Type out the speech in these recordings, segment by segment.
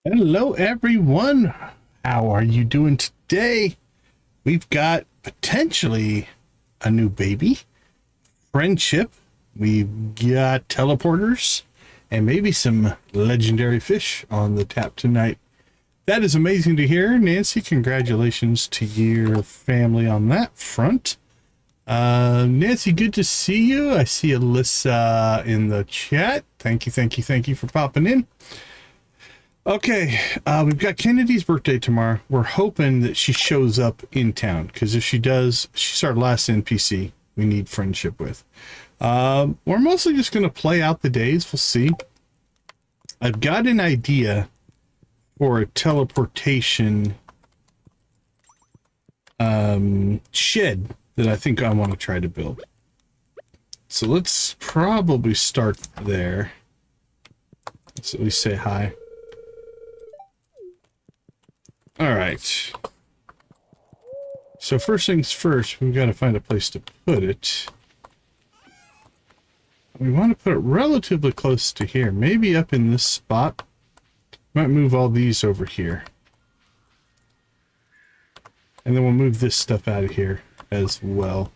Hello, everyone. How are you doing today? We've got potentially a new baby, friendship. We've got teleporters and maybe some legendary fish on the tap tonight. That is amazing to hear. Nancy, congratulations to your family on that front. Nancy, good to see you. I see Alyssa in the chat. Thank you for popping in. Okay, we've got Kennedy's birthday tomorrow. We're hoping that she shows up in town, because if she does, she's our last NPC we need friendship with. We're mostly just going to play out the days. We'll see. I've got an idea for a teleportation shed that I think I want to try to build. So let's probably start there. Let's at least say hi. All right. So first things first, we've got to find a place to put it. We want to put it relatively close to here, maybe up in this spot. Might move all these over here. And then we'll move this stuff out of here as well.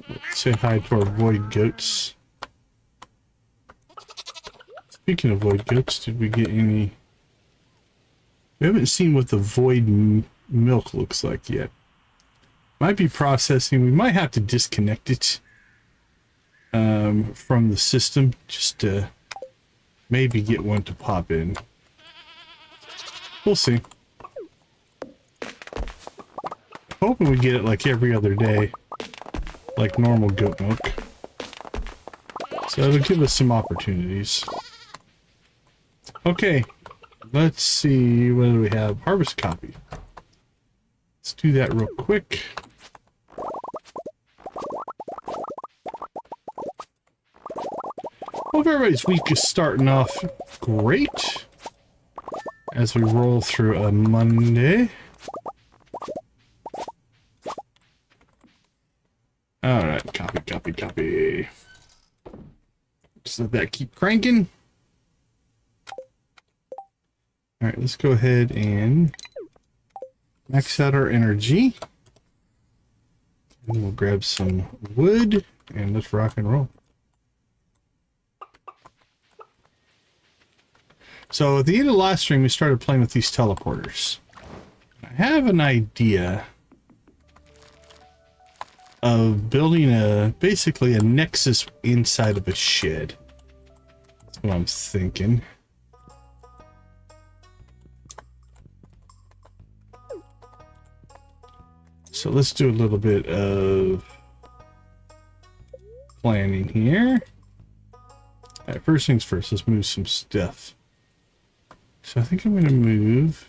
Let's say hi to our void goats. Speaking of void goats, did we get any... We haven't seen what the void milk looks like yet. Might be processing. We might have to disconnect it from the system just to maybe get one to pop in. We'll see. Hoping we get it like every other day, like normal goat milk. So it'll give us some opportunities. Okay, let's see, what do we have? Harvest copy. Let's do that real quick. Hope everybody's week is starting off great as we roll through a Monday. Alright, copy. Just let that keep cranking. Alright, let's go ahead and max out our energy. And we'll grab some wood and let's rock and roll. So at the end of the last stream, we started playing with these teleporters. I have an idea of building basically a nexus inside of a shed. That's what I'm thinking. So let's do a little bit of planning here. Alright, first things first, let's move some stuff. So I think I'm going to move...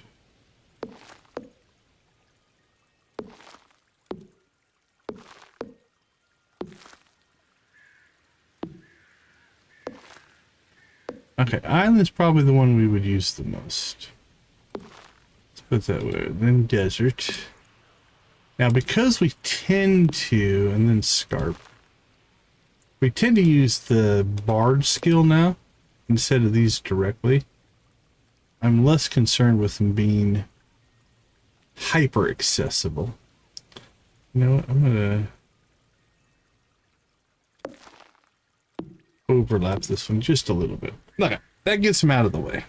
Okay, island's probably the one we would use the most. Let's put that way. Then desert. Now, because we tend to, and then scarp, we tend to use the bard skill now instead of these directly. I'm less concerned with them being hyper accessible. You know what? I'm gonna overlap this one just a little bit. Okay, that gets them out of the way.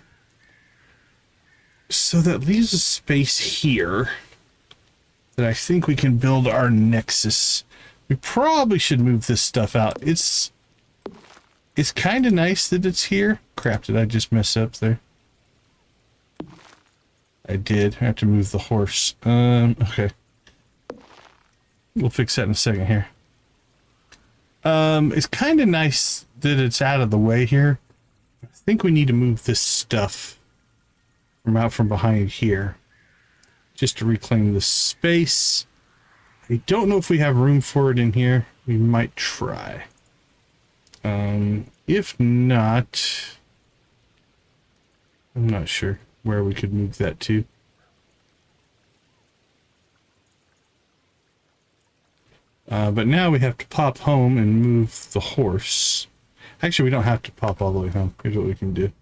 So that leaves a space here that I think we can build our nexus. We probably should move this stuff out. It's kind of nice that it's here. Crap, did I just mess up there? I did. I have to move the horse. Okay. We'll fix that in a second here. It's kind of nice that it's out of the way here. I think we need to move this stuff from out from behind here just to reclaim the space. I don't know if we have room for it in here. We might try. If not, I'm not sure where we could move that to. But now we have to pop home and move the horse. Actually, we don't have to pop all the way home. Here's what we can do.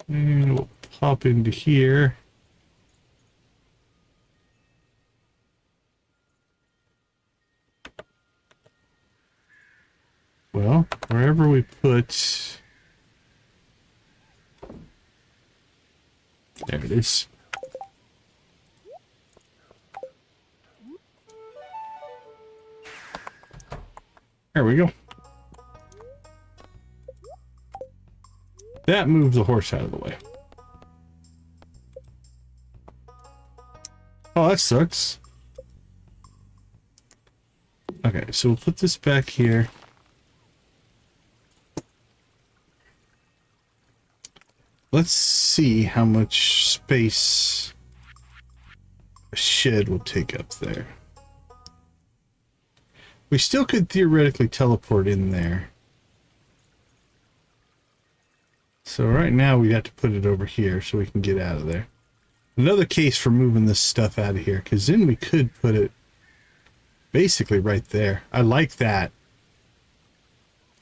And we'll pop into here. Well, wherever we put... There it is. There we go. That moves the horse out of the way. Oh, that sucks. Okay, so we'll put this back here. Let's see how much space a shed will take up there. We still could theoretically teleport in there. So right now we got to put it over here so we can get out of there. Another case for moving this stuff out of here, because then we could put it basically right there. I like that.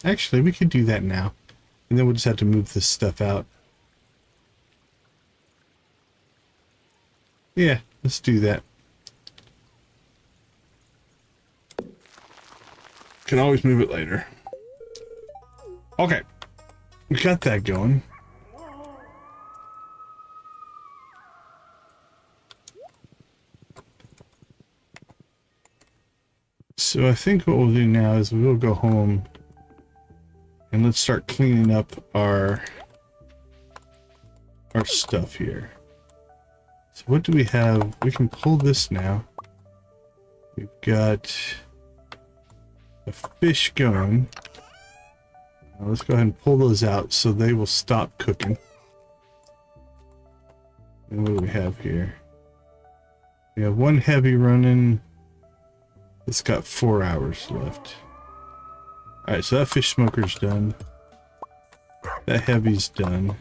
Actually, we could do that now. And then we'll just have to move this stuff out. Yeah, let's do that. Can always move it later. Okay. We got that going. So I think what we'll do now is we'll go home and let's start cleaning up our stuff here. So what do we have? We can pull this now. We've got a fish going. Now let's go ahead and pull those out so they will stop cooking. And what do we have here? We have one heavy running. It's got 4 hours left. Alright, so that fish smoker's done. That heavy's done.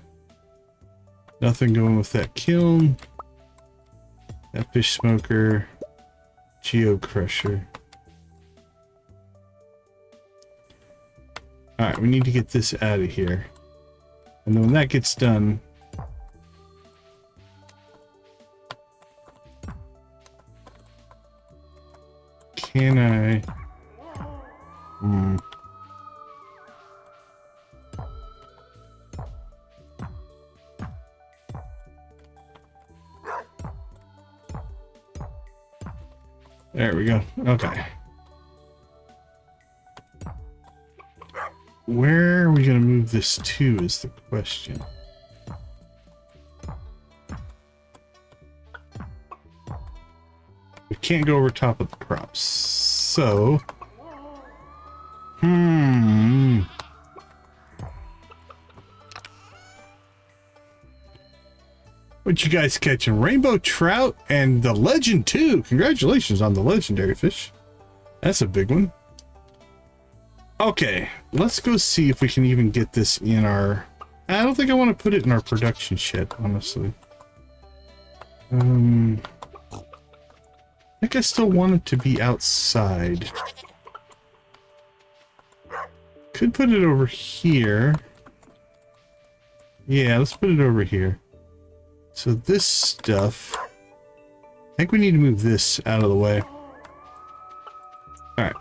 Nothing going with that kiln. That fish smoker. Geo crusher. Alright, we need to get this out of here. And then when that gets done... Can I... There we go. Okay. Where are we going to move this to is the question. We can't go over top of the crops. So... What you guys catching? Rainbow trout and the legend too. Congratulations on the legendary fish. That's a big one. Okay, let's go see if we can even get this in our... I don't think I want to put it in our production shed, honestly. I think I still want it to be outside. Could put it over here. Yeah, let's put it over here. So this stuff... I think we need to move this out of the way. Alright.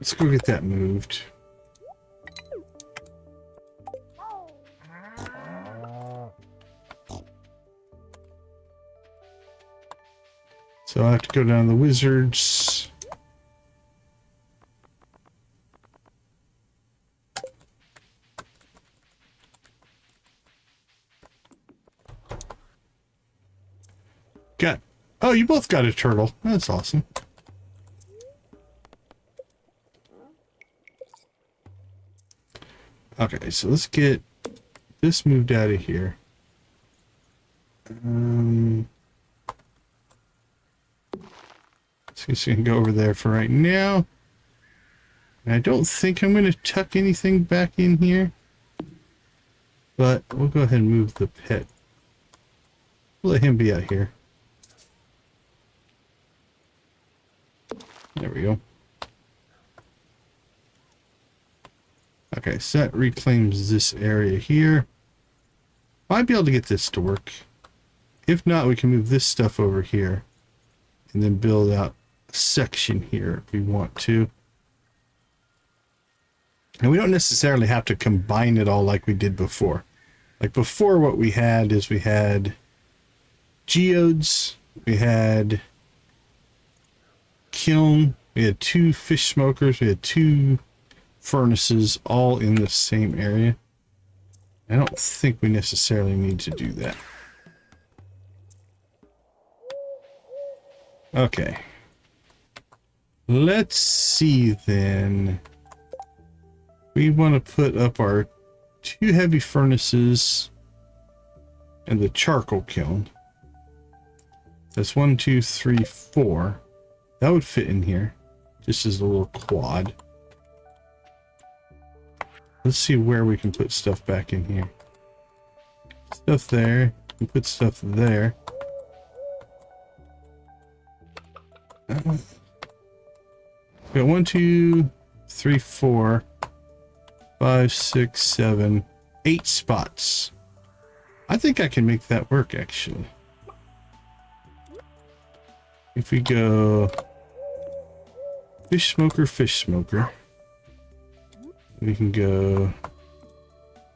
Let's go get that moved. So I have to go down to the wizards. Got... Oh, you both got a turtle. That's awesome. Okay, so let's get this moved out of here. So you can go over there for right now. And I don't think I'm going to tuck anything back in here. But we'll go ahead and move the pet. We'll let him be out here. There we go. Okay, so that reclaims this area here. Might be able to get this to work. If not, we can move this stuff over here and then build out a section here if we want to. And we don't necessarily have to combine it all like we did before. Like before, what we had is we had geodes, we had kiln, we had 2 fish smokers, we had 2 furnaces all in the same area. I don't think we necessarily need to do that. Okay. Let's see then. We want to put up our 2 heavy furnaces and the charcoal kiln. That's 1, 2, 3, 4. That would fit in here, just as a little quad. Let's see where we can put stuff back in here. Stuff there. We put stuff there. We got 1, 2, 3, 4, 5, 6, 7, 8 spots. I think I can make that work, actually. If we go fish smoker, we can go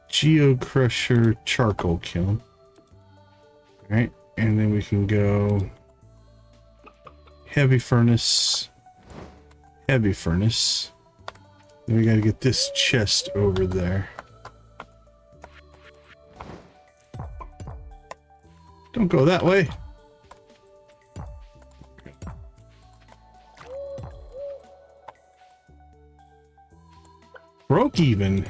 geo crusher, charcoal kiln. All right, and then we can go heavy furnace. Then we got to get this chest over there. Don't go that way. Broke even.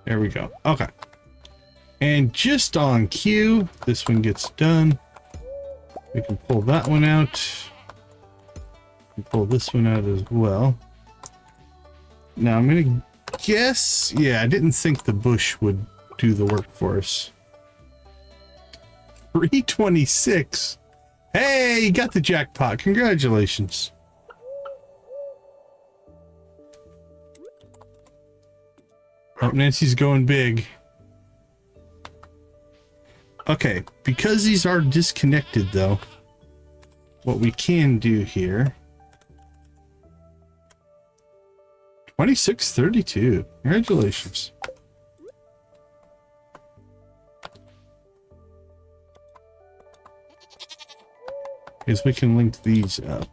There we go. Okay. And just on cue, this one gets done. We can pull that one out. And pull this one out as well. Now I'm gonna guess, yeah, I didn't think the bush would do the work for us. 326. Hey, you got the jackpot. Congratulations. Oh, Nancy's going big. Okay, because these are disconnected though, what we can do here, 2632. Congratulations. Because we can link these up.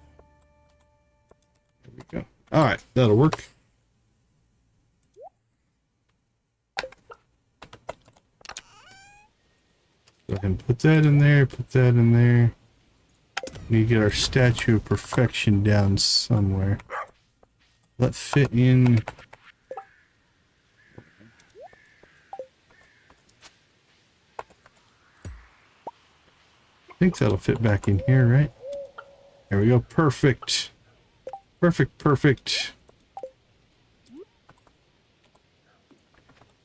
There we go. All right, that'll work. So I can put that in there, put that in there. We get our statue of perfection down somewhere. Let fit in. I think that'll fit back in here, right? There we go. Perfect. Perfect, perfect.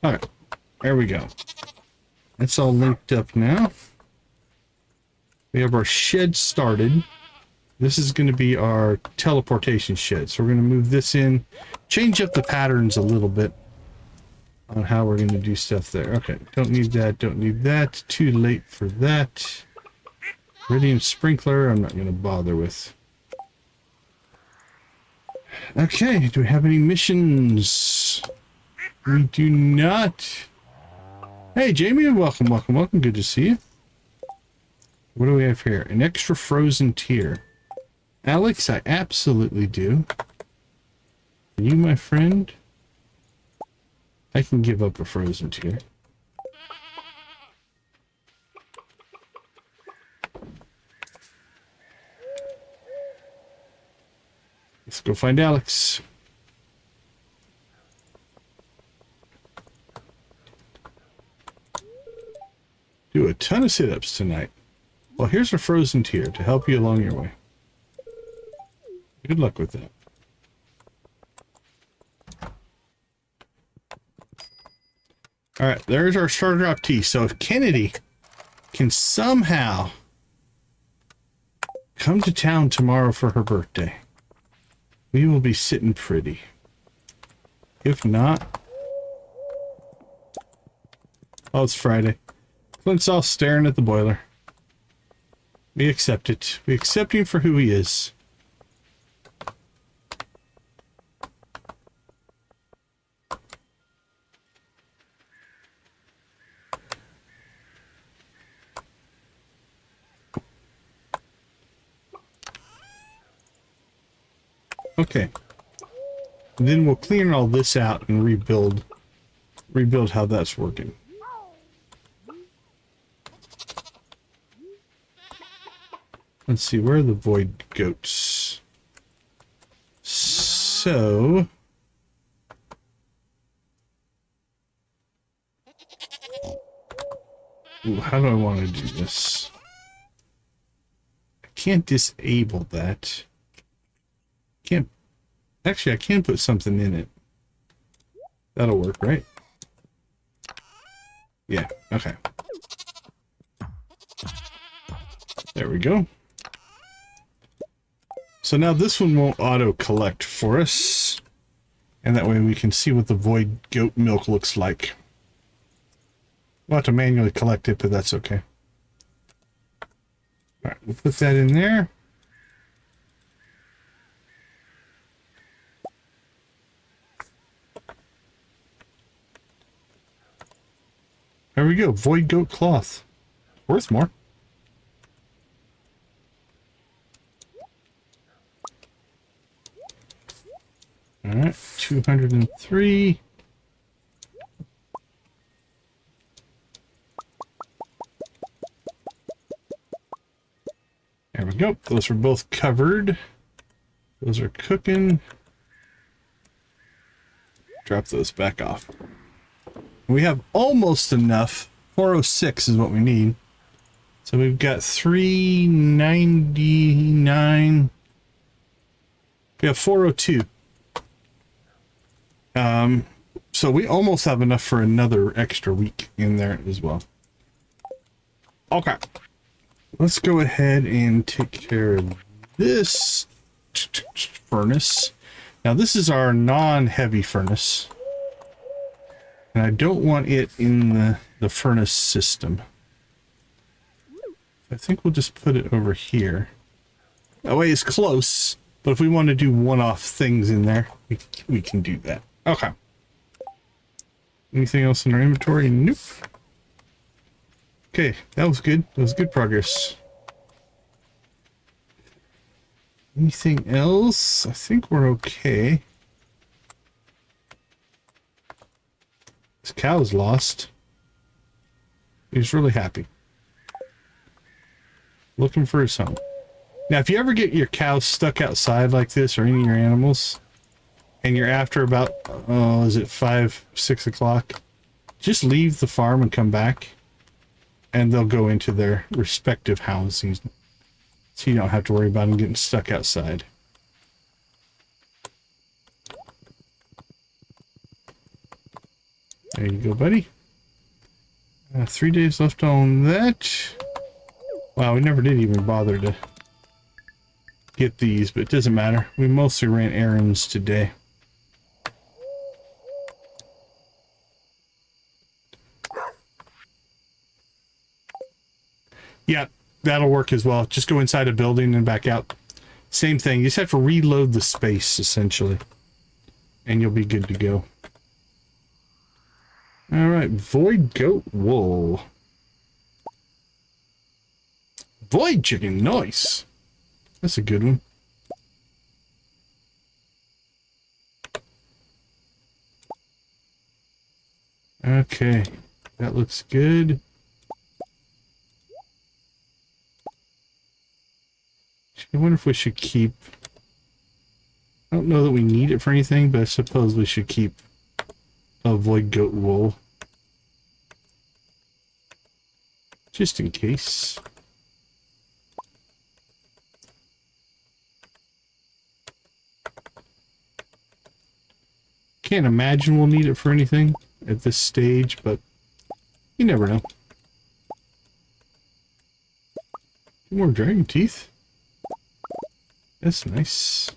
All right. There we go. That's all linked up now. We have our shed started. This is going to be our teleportation shed. So we're going to move this in, change up the patterns a little bit on how we're going to do stuff there. Okay, don't need that, don't need that. Too late for that. Iridium sprinkler, I'm not going to bother with. Okay, do we have any missions? We do not. Hey, Jamie, welcome, welcome, welcome. Good to see you. What do we have here? An extra frozen tier. Alex, I absolutely do. You, my friend, I can give up a frozen tier. Let's go find Alex. Do a ton of sit-ups tonight. Well, here's a frozen tier to help you along your way. Good luck with that. All right, there's our starter drop tea. So if Kennedy can somehow come to town tomorrow for her birthday, we will be sitting pretty. If not, oh, it's Friday. Clint's all staring at the boiler. We accept it. We accept him for who he is. Okay. And then we'll clean all this out and rebuild how that's working. Let's see, where are the void goats? So ooh, how do I want to do this? I can't disable that. Can't actually, I can put something in it. That'll work, right? Yeah, okay. There we go. So now this one won't auto-collect for us. And that way we can see what the void goat milk looks like. We'll have to manually collect it, but that's okay. Alright, we'll put that in there. There we go, void goat cloth. Worth more. Alright, 203. There we go. Those are both covered. Those are cooking. Drop those back off. We have almost enough. 406 is what we need. So we've got 399. We have 402. So we almost have enough for another extra week in there as well. Okay. Let's go ahead and take care of this furnace. Now this is our non-heavy furnace. And I don't want it in the furnace system. I think we'll just put it over here. That way it's close, but if we want to do one-off things in there, we can do that. Okay. Anything else in our inventory? Nope. Okay, that was good. That was good progress. Anything else? I think we're okay. This cow's lost. He's really happy. Looking for his home. Now, if you ever get your cows stuck outside like this, or any of your animals, and you're after about, is it 5, 6 o'clock? Just leave the farm and come back, and they'll go into their respective housings. So you don't have to worry about them getting stuck outside. There you go, buddy. 3 days left on that. Wow, we never did even bother to get these, but it doesn't matter. We mostly ran errands today. Yeah, that'll work as well. Just go inside a building and back out. Same thing. You just have to reload the space, essentially. And you'll be good to go. Alright, void goat wool. Void chicken, nice. That's a good one. Okay, that looks good. I wonder if we should keep... I don't know that we need it for anything, but I suppose we should keep a void goat wool. Just in case. can't imagine we'll need it for anything at this stage, but you never know. More dragon teeth. That's nice.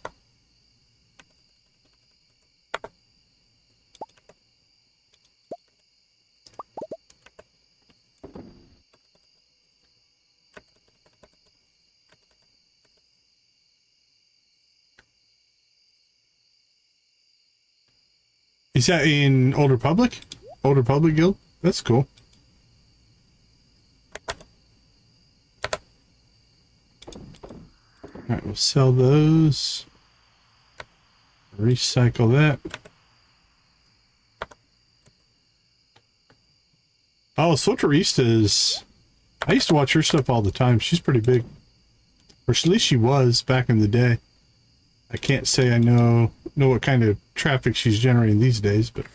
Is that in Old Republic? Old Republic Guild? That's cool. Alright, we'll sell those. Recycle that. Oh, Soterista's... I used to watch her stuff all the time. She's pretty big. Or at least she was back in the day. I can't say I know what kind of traffic she's generating these days, but...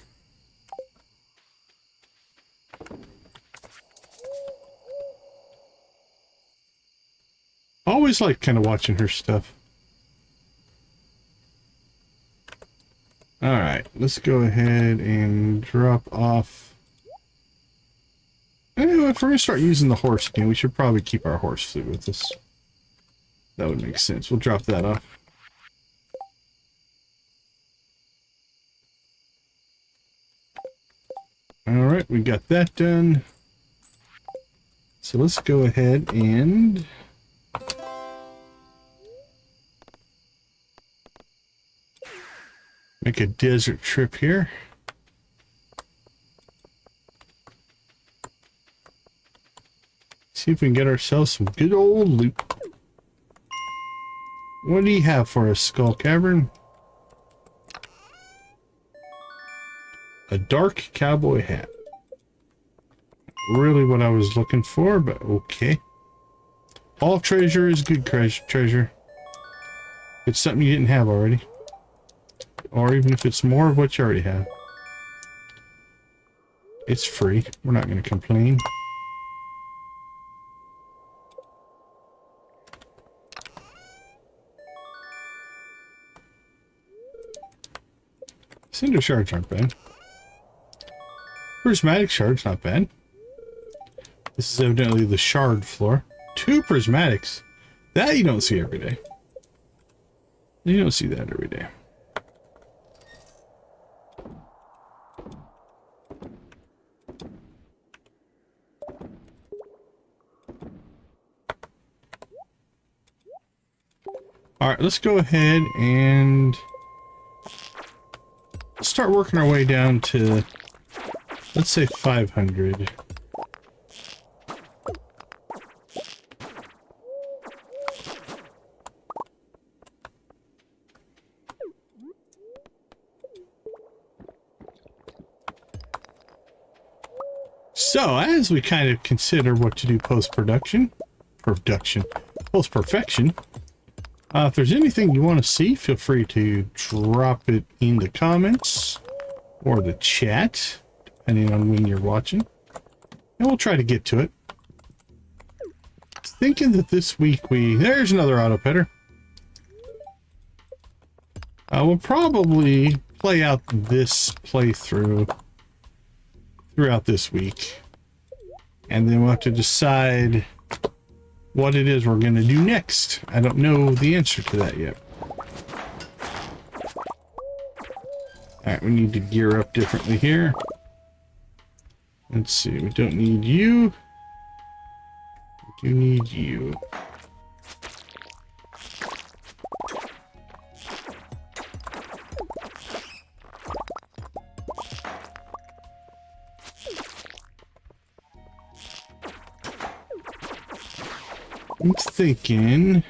Always like kind of watching her stuff. Alright, let's go ahead and drop off. Anyway, if we're going to start using the horse again, we should probably keep our horse fleet with us. That would make sense. We'll drop that off. Alright, we got that done. So let's go ahead and... make a desert trip here. See if we can get ourselves some good old loot. What do you have for us, Skull Cavern? A dark cowboy hat. Really what I was looking for, but okay. All treasure is good treasure. It's something you didn't have already. Or even if it's more of what you already have. It's free. We're not going to complain. Cinder shards aren't bad. Prismatic shards, not bad. This is evidently the shard floor. 2 prismatics. That you don't see every day. You don't see that every day. Alright, let's go ahead and start working our way down to, let's say, 500. So, as we kind of consider what to do post-perfection, if there's anything you want to see, feel free to drop it in the comments or the chat, depending on when you're watching, and we'll try to get to it. Thinking that this week there's another auto petter. We'll probably play out this playthrough throughout this week, and then we'll have to decide what it is we're going to do next. I don't know the answer to that yet. Alright, we need to gear up differently here. Let's see, we don't need you. We do need you. I'm thinking...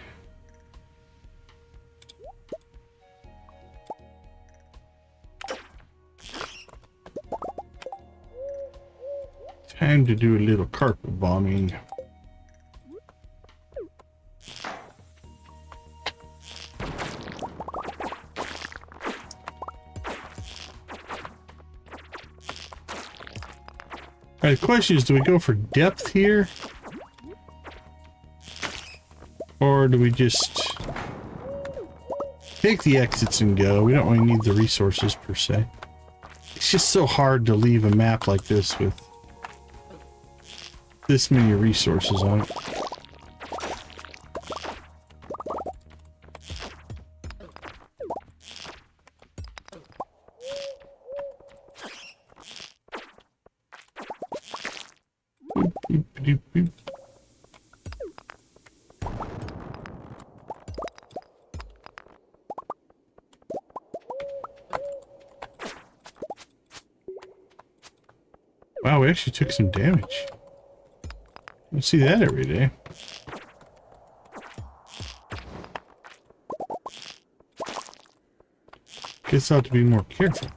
time to do a little carpet bombing. Alright, the question is, do we go for depth here? Or do we just take the exits and go? We don't really need the resources per se. just so hard to leave a map like this with this many resources on it. Boop, boop, boop, boop. Wow, we actually took some damage. You see that every day. Guess I'll have to be more careful.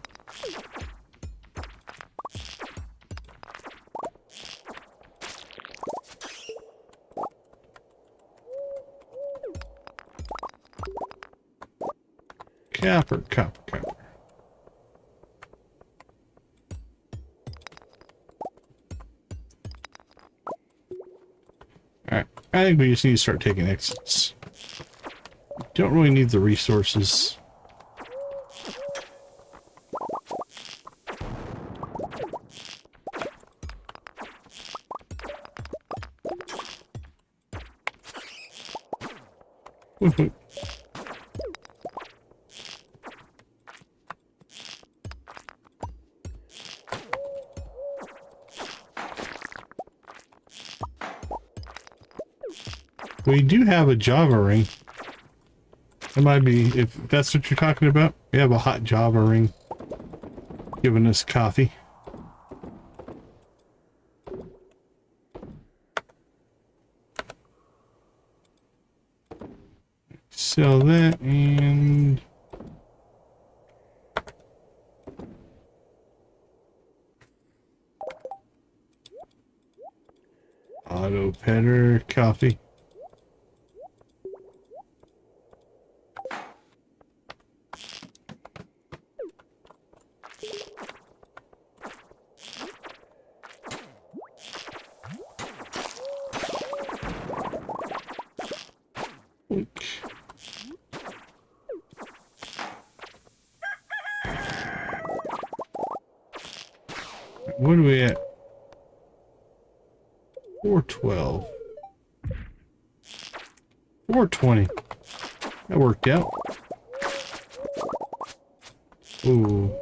Copper, copper, copper. Alright, I think we just need to start taking exits. Don't really need the resources. Woohoo. We do have a Java ring. It might be, if that's what you're talking about, we have a hot Java ring giving us coffee. Sell that and auto petter coffee. What are we at? 412. 420. That worked out. Ooh.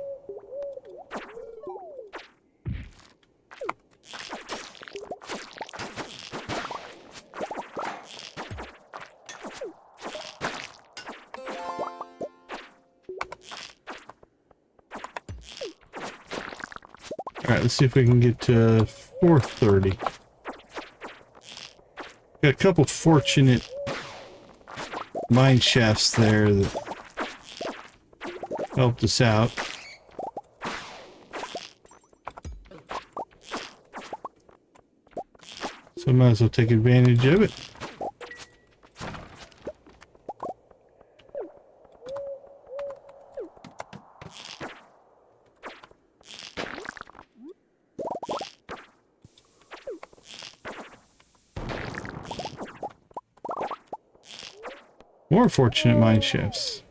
Alright, let's see if we can get to 430. Got a couple fortunate mine shafts there that helped us out. So I might as well take advantage of it. More fortunate mine shafts.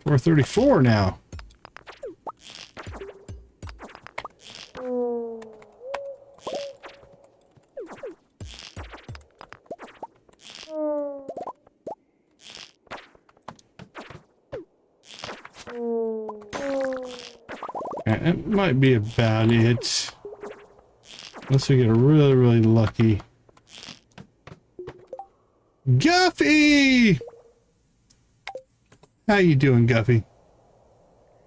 434 now. That might be about it. Unless we get really, really lucky. Guffy! How you doing, Guffy?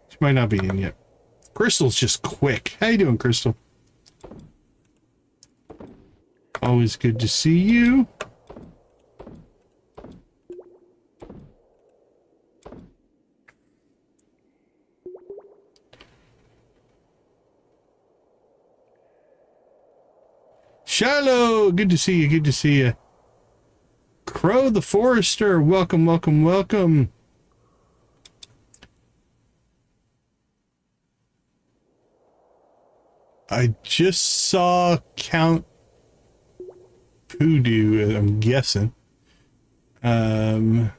She might not be in yet. Crystal's just quick. How you doing, Crystal? Always good to see you. Shiloh, good to see you, good to see you. Crow the Forester, welcome, welcome, welcome. I just saw Count Poodoo, I'm guessing. There's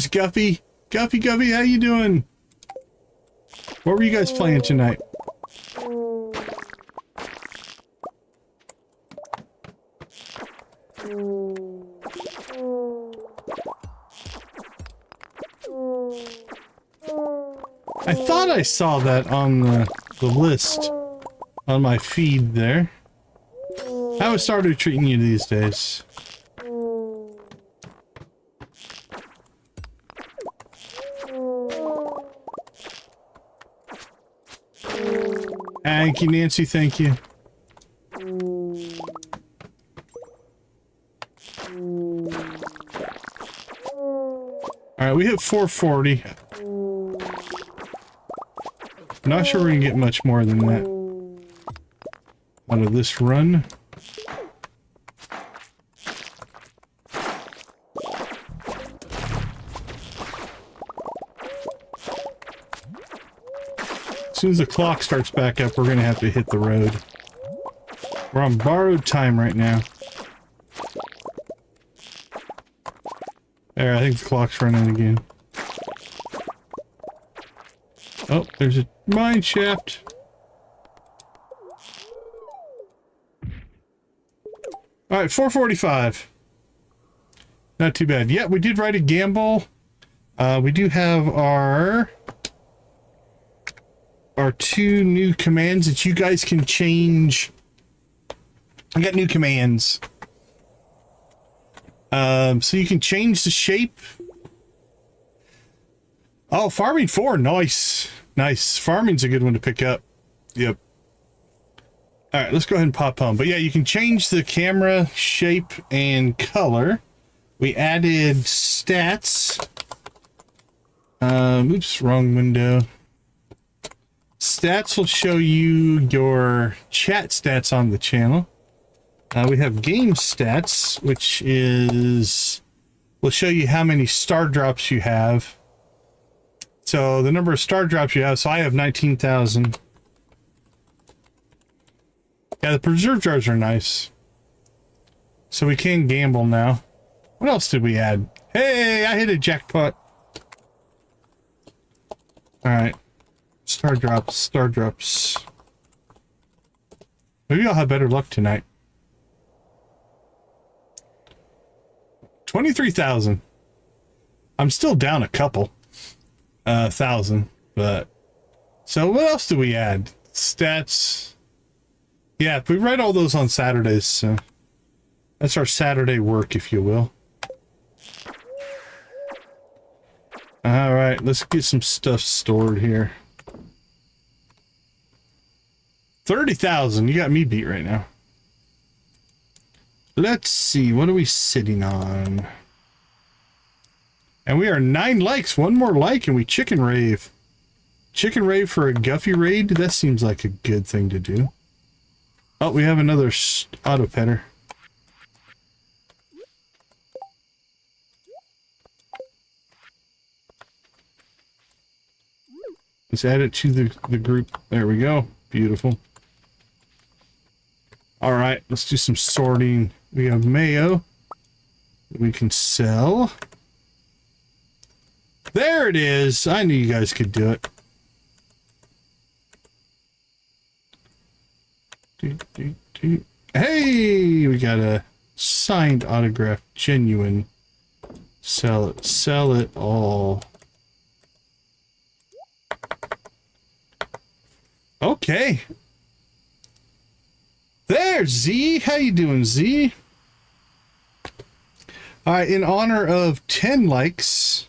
Guffy. Guffy, how you doing? What were you guys playing tonight? I thought I saw that on the list on my feed there. How is Stardew treating you these days? Thank you, Nancy. Thank you. Alright, we hit 440. Not sure we're gonna get much more than that out of this run. As soon as the clock starts back up, we're gonna have to hit the road. We're on borrowed time right now. There, I think the clock's running again. Oh, there's a mine shaft. Alright, 445. Not too bad. Yeah, we did write a gamble. We do have our two new commands that you guys can change. I got new commands. So you can change the shape. Oh, farming 4, nice. Nice. Farming's a good one to pick up. Yep. Alright, let's go ahead and pop home. But yeah, you can change the camera shape and color. We added stats. Oops, wrong window. Stats will show you your chat stats on the channel. We have game stats, which will show you how many star drops you have. So the number of star drops you have, so I have 19,000. Yeah, the preserve jars are nice. So we can gamble now. What else did we add? Hey, I hit a jackpot. Alright. Star drops, star drops. Maybe I'll have better luck tonight. 23,000. I'm still down a couple. 1,000, but... So what else do we add? Stats... Yeah, we write all those on Saturdays, so that's our Saturday work, if you will. All right, let's get some stuff stored here. 30,000. You got me beat right now. Let's see. What are we sitting on? And we are 9 likes. One more like and we chicken rave. Chicken rave for a Guffy raid? That seems like a good thing to do. Oh, we have another auto petter. Let's add it to the group. There we go. Beautiful. All right, let's do some sorting. We have mayo that we can sell. There it is. I knew you guys could do it. Hey, we got a signed autograph, genuine. Sell it all. Okay. There's Z. How you doing, Z? All right, in honor of 10 likes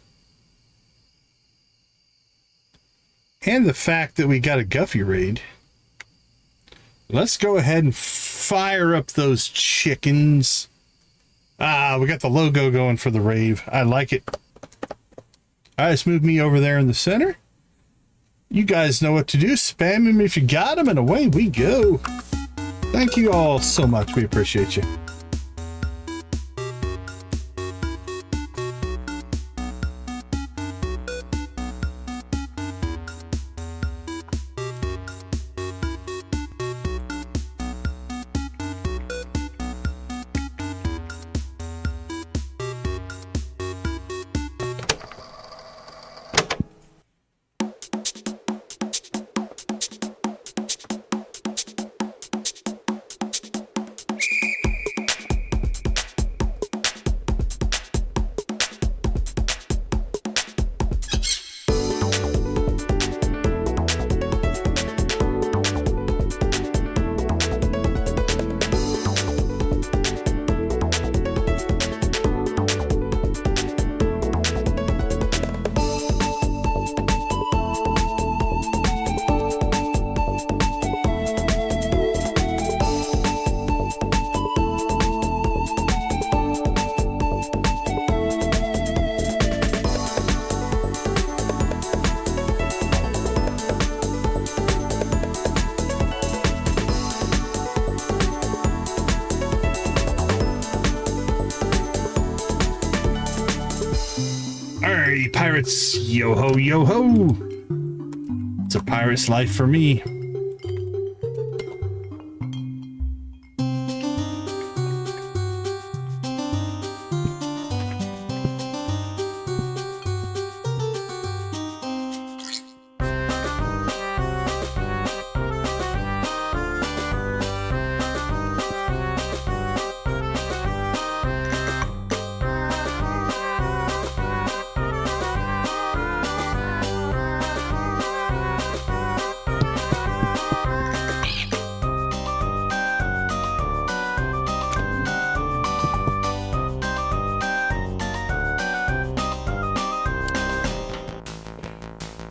and the fact that we got a Guffy raid, let's go ahead and fire up those chickens. Ah, we got the logo going for the rave. I like it. All right, let's move me over there in the center. You guys know what to do. Spam them if you got them, and away we go. Thank you all so much. We appreciate you. pirates. Yo ho, yo ho. It's a pirate's life for me.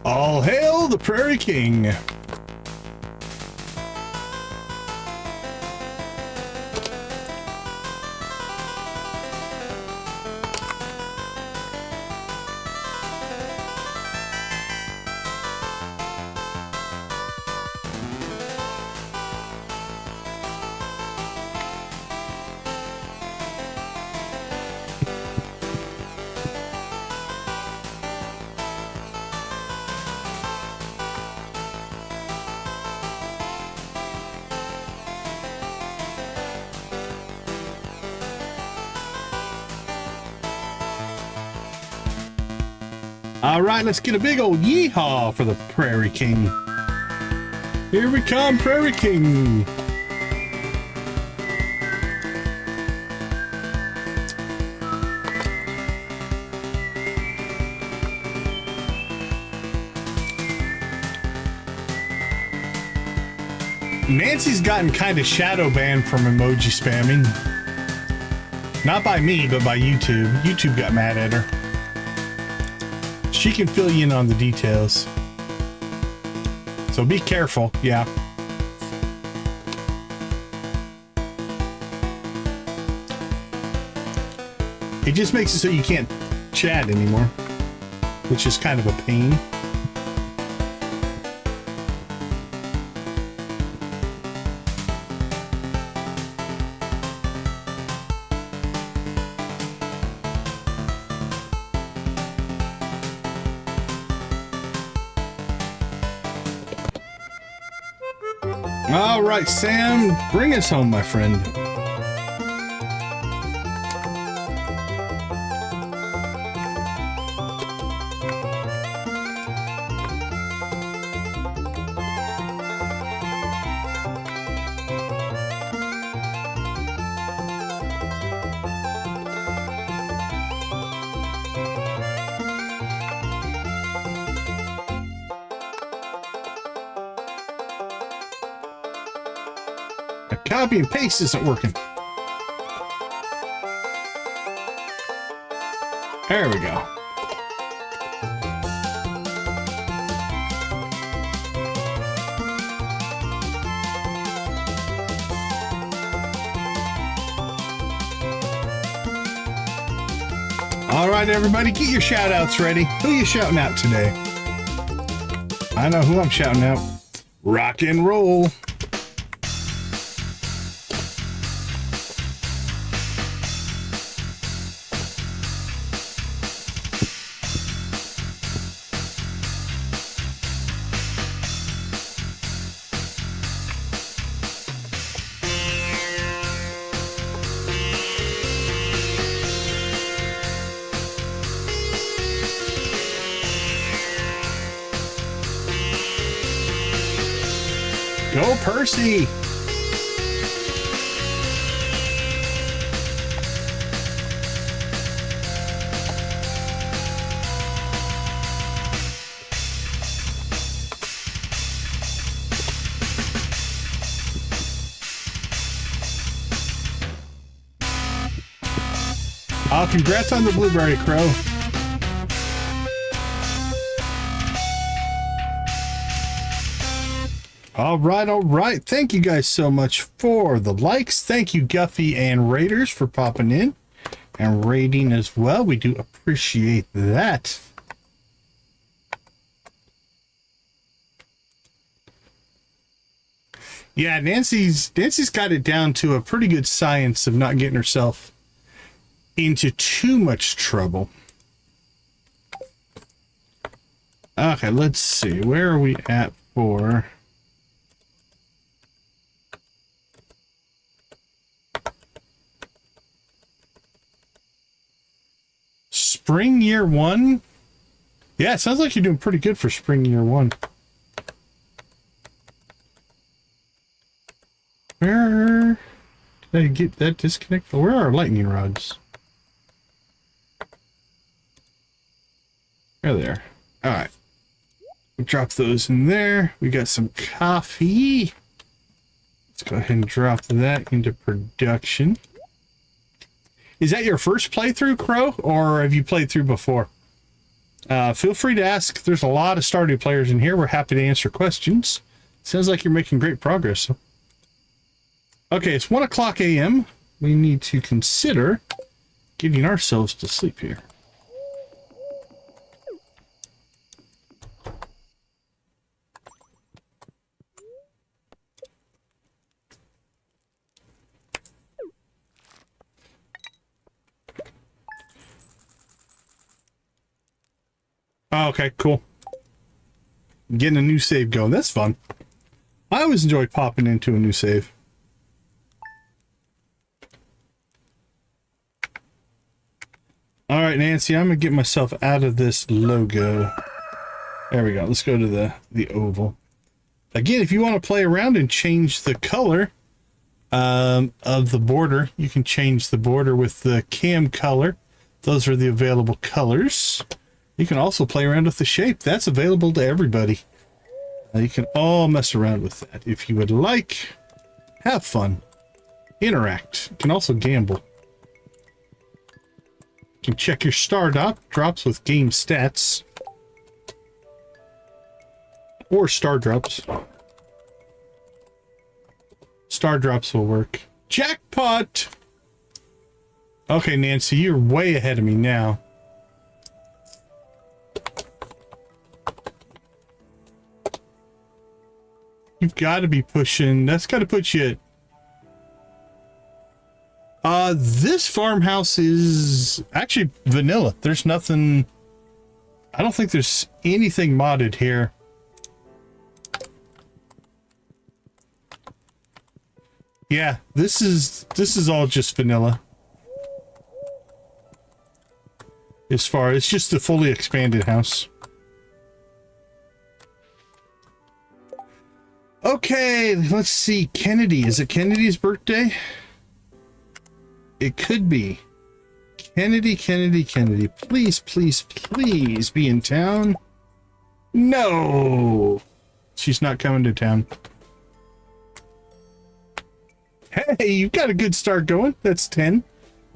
All hail the Prairie King. All right, let's get a big old yeehaw for the Prairie King. Here we come, Prairie King. Nancy's gotten kind of shadow banned from emoji spamming. Not by me, but by YouTube. YouTube got mad at her. She can fill you in on the details. So be careful, yeah. It just makes it so you can't chat anymore, which is kind of a pain. All right, Sam, bring us home, my friend. Copy and paste isn't working. There we go. All right, everybody, get your shout outs ready. Who you shouting out today? I know who I'm shouting out. Rock and roll. Go Percy! Congrats on the Blueberry Crow. All right. Thank you guys so much for the likes. Thank you, Guffy and Raiders, for popping in and raiding as well. We do appreciate that. Yeah, Nancy's got it down to a pretty good science of not getting herself into too much trouble. Okay, let's see. Where are we at for... Spring year one? Yeah, it sounds like you're doing pretty good for spring year one. Where did I get that disconnect? Where are our lightning rods? There they are. Alright. We'll drop those in there. We got some coffee. Let's go ahead and drop that into production. Is that your first playthrough, Crow? Or have you played through before? Feel free to ask. There's a lot of Stardew players in here. We're happy to answer questions. Sounds like you're making great progress. So. Okay, it's 1 o'clock a.m. We need to consider getting ourselves to sleep here. Oh, okay, cool. Getting a new save going. That's fun. I always enjoy popping into a new save. All right, Nancy, I'm going to get myself out of this logo. There we go. Let's go to the oval. Again, if you want to play around and change the color of the border, you can change the border with the cam color. Those are the available colors. You can also play around with the shape. That's available to everybody. You can all mess around with that. If you would like, have fun, interact. You can also gamble. You can check your star drops with game stats. Or star drops. Star drops will work. Jackpot! Okay, Nancy, you're way ahead of me now. You've got to be pushing. That's got to put you at... this farmhouse is actually vanilla. There's nothing... I don't think there's anything modded here. Yeah, this is all just vanilla. As far as just the fully expanded house. Okay, let's see. Kennedy. Is it Kennedy's birthday? It could be. Kennedy. Please, please, please be in town. No! She's not coming to town. Hey, you've got a good start going. That's 10.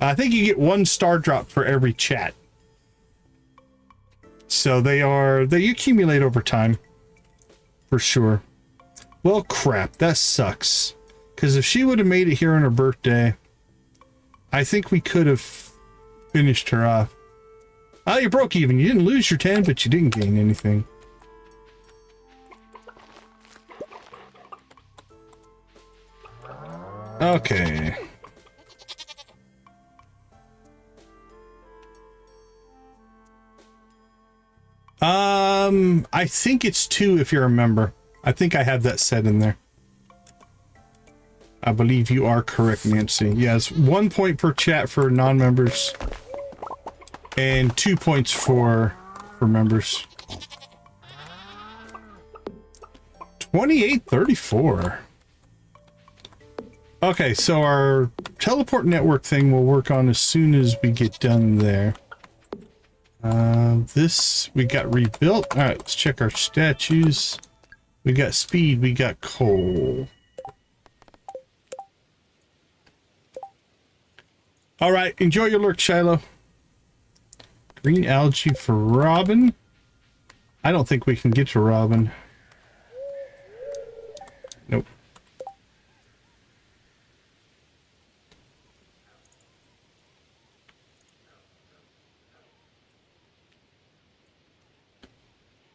I think you get 1 star drop for every chat. So they accumulate over time. For sure. Well, crap, that sucks. Because if she would have made it here on her birthday, I think we could have finished her off. Oh, you broke even. You didn't lose your 10, but you didn't gain anything. Okay. I think it's 2 if you're a member. I think I have that set in there. I believe you are correct, Nancy. Yes, 1 point per chat for non-members. And 2 points for members. 2834. Okay, so our teleport network thing will work on as soon as we get done there. This we got rebuilt. All right, let's check our statues. We got speed, we got coal. All right, enjoy your lurk, Shiloh. Green algae for Robin. I don't think we can get to Robin. Nope.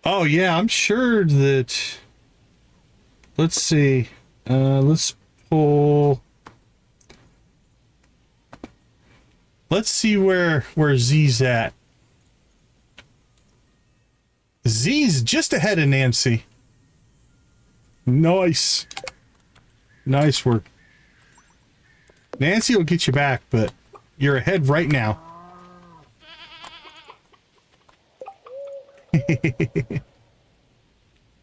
Oh yeah, I'm sure that... Let's see. Let's pull... Let's see where Z's at. Z's just ahead of Nancy. Nice. Nice work. Nancy will get you back, but you're ahead right now.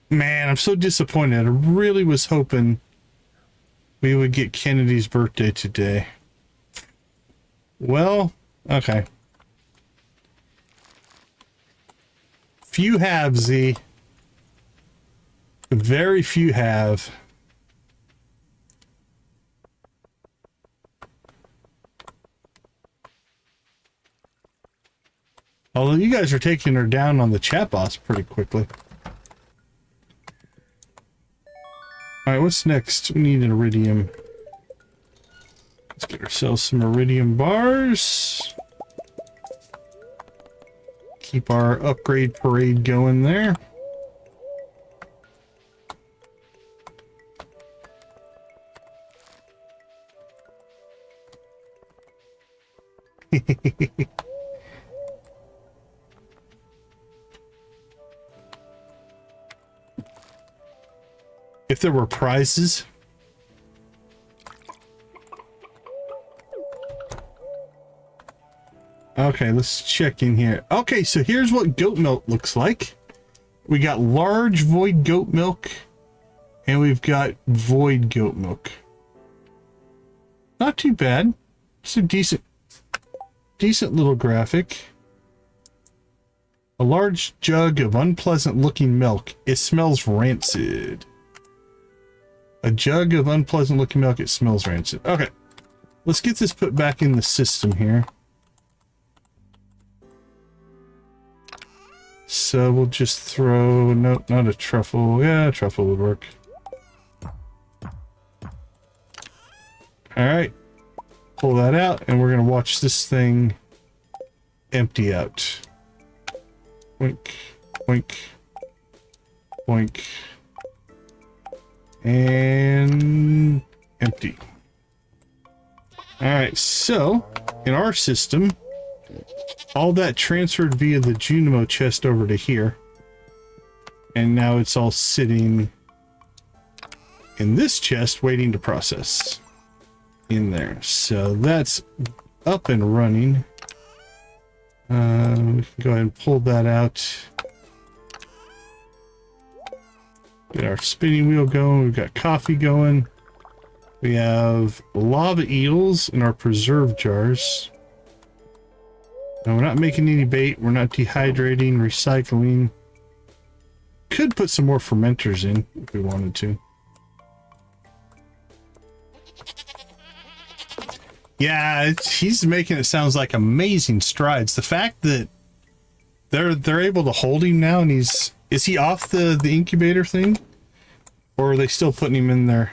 Man, I'm so disappointed. I really was hoping we would get Kennedy's birthday today. Well, okay. Few have, Z. Very few have. Although you guys are taking her down on the chat box pretty quickly. Alright, what's next? We need an iridium. Let's get ourselves some iridium bars. Keep our upgrade parade going there. If there were prizes. Okay, let's check in here. Okay, so here's what goat milk looks like. We got large void goat milk, and we've got void goat milk. Not too bad. It's a decent little graphic. A large jug of unpleasant looking milk. It smells rancid. A jug of unpleasant looking milk. It smells rancid. Okay. Let's get this put back in the system here. So we'll just throw... Nope, not a truffle. Yeah, a truffle would work. Alright. Pull that out, and we're going to watch this thing empty out. Boink, boink, boink. And empty. Alright, so in our system, all that transferred via the Junimo chest over to here. And now it's all sitting in this chest waiting to process in there. So that's up and running. We can go ahead and pull that out. Get our spinning wheel going. We've got coffee going. We have lava eels in our preserve jars. Now we're not making any bait. We're not dehydrating, recycling. Could put some more fermenters in if we wanted to. Yeah, he's making it sounds like amazing strides. The fact that they're able to hold him now, and is he off the incubator thing, or are they still putting him in there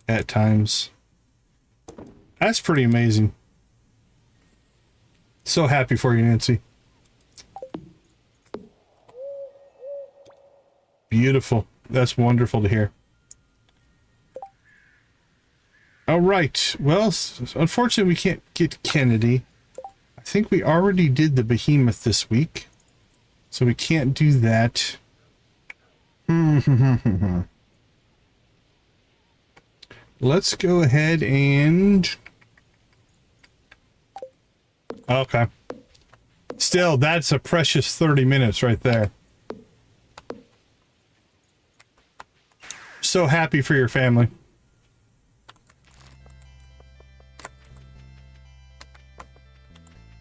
at times? That's pretty amazing. So happy for you, Nancy. Beautiful. That's wonderful to hear. All right. Well, unfortunately, we can't get Kennedy. I think we already did the behemoth this week, so we can't do that. Let's go ahead and... Okay. Still, that's a precious 30 minutes right there. So happy for your family.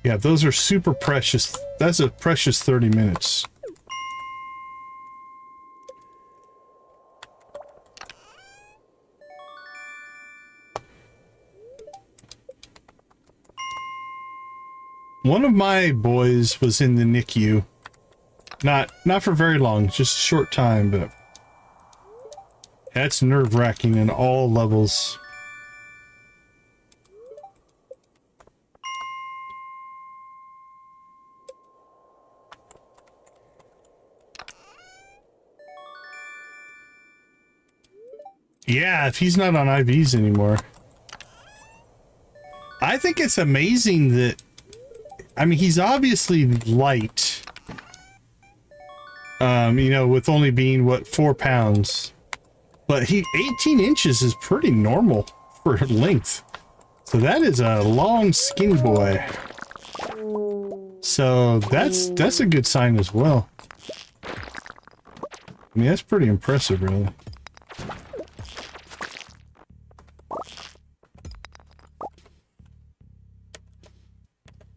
Yeah, those are super precious. That's a precious 30 minutes. One of my boys was in the NICU. Not for very long, just a short time, but that's nerve-wracking in all levels. Yeah, if he's not on IVs anymore. I think it's amazing that, I mean, he's obviously light. You know, with only being, what, 4 pounds. But 18 inches is pretty normal for length. So that is a long, skinny boy. So that's a good sign as well. I mean, that's pretty impressive, really.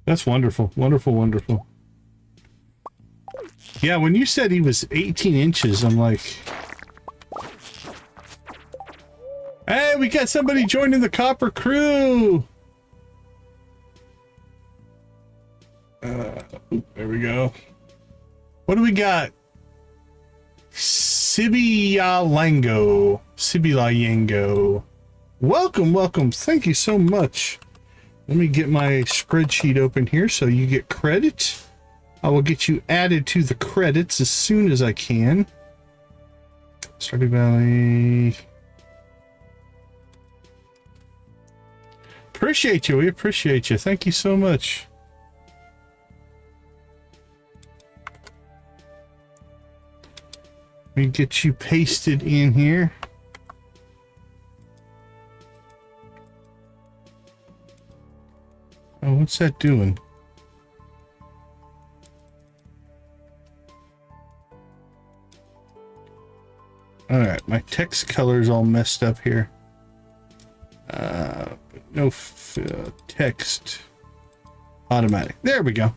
That's wonderful. Wonderful, wonderful. Yeah, when you said he was 18 inches, I'm like... Hey, we got somebody joining the Copper crew! There we go. What do we got? Sibiyalango. Sibilayango. Welcome, welcome. Thank you so much. Let me get my spreadsheet open here so you get credit. I will get you added to the credits as soon as I can. Stardew Valley. Appreciate you. We appreciate you. Thank you so much. Let me get you pasted in here. Oh, what's that doing? Alright, my text color's all messed up here. No text. Automatic. There we go.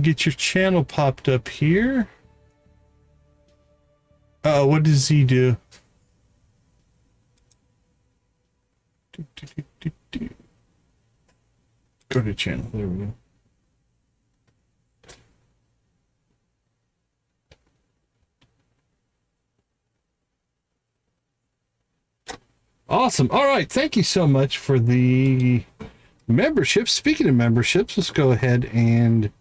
Get your channel popped up here. What does he do? Go to channel. There we go. Awesome. All right. Thank you so much for the membership. Speaking of memberships, let's go ahead and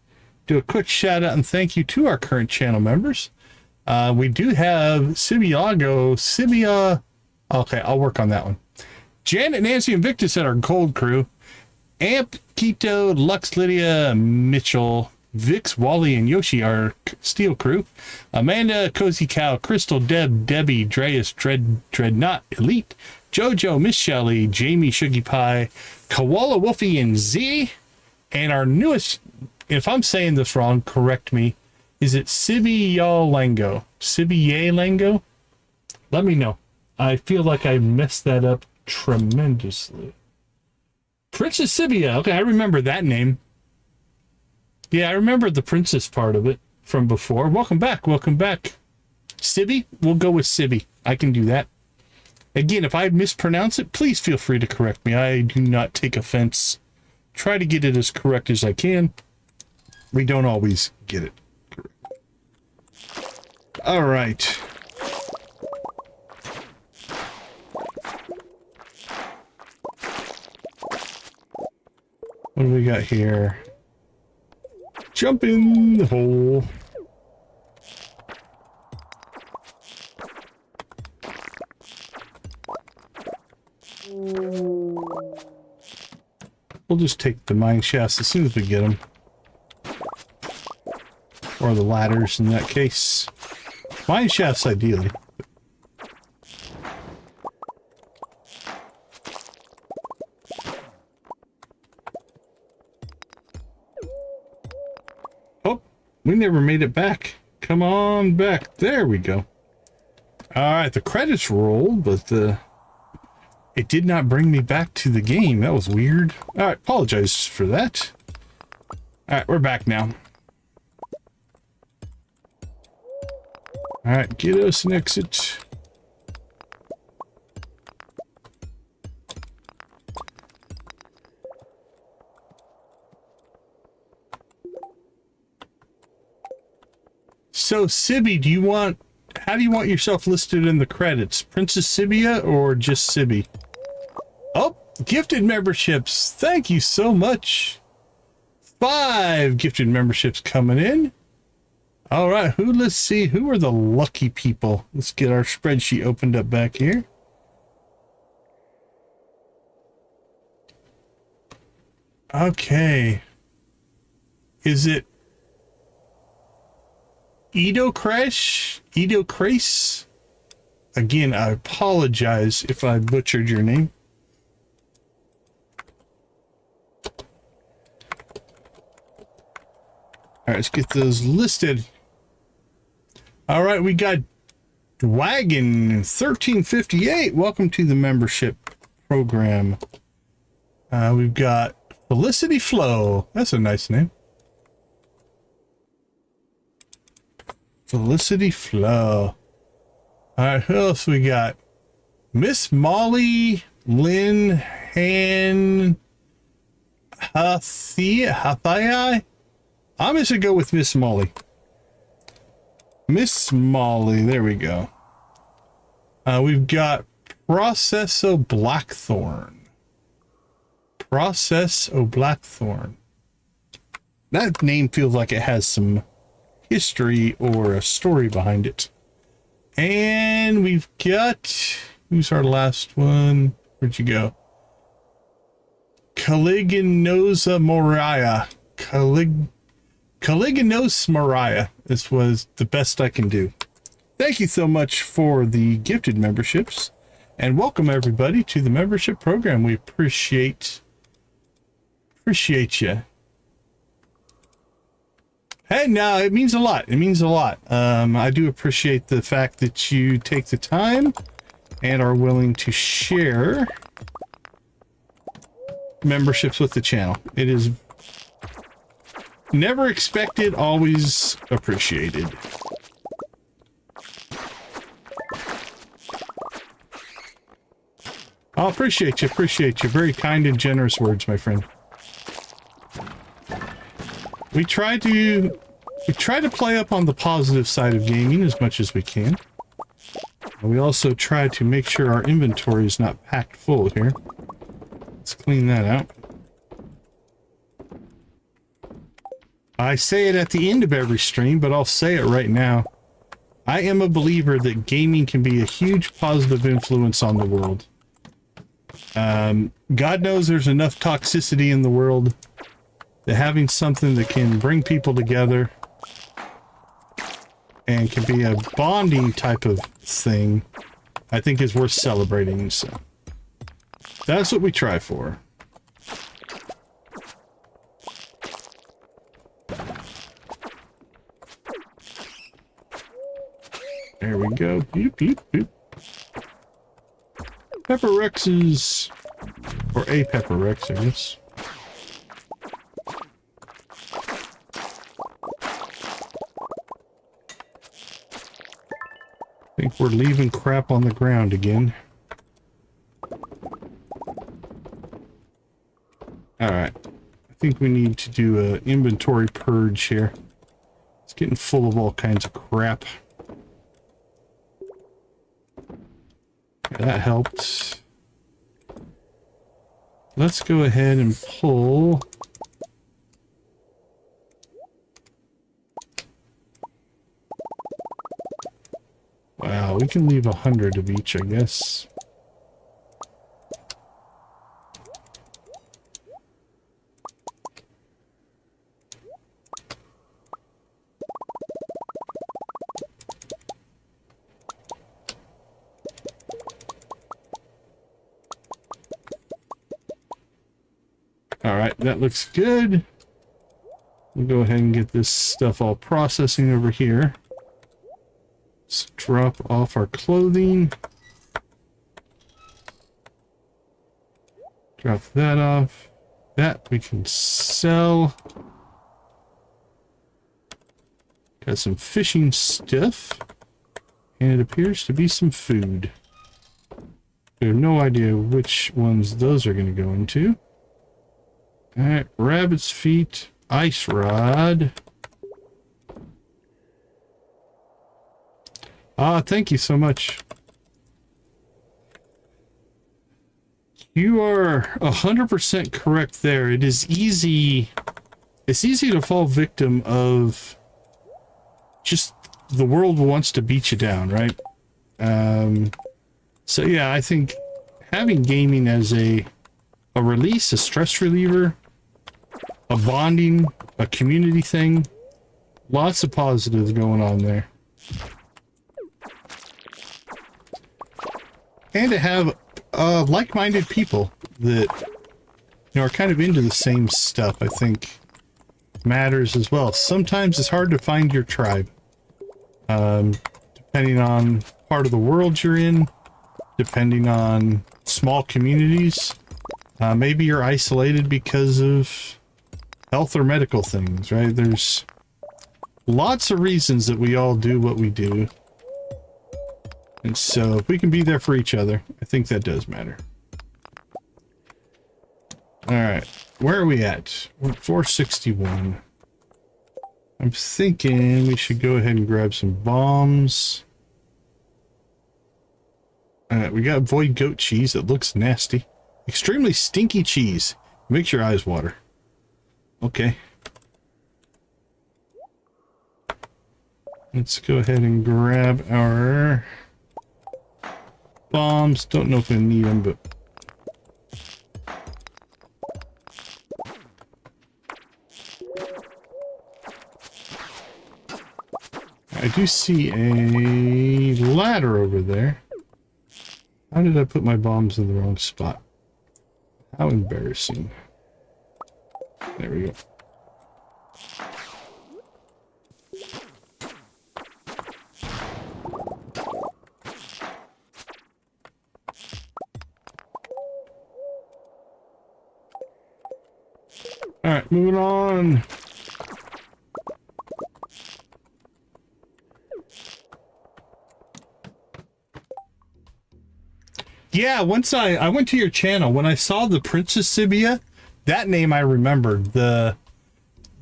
do a quick shout out and thank you to our current channel members. We do have Sibiago, Sibia. Okay, I'll work on that one. Janet, Nancy, and Victus at our gold crew. Amp, Keto, Lux, Lydia, Mitchell, Vix, Wally, and Yoshi, our steel crew. Amanda, Cozy Cow, Crystal, Deb, Debbie, Dreas, Dreadnought, Elite, Jojo, Miss Shelley, Jamie, Shuggy Pie, Koala, Wolfie, and Z. And our newest, if I'm saying this wrong, correct me. Is it Sibiyalango? Sibiyalango? Let me know. I feel like I messed that up tremendously. Princess Sibia. Okay, I remember that name. Yeah, I remember the princess part of it from before. Welcome back. Welcome back. Sibi? We'll go with Sibi. I can do that. Again, if I mispronounce it, please feel free to correct me. I do not take offense. Try to get it as correct as I can. We don't always get it. All right. What do we got here? Jump in the hole. We'll just take the mine shafts as soon as we get them. Or the ladders in that case. Mine shafts ideally. Oh, we never made it back. Come on back. There we go. Alright, the credits rolled, but it did not bring me back to the game. That was weird. Alright, apologize for that. Alright, we're back now. Alright, get us an exit. So, Sibi, how do you want yourself listed in the credits? Princess Sibia or just Sibi? Oh, gifted memberships. Thank you so much. 5 gifted memberships coming in. All right, let's see. Who are the lucky people? Let's get our spreadsheet opened up back here. Okay. Is it Edo Crash? Edo Crace? Again, I apologize if I butchered your name. All right, let's get those listed. All right, we got Wagon 1358. Welcome to the membership program. We've got Felicity Flow. That's a nice name. Felicity Flow. All right, who else we got? Miss Molly Lynn Han Hathai. I'm just gonna go with Miss Molly. Miss Molly, there we go. We've got Processo Blackthorn. Processo Blackthorn. That name feels like it has some history or a story behind it. And we've got, who's our last one? Where'd you go? Caliginosa Moriah. Caliginosa Moriah. This was the best I can do. Thank you so much for the gifted memberships. And welcome everybody to the membership program. We appreciate you. Hey, no, it means a lot. It means a lot. I do appreciate the fact that you take the time and are willing to share memberships with the channel. It is never expected, always appreciated. I appreciate you. Very kind and generous words, my friend. We try to play up on the positive side of gaming as much as we can. We also try to make sure our inventory is not packed full here. Let's clean that out. I say it at the end of every stream, but I'll say it right now. I am a believer that gaming can be a huge positive influence on the world. God knows there's enough toxicity in the world that having something that can bring people together and can be a bonding type of thing, I think is worth celebrating. So that's what we try for. There we go. Boop, boop, boop. Pepper Rexes, or a Pepper Rex, I guess. I think we're leaving crap on the ground again. Alright. I think we need to do an inventory purge here. It's getting full of all kinds of crap. That helped. Let's go ahead and pull. Wow, we can leave 100 of each, I guess. Alright, that looks good. We'll go ahead and get this stuff all processing over here. Let's drop off our clothing. Drop that off. That we can sell. Got some fishing stuff. And it appears to be some food. We have no idea which ones those are going to go into. Alright, rabbit's feet, ice rod. Ah, thank you so much. You are 100% correct there. It is easy. It's easy to fall victim of just the world wants to beat you down, right? So yeah, I think having gaming as a release, a stress reliever, a bonding, a community thing. Lots of positives going on there. And to have like-minded people that, you know, are kind of into the same stuff, I think matters as well. Sometimes it's hard to find your tribe. Depending on part of the world you're in, depending on small communities. Maybe you're isolated because of health or medical things, right? There's lots of reasons that we all do what we do. And so if we can be there for each other, I think that does matter. Alright, where are we at? We're at 461. I'm thinking we should go ahead and grab some bombs. Alright, we got void goat cheese that looks nasty. Extremely stinky cheese. Makes your eyes water. Okay. Let's go ahead and grab our bombs. Don't know if we need them, but I do see a ladder over there. How did I put my bombs in the wrong spot? How embarrassing. There we go. Alright, moving on. Yeah, once I went to your channel, when I saw the Princess Sibia, that name I remembered. The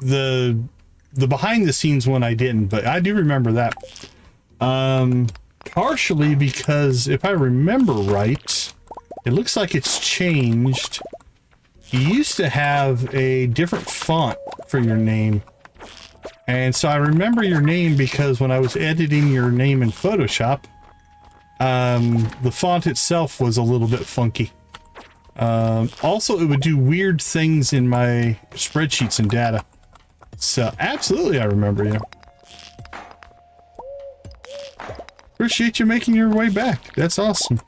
behind the scenes one I didn't, but I do remember that. Partially because if I remember right, it looks like it's changed. You used to have a different font for your name. And so I remember your name because when I was editing your name in Photoshop, the font itself was a little bit funky. Also, it would do weird things in my spreadsheets and data. So, absolutely, I remember you. Appreciate you making your way back. That's awesome.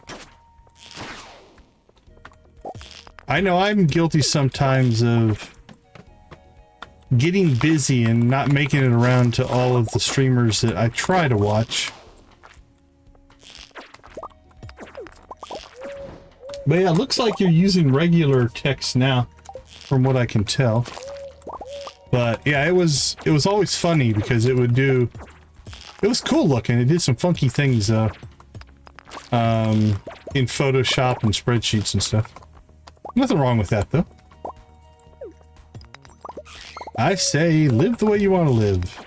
I know I'm guilty sometimes of getting busy and not making it around to all of the streamers that I try to watch. But yeah, it looks like you're using regular text now, from what I can tell. But yeah, it was always funny because it was cool looking. It did some funky things in Photoshop and spreadsheets and stuff. Nothing wrong with that though. I say live the way you want to live.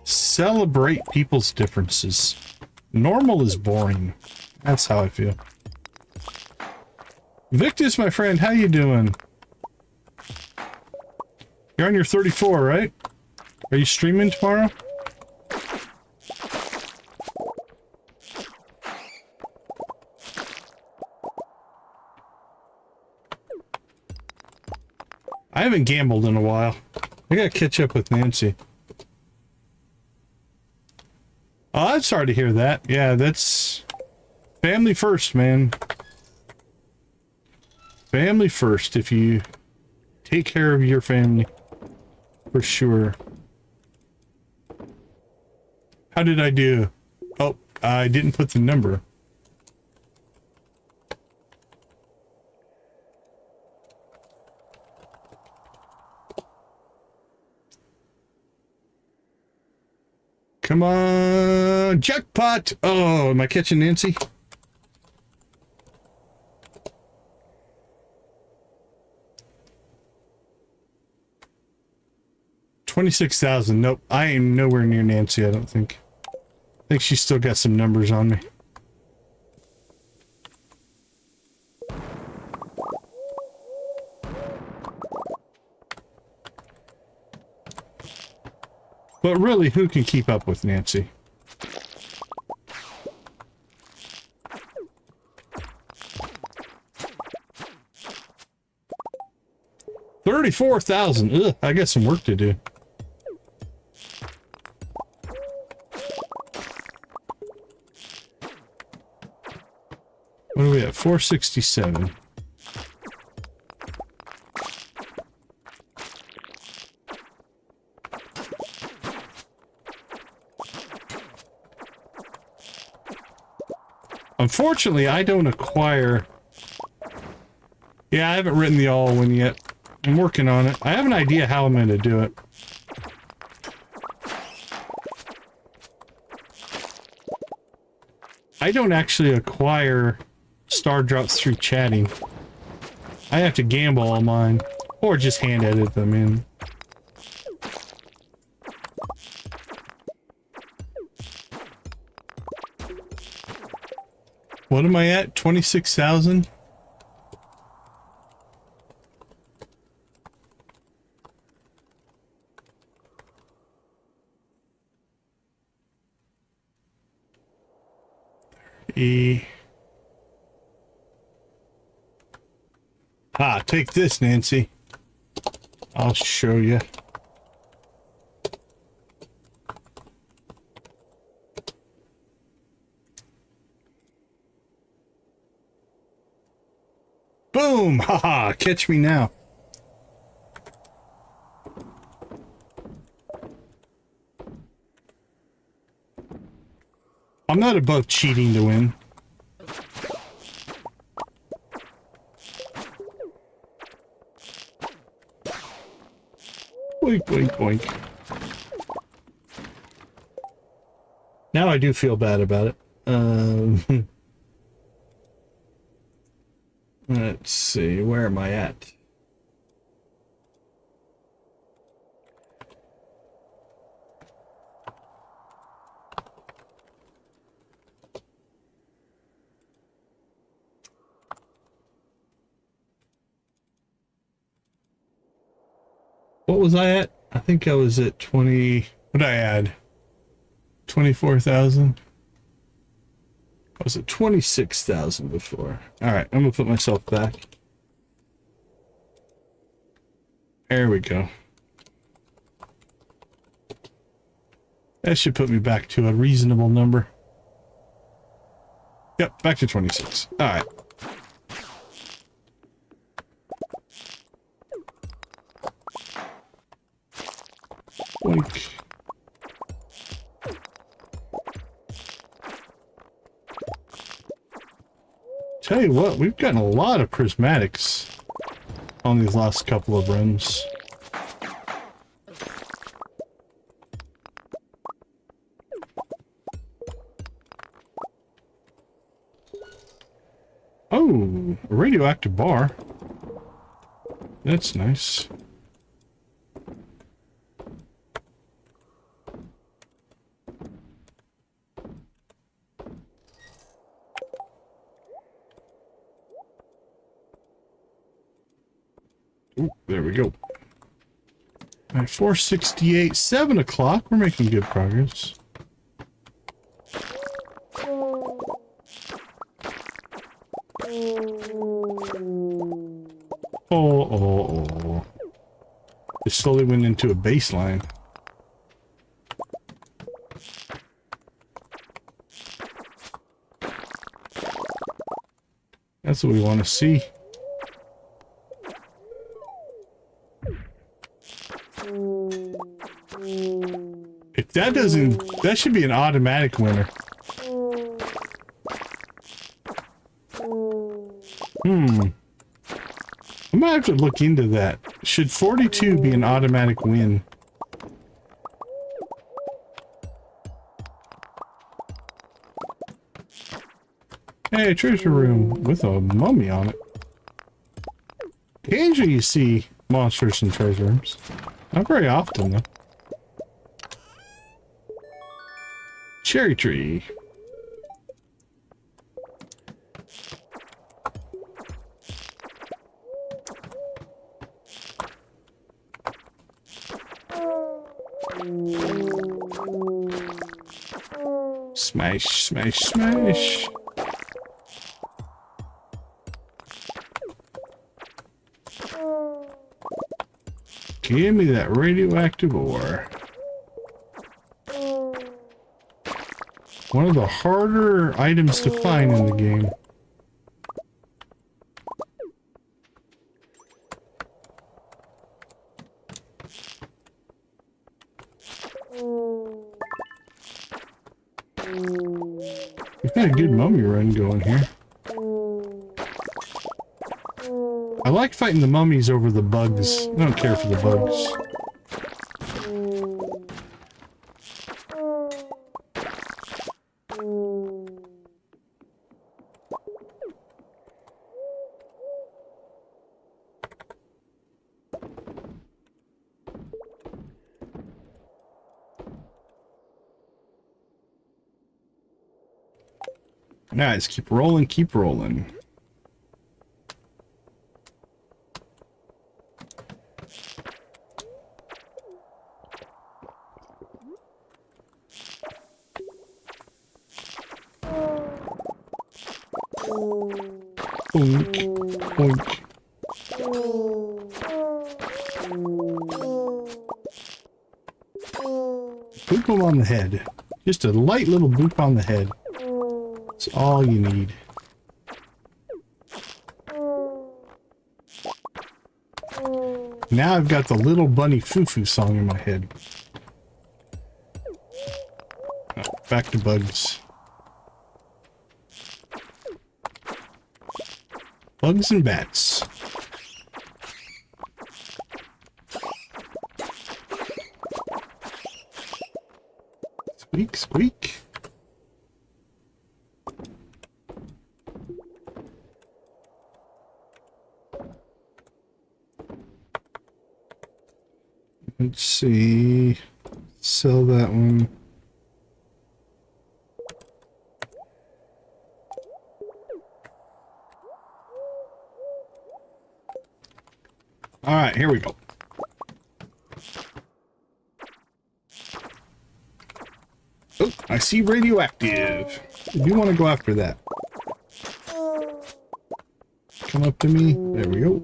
Celebrate people's differences. Normal is boring. That's how I feel. Victus, my friend, how you doing? You're on your 34, right? Are you streaming tomorrow? I haven't gambled in a while. I gotta catch up with Nancy. Oh, I'm sorry to hear that. Yeah, that's family first, man. Family first. If you take care of your family, for sure. How did I do? Oh, I didn't put the number. Come on, jackpot! Oh, am I catching Nancy? $26,000. Nope, I am nowhere near Nancy. I don't think. I think she's still got some numbers on me. But really, who can keep up with Nancy? 44,000. Ugh, I got some work to do. What are we at? 467. Unfortunately, I don't acquire... Yeah, I haven't written the all one yet. I'm working on it. I have an idea how I'm going to do it. I don't actually acquire star drops through chatting. I have to gamble on mine. Or just hand edit them in. What am I at? 26,000? Ah, take this, Nancy. I'll show you. Boom! Haha! Catch me now. I'm not above cheating to win. Boink, boink, boink. Now I do feel bad about it. Let's see, where am I at? What was I at? I think I was at 20... What did I add? 24,000? I was at 26,000 before. Alright, I'm gonna put myself back. There we go. That should put me back to a reasonable number. Yep, back to 26. Alright. Boink. Tell you what, we've gotten a lot of prismatics on these last couple of runs. Oh, a radioactive bar. That's nice. Ooh, there we go. All right, 468, 7 o'clock. We're making good progress. Oh. It slowly went into a baseline. That's what we want to see. If that doesn't, that should be an automatic winner. I might have to look into that. Should 42 be an automatic win? Hey, treasure room with a mummy on it. Occasionally you see monsters in treasure rooms. Not very often, though. Cherry tree. Smash, smash, smash. Give me that radioactive ore. One of the harder items to find in the game. We've got a good mummy run going here. I like fighting the mummies over the bugs. I don't care for the bugs. Nice, keep rolling, keep rolling. Boink, boink. Boop him on the head. Just a light little boop on the head. That's all you need. Now I've got the little bunny foo-foo song in my head. Oh, back to bugs. Bugs and bats. Squeak, squeak. Let's see. Sell that one. All right, here we go. Oh, I see radioactive. I do want to go after that. Come up to me. There we go.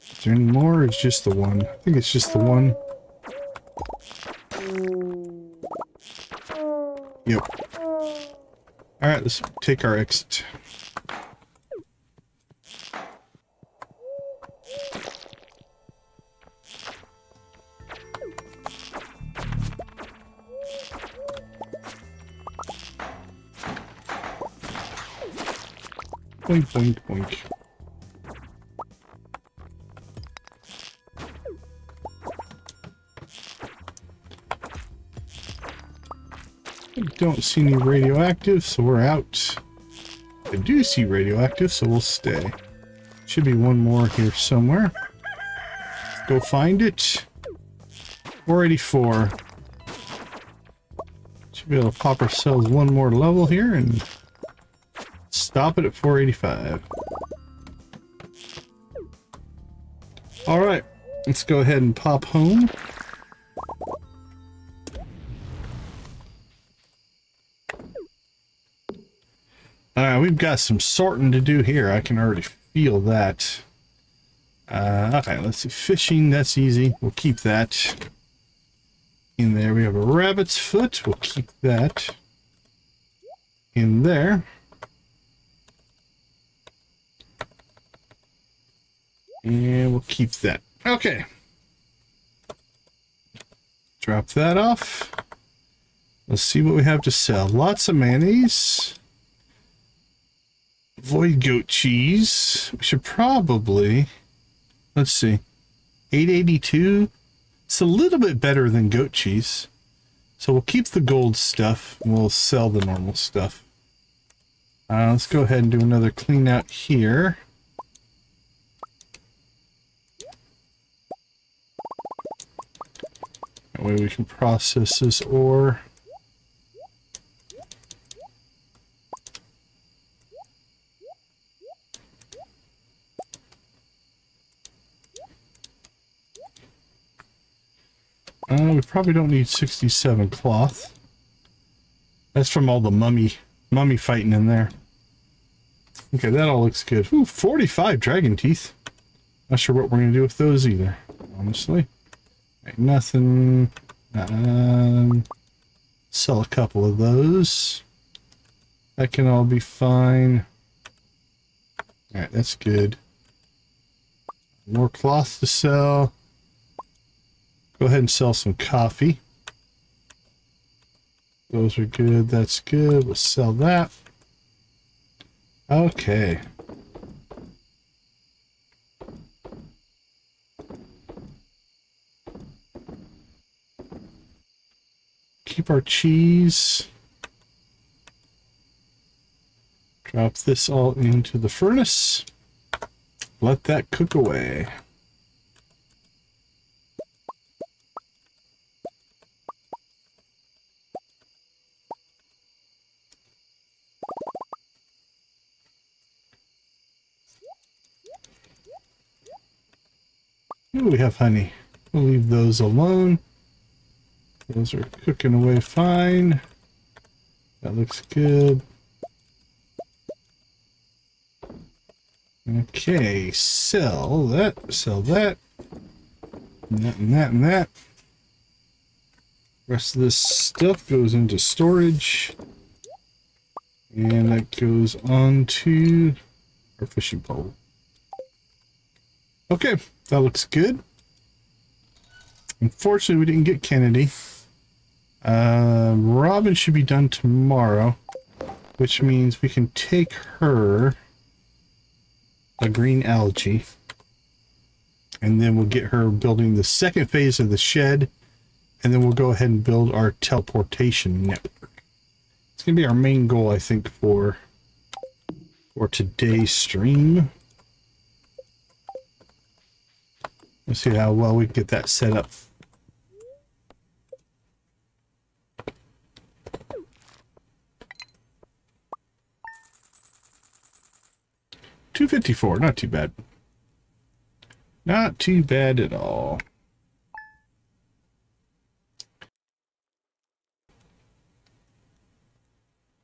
Is there any more? Or it's just the one. I think it's just the one. Yep. All right, let's take our exit. Boink, boink, boink. I don't see any radioactive, so we're out. I do see radioactive, so we'll stay. Should be one more here somewhere. Go find it. 484. Should be able to pop ourselves one more level here and stop it at 485. All right, let's go ahead and pop home. All right, we've got some sorting to do here. I can already feel that. Okay, let's see. Fishing, that's easy. We'll keep that in there. We have a rabbit's foot. We'll keep that in there. And we'll keep that. Okay. Drop that off. Let's see what we have to sell. Lots of mayonnaise. Void goat cheese. We should probably... Let's see. 882. It's a little bit better than goat cheese. So we'll keep the gold stuff. And we'll sell the normal stuff. Let's go ahead and do another clean out here. That way we can process this ore. We probably don't need 67 cloth. That's from all the mummy fighting in there. Okay, that all looks good. Ooh, 45 dragon teeth. Not sure what we're going to do with those either, honestly. Right, nothing. Sell a couple of those. That can all be fine. Alright, that's good. More cloth to sell. Go ahead and sell some coffee. Those are good. That's good. We'll sell that. Okay. Keep our cheese. Drop this all into the furnace. Let that cook away. Ooh, we have honey. We'll leave those alone. Those are cooking away fine. That looks good. Okay, sell that, and that, and that, and that. Rest of this stuff goes into storage. And that goes on to our fishing pole. Okay, that looks good. Unfortunately, we didn't get Kennedy. Robin should be done tomorrow, which means we can take her a green algae, and then we'll get her building the second phase of the shed, and then we'll go ahead and build our teleportation network. It's gonna be our main goal, I think, for today's stream. Let's see how well we can get that set up. $254, not too bad. Not too bad at all.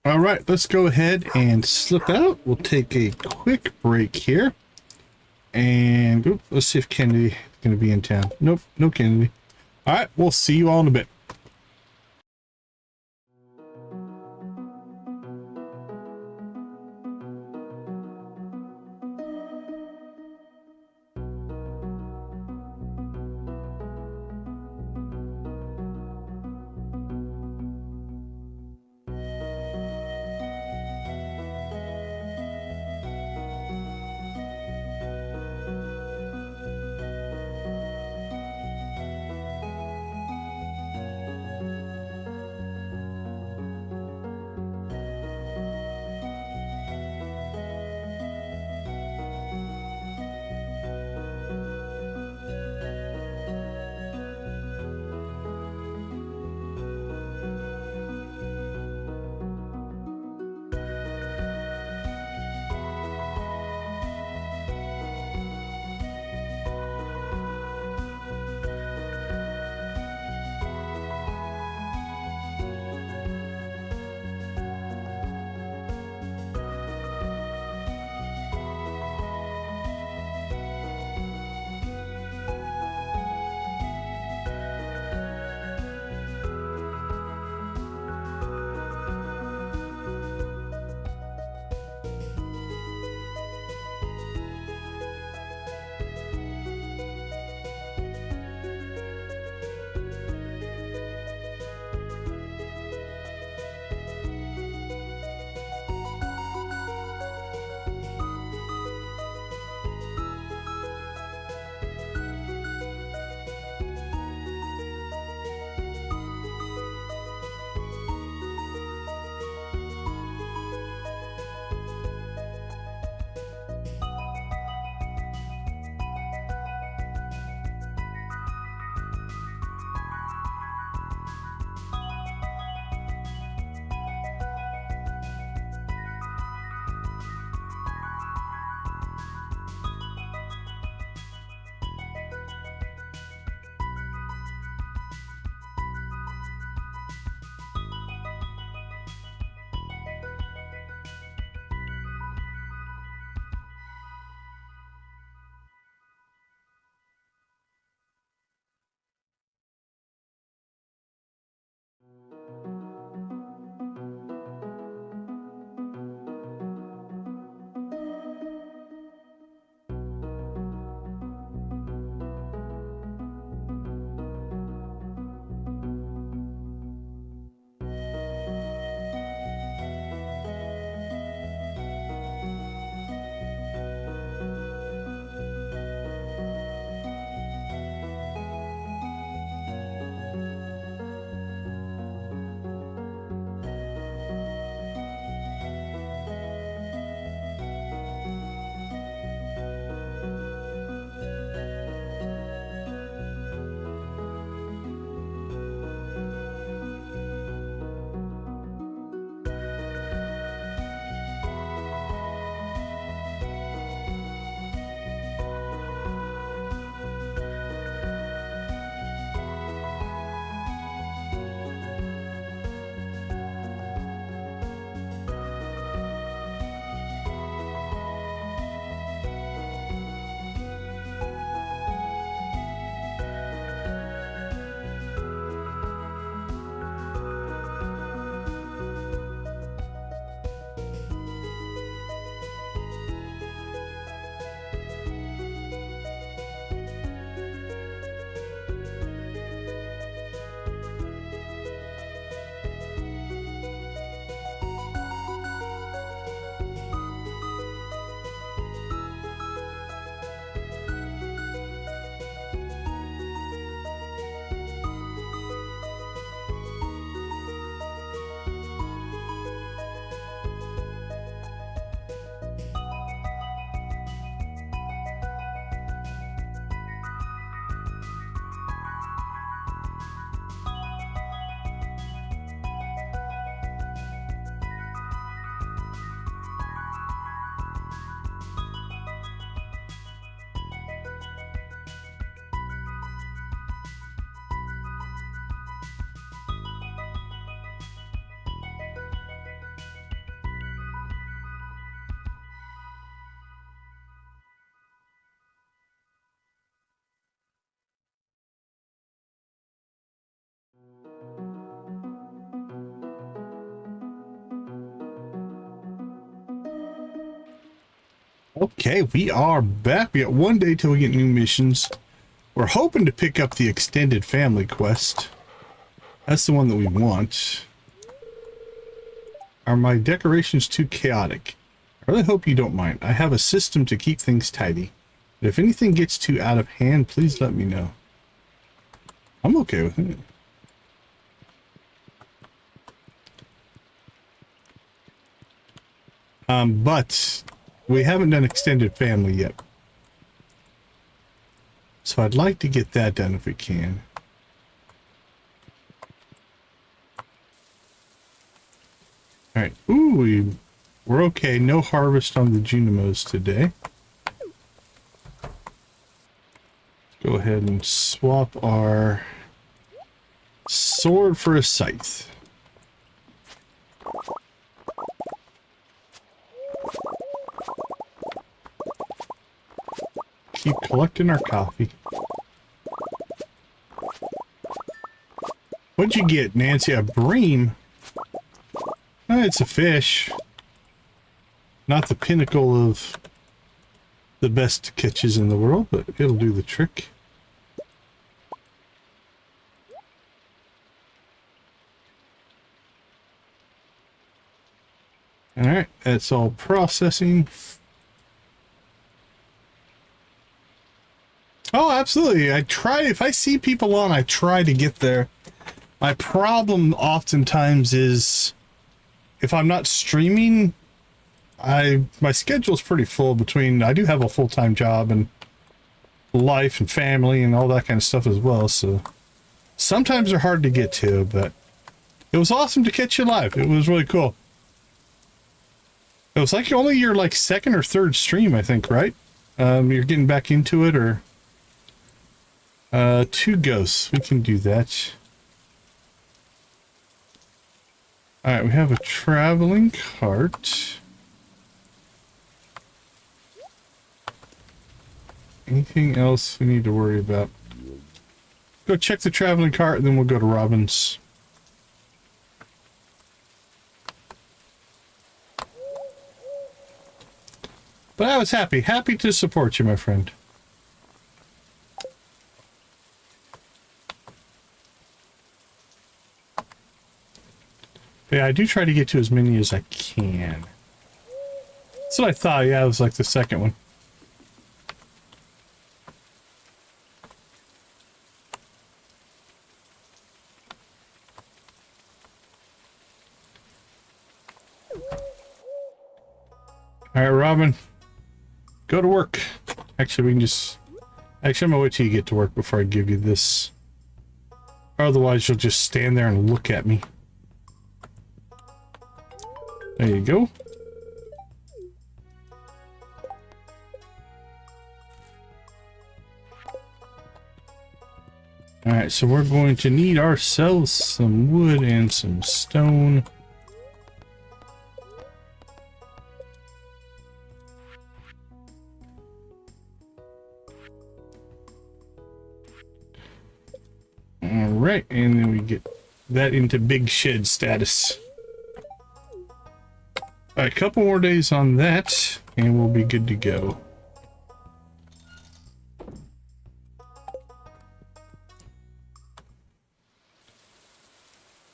All right, let's go ahead and slip out. We'll take a quick break here. And let's see if Kennedy's going to be in town. Nope, no Kennedy. All right, we'll see you all in a bit. Okay, we are back. We got one day till we get new missions. We're hoping to pick up the extended family quest. That's the one that we want. Are my decorations too chaotic? I really hope you don't mind. I have a system to keep things tidy. But if anything gets too out of hand, please let me know. I'm okay with it. But we haven't done extended family yet. So I'd like to get that done if we can. Alright, ooh, we're okay. No harvest on the Junimos today. Go ahead and swap our sword for a scythe. Keep collecting our coffee. What'd you get, Nancy? A bream? It's a fish. Not the pinnacle of the best catches in the world, but it'll do the trick. Alright, that's all processing. Oh, absolutely. I try, if I see people on, I try to get there. My problem oftentimes is if I'm not streaming, my schedule's pretty full between, I do have a full-time job and life and family and all that kind of stuff as well, so sometimes they're hard to get to, but it was awesome to catch you live. It was really cool. It was like only your like second or third stream, I think, right? You're getting back into it, or 2 ghosts. We can do that. Alright, we have a traveling cart. Anything else we need to worry about? Go check the traveling cart and then we'll go to Robin's. But I was happy to support you, my friend. Yeah, I do try to get to as many as I can. That's what I thought. Yeah, it was like the second one. All right, Robin. Go to work. Actually, we can just... Actually, I'm gonna wait till you get to work before I give you this. Otherwise, you'll just stand there and look at me. There you go. Alright, so we're going to need ourselves some wood and some stone. Alright, and then we get that into big shed status. Alright, a couple more days on that, and we'll be good to go.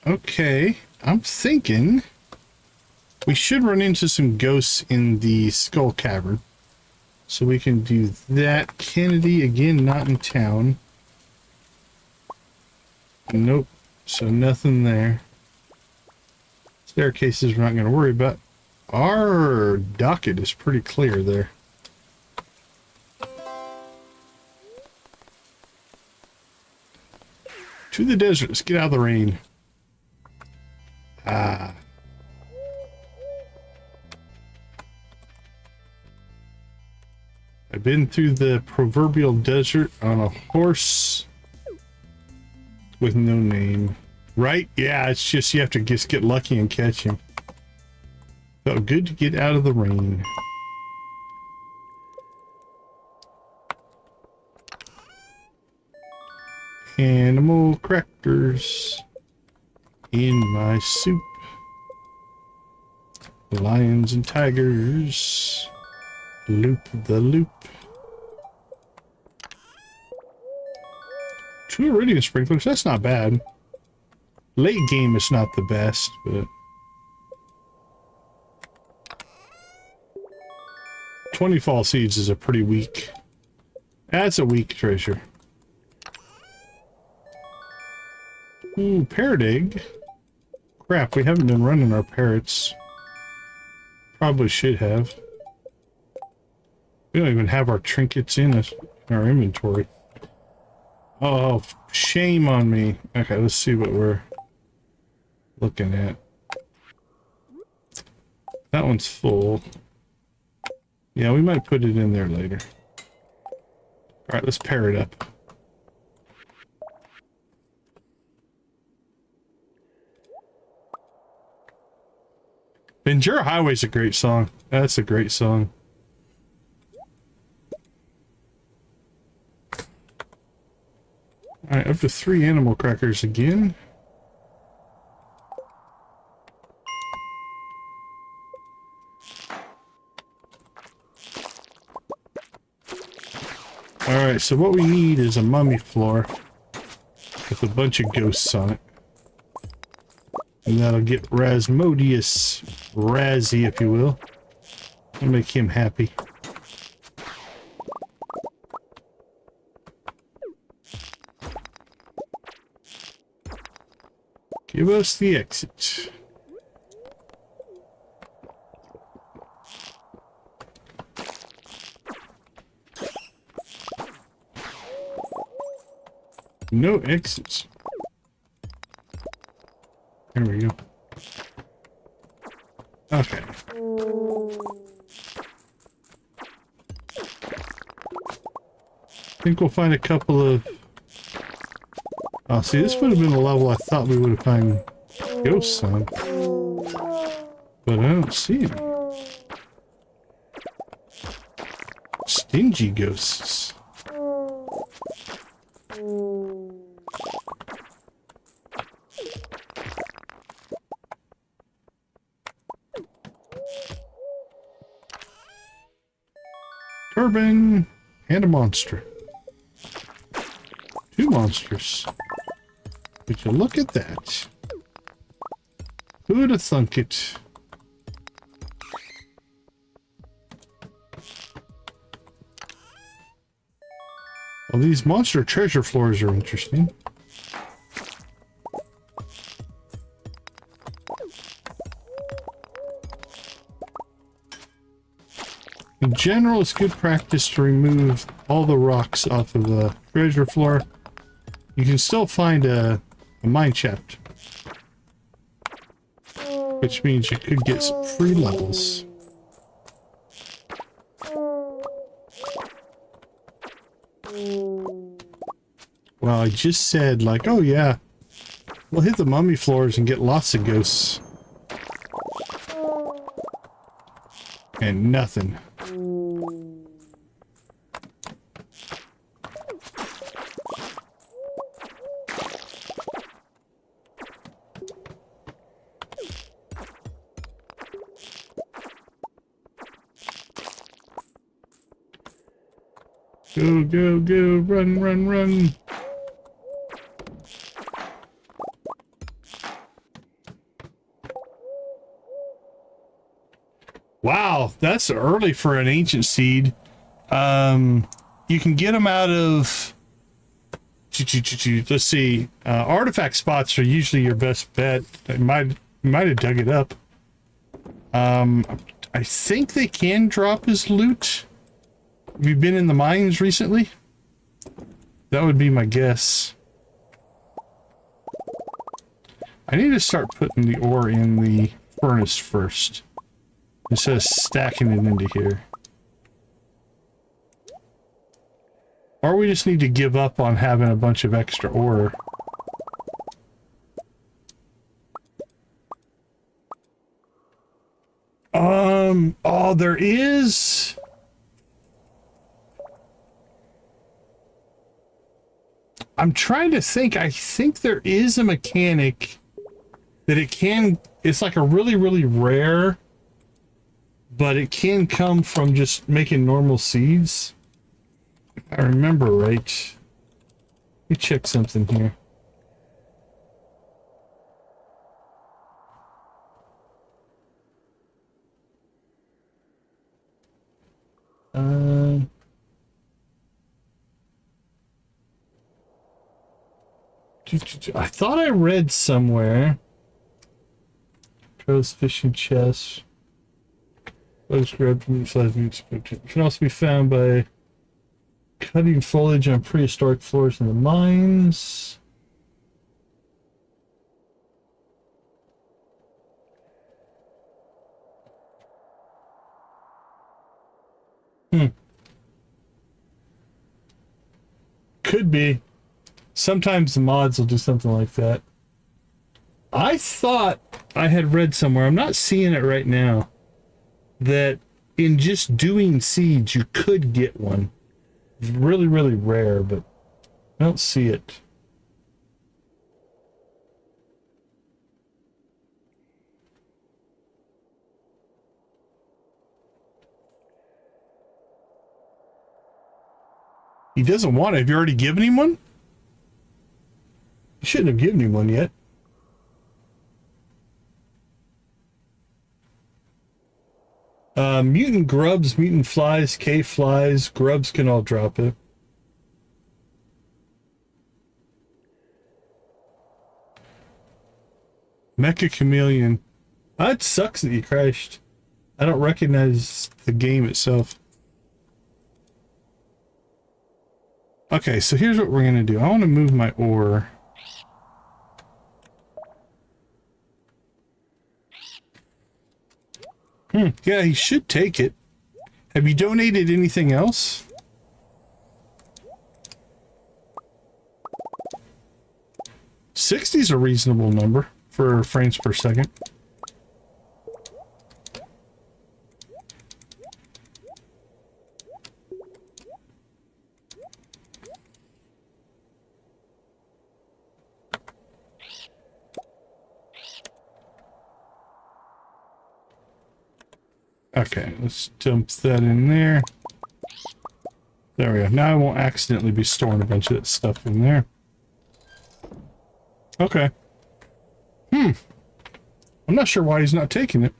Okay, I'm thinking we should run into some ghosts in the Skull Cavern. So we can do that. Kennedy, again, not in town. Nope, so nothing there. Staircases we're not going to worry about. Our docket is pretty clear there. To the desert, let's get out of the rain. Ah. I've been through the proverbial desert on a horse with no name. Right? Yeah, it's just you have to just get lucky and catch him. Felt good to get out of the rain. Animal crackers in my soup. Lions and tigers Loop the loop. 2 iridium sprinklers, that's not bad. Late game is not the best, but 20 fall seeds is a pretty weak. That's a weak treasure. Ooh, parrot egg. Crap, we haven't been running our parrots. Probably should have. We don't even have our trinkets in our inventory. Oh, shame on me. Okay, let's see what we're looking at. That one's full. Yeah, we might put it in there later. Alright, let's pair it up. Ventura Highway's a great song. That's a great song. Alright, up to 3 animal crackers again. Alright, so what we need is a mummy floor with a bunch of ghosts on it. And that'll get Rasmodius Razzie, if you will. I'll make him happy. Give us the exit. No exits. There we go. Okay. I think we'll find a couple of... Oh, see, this would have been a level I thought we would have found ghosts on. But I don't see them. Stingy ghosts. Turban and a monster. 2 monsters. Would you look at that? Who'd have thunk it? Well, these monster treasure floors are interesting. In general, it's good practice to remove all the rocks off of the treasure floor. You can still find a mine shaft, which means you could get some free levels. Well, I just said, like, oh yeah, we'll hit the mummy floors and get lots of ghosts. And nothing. Go, go, go, run, run, run. Wow, that's early for an ancient seed. You can get them out of... Let's see. Artifact spots are usually your best bet. You might have dug it up. I think they can drop as loot. Have you been in the mines recently? That would be my guess. I need to start putting the ore in the furnace first, instead of stacking it into here. Or we just need to give up on having a bunch of extra ore. Oh, there is... I'm trying to think. I think there is a mechanic that it can... It's like a really, really rare but it can come from just making normal seeds. If I remember right. Let me check something here. I thought I read somewhere. Trails, fishing chests. Those grabbed meat size meat. It can also be found by cutting foliage on prehistoric floors in the mines. Could be. Sometimes the mods will do something like that. I thought I had read somewhere, I'm not seeing it right now, that in just doing seeds you could get one. It's really, really rare, but I don't see it. He doesn't want it. Have you already given him one? You shouldn't have given him one yet. Mutant grubs, mutant flies, cave flies, grubs can all drop it. Mecha chameleon. That sucks that you crashed. I don't recognize the game itself. Okay, so here's what we're gonna do. I want to move my ore. Yeah, he should take it. Have you donated anything else? $60's a reasonable number for frames per second. Okay, let's dump that in there. There we go. Now I won't accidentally be storing a bunch of that stuff in there. Okay. I'm not sure why he's not taking it.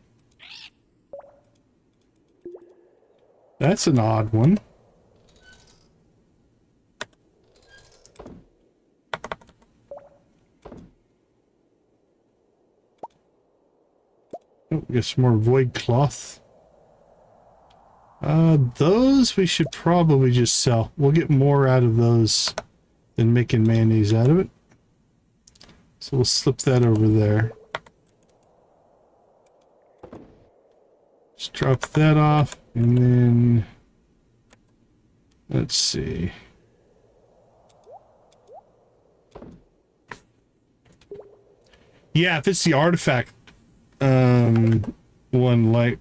That's an odd one. Oh, we got some more void cloth. Those we should probably just sell. We'll get more out of those than making mayonnaise out of it. So we'll slip that over there. Just drop that off, and then let's see. Yeah, if it's the artifact one, like,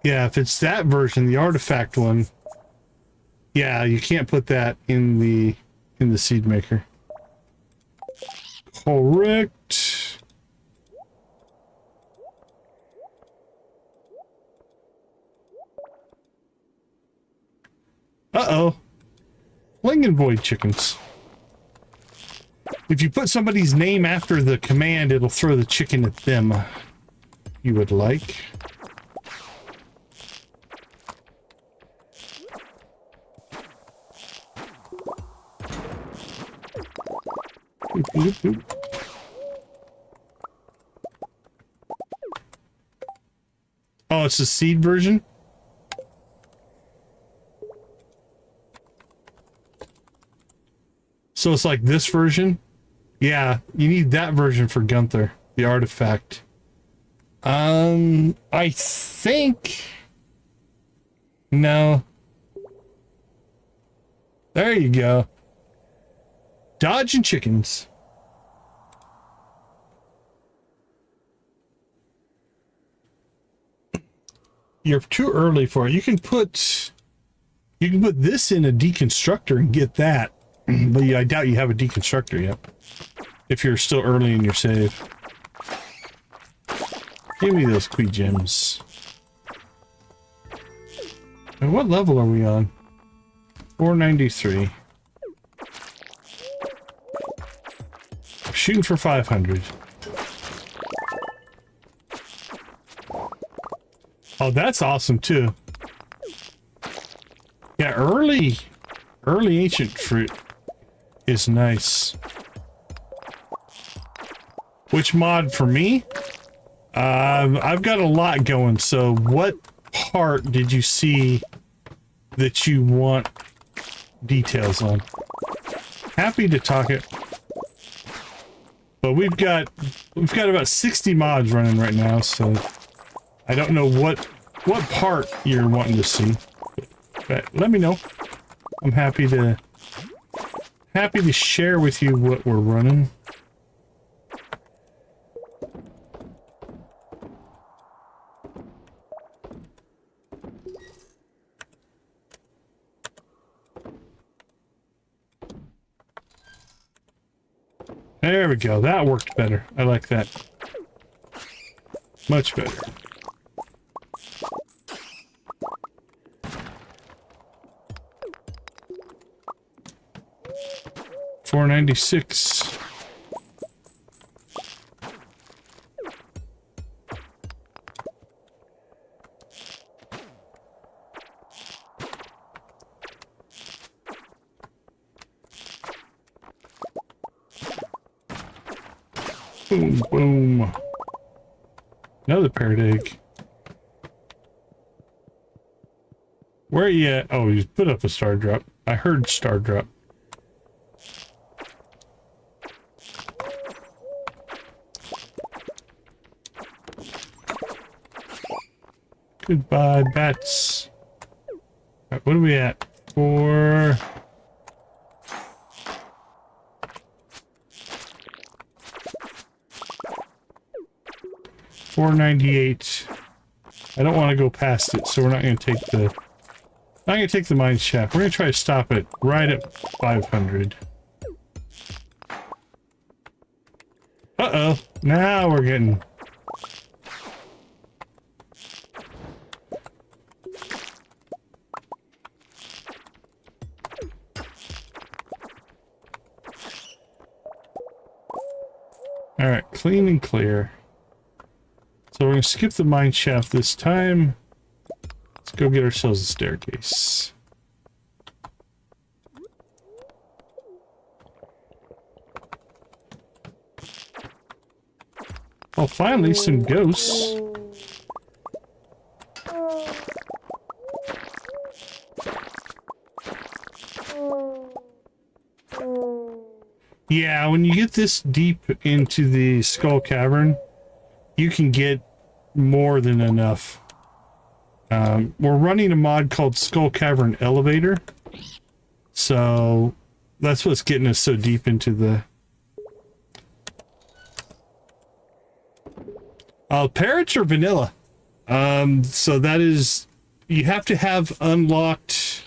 yeah, if it's that version, the artifact one, yeah, you can't put that in the seed maker. Correct. Uh-oh. Fling and void chickens. If you put somebody's name after the command, it'll throw the chicken at them. You would like. Oh, it's the seed version? So it's like this version? Yeah, you need that version for Gunther, the artifact. I think... No. There you go. Dodging chickens. You're too early for it. You can put this in a deconstructor and get that. But I doubt you have a deconstructor yet. If you're still early in your save. Give me those Quee gems. And what level are we on? 493. Shooting for 500. Oh, that's awesome too. Yeah, early ancient fruit is nice. Which mod for me? I've got a lot going, so what part did you see that you want details on? Happy to talk it. But we've got about 60 mods running right now, so I don't know what part you're wanting to see. But let me know. I'm happy to share with you what we're running. There we go. That worked better. I like that. Much better. $4.96. Boom, boom. Another parrot egg. Where are you at? Oh, you put up a star drop. I heard star drop. Goodbye, bats. Alright, what are we at? 498. I don't want to go past it, so we're not going to take the mine shaft. We're going to try to stop it right at 500. Uh-oh. Now we're getting... Alright, clean and clear. So we're going to skip the mine shaft this time. Let's go get ourselves a staircase. Oh, finally some ghosts. Yeah, when you get this deep into the Skull Cavern, you can get more than enough. We're running a mod called Skull Cavern Elevator, so that's what's getting us so deep into the... Parrots or vanilla? So that is... You have to have unlocked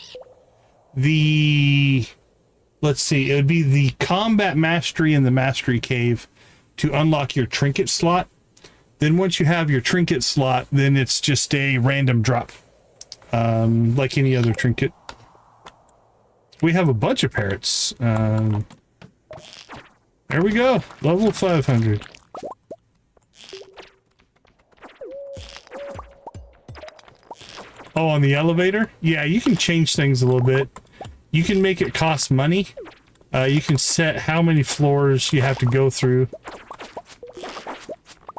the... Let's see, it would be the Combat Mastery in the Mastery Cave to unlock your trinket slot. Then once you have your trinket slot, then it's just a random drop. Like any other trinket. We have a bunch of parrots. There we go. Level 500. Oh, on the elevator? Yeah, you can change things a little bit. You can make it cost money. You can set how many floors you have to go through.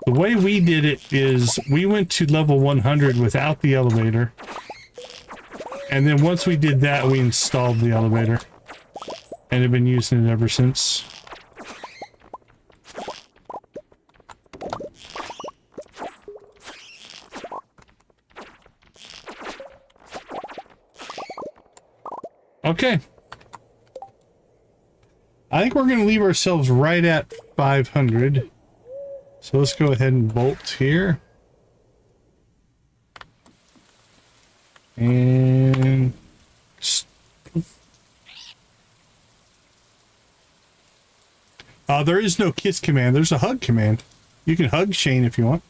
The way we did it is we went to level 100 without the elevator. And then once we did that, we installed the elevator. And have been using it ever since. Okay. I think we're going to leave ourselves right at 500. So let's go ahead and bolt here. And... there is no kiss command. There's a hug command. You can hug Shane if you want.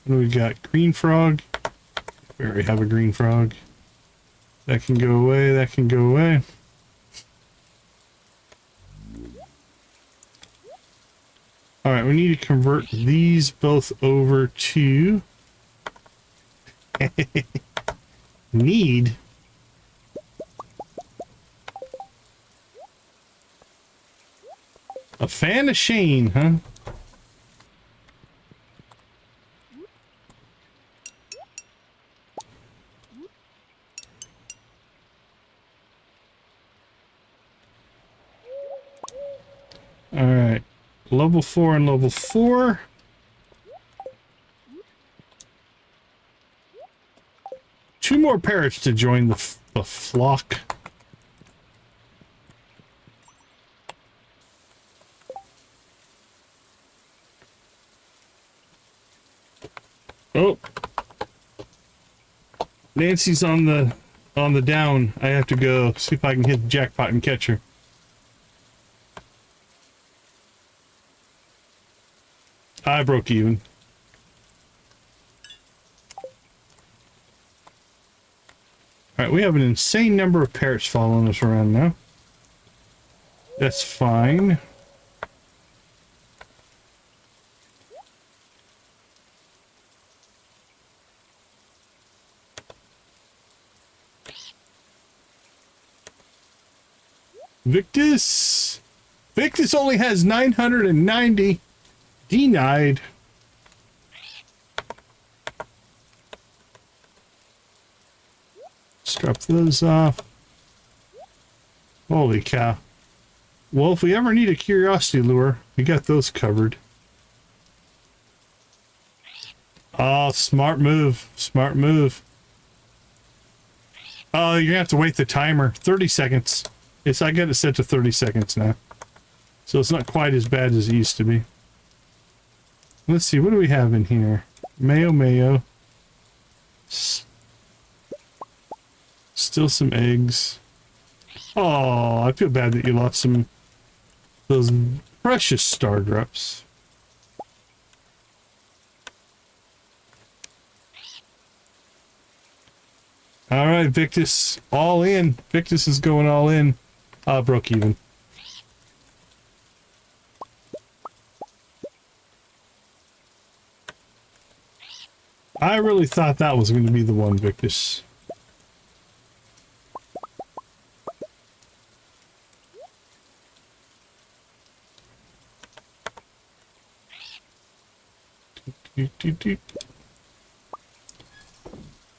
What do we got? Green frog. We already have a green frog. That can go away. That can go away. All right, we need to convert these both over to need. A fan of Shane, huh? All right, level 4 and level 4. Two more parrots to join the flock. Oh, Nancy's on the down. I have to go see if I can hit the jackpot and catch her. I broke even. Alright, we have an insane number of parrots following us around now. That's fine. Victus! Victus only has 990. Denied. Let's drop those off. Holy cow. Well, if we ever need a curiosity lure, we got those covered. Oh, smart move. Smart move. Oh, you're gonna have to wait the timer. 30 seconds. Yes, I got it set to 30 seconds now. So it's not quite as bad as it used to be. Let's see, what do we have in here? Mayo. Still some eggs. Oh, I feel bad that you lost some those precious star drops. All right, Victus, all in. Victus is going all in. Broke even. I really thought that was going to be the one, Victus.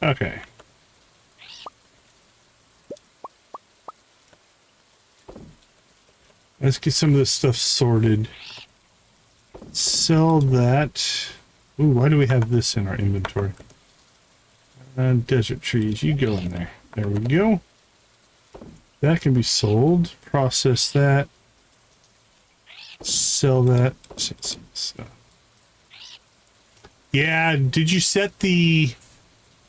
Okay. Let's get some of this stuff sorted. Sell that. Ooh, why do we have this in our inventory? Desert trees, you go in there. There we go. That can be sold. Process that. Sell that. Yeah, did you set the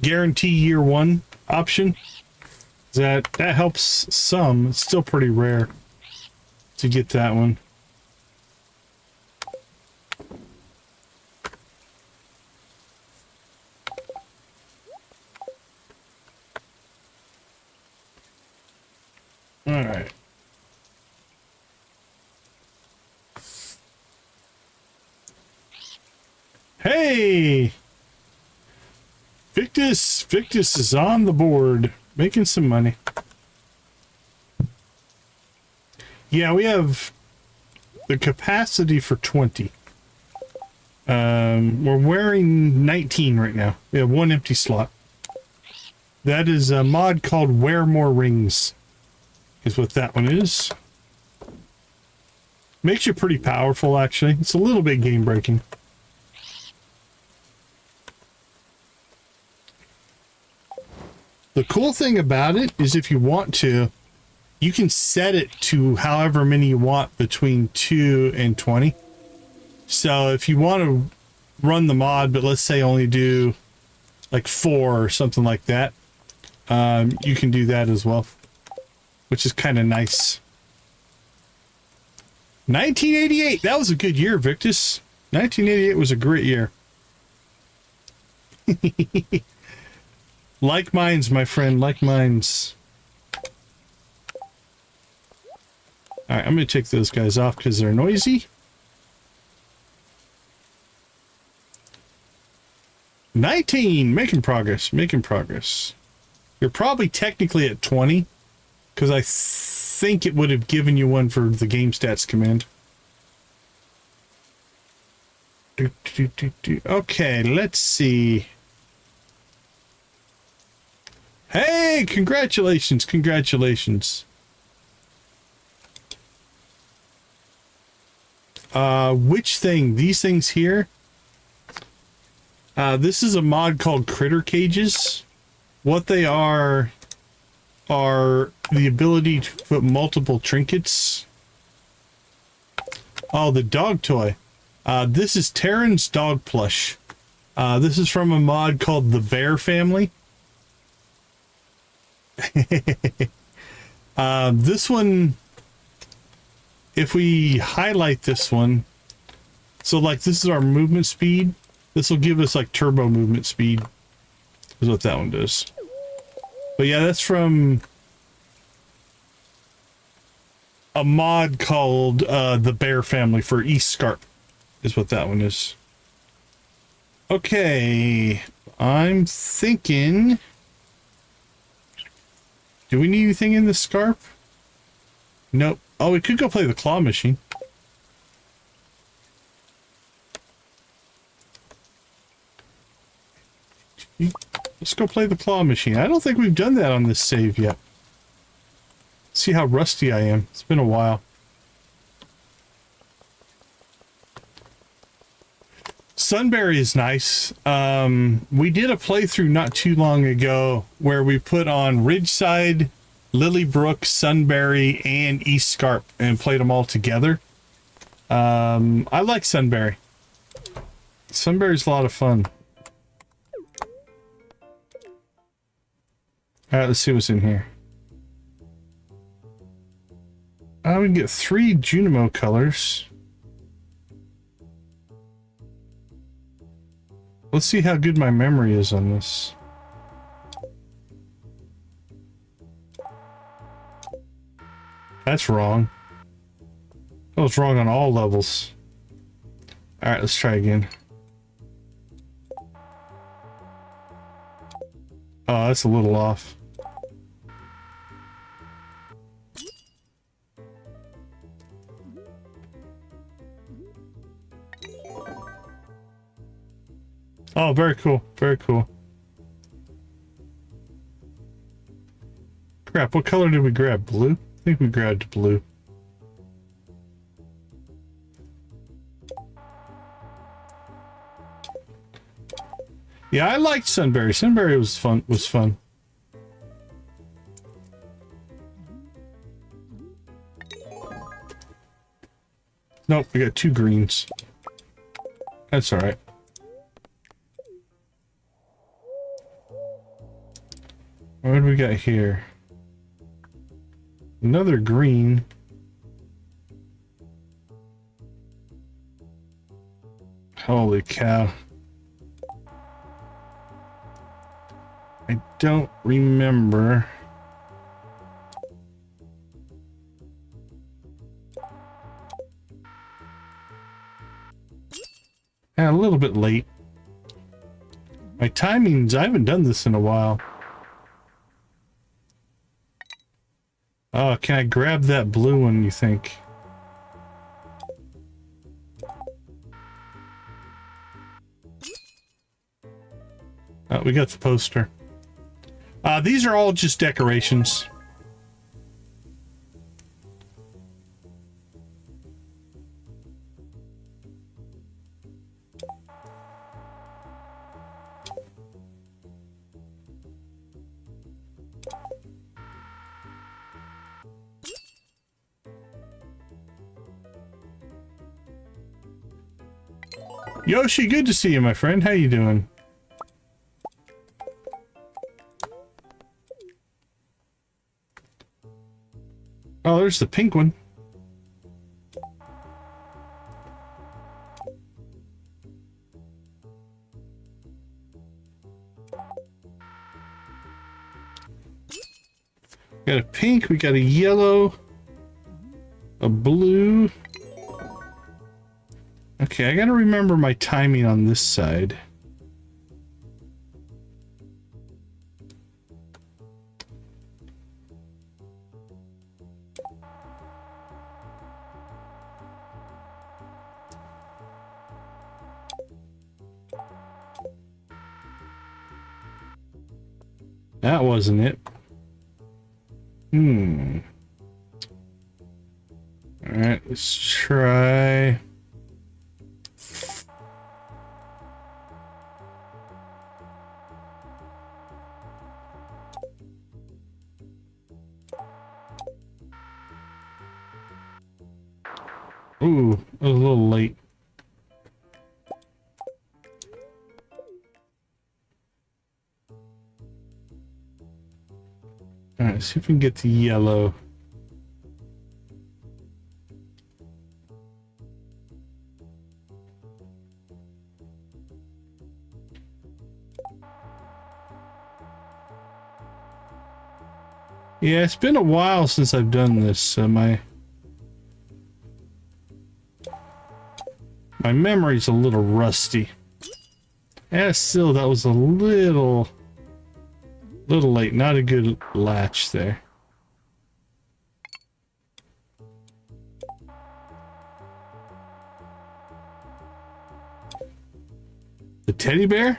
guarantee year 1 option? That helps some. It's still pretty rare to get that one. All right. Hey! Victus is on the board, making some money. Yeah, we have the capacity for 20. We're wearing 19 right now. We have 1 empty slot. That is a mod called Wear More Rings, is what that one is. Makes you pretty powerful, actually. It's a little bit game breaking. The cool thing about it is if you want to, you can set it to however many you want between 2 and 20. So if you want to run the mod, but let's say only do like 4 or something like that, you can do that as well, which is kind of nice. 1988, that was a good year, Victus. 1988 was a great year. Like minds, my friend, like minds. Alright, I'm going to take those guys off because they're noisy. 19! Making progress, making progress. You're probably technically at 20, because I think it would have given you one for the game stats command. Okay, let's see. Hey, congratulations, congratulations. Which thing? These things here? This is a mod called Critter Cages. What they are the ability to put multiple trinkets. Oh, the dog toy. This is Terran's dog plush. This is from a mod called the Bear Family. This one, if we highlight this one, so like this is our movement speed. This will give us like turbo movement speed, is what that one does. But yeah, that's from a mod called the Bear Family for East Scarp, is what that one is. Okay, I'm thinking, do we need anything in the Scarp? Nope. Oh, we could go play the claw machine. Let's go play the claw machine. I don't think we've done that on this save yet. See how rusty I am. It's been a while. Sunberry is nice. We did a playthrough not too long ago where we put on Ridgeside, Lilybrook, Sunberry, and East Scarp and played them all together. I like Sunberry. Sunberry's a lot of fun. Alright, let's see what's in here. We can get 3 Junimo colors. Let's see how good my memory is on this. That's wrong. That was wrong on all levels. Alright, let's try again. Oh, that's a little off. Oh, very cool. Very cool. Crap, what color did we grab? Blue? I think we grabbed blue. Yeah, I liked Sunberry. Sunberry was fun. Nope, we got 2 greens. That's alright. What do we got here? Another green. Holy cow. I don't remember. A little bit late. My timings, I haven't done this in a while. Oh, can I grab that blue one, you think? Oh, we got the poster. These are all just decorations. Yoshi, good to see you, my friend. How you doing? Oh, there's the pink one. Got a pink, we got a yellow, a blue. Okay, I gotta remember my timing on this side. That wasn't it. Alright, let's try. Ooh, it was a little late. Alright, see if we can get the yellow. Yeah, it's been a while since I've done this, so my memory's a little rusty. Yeah, still, that was a little late. Not a good latch there. The teddy bear?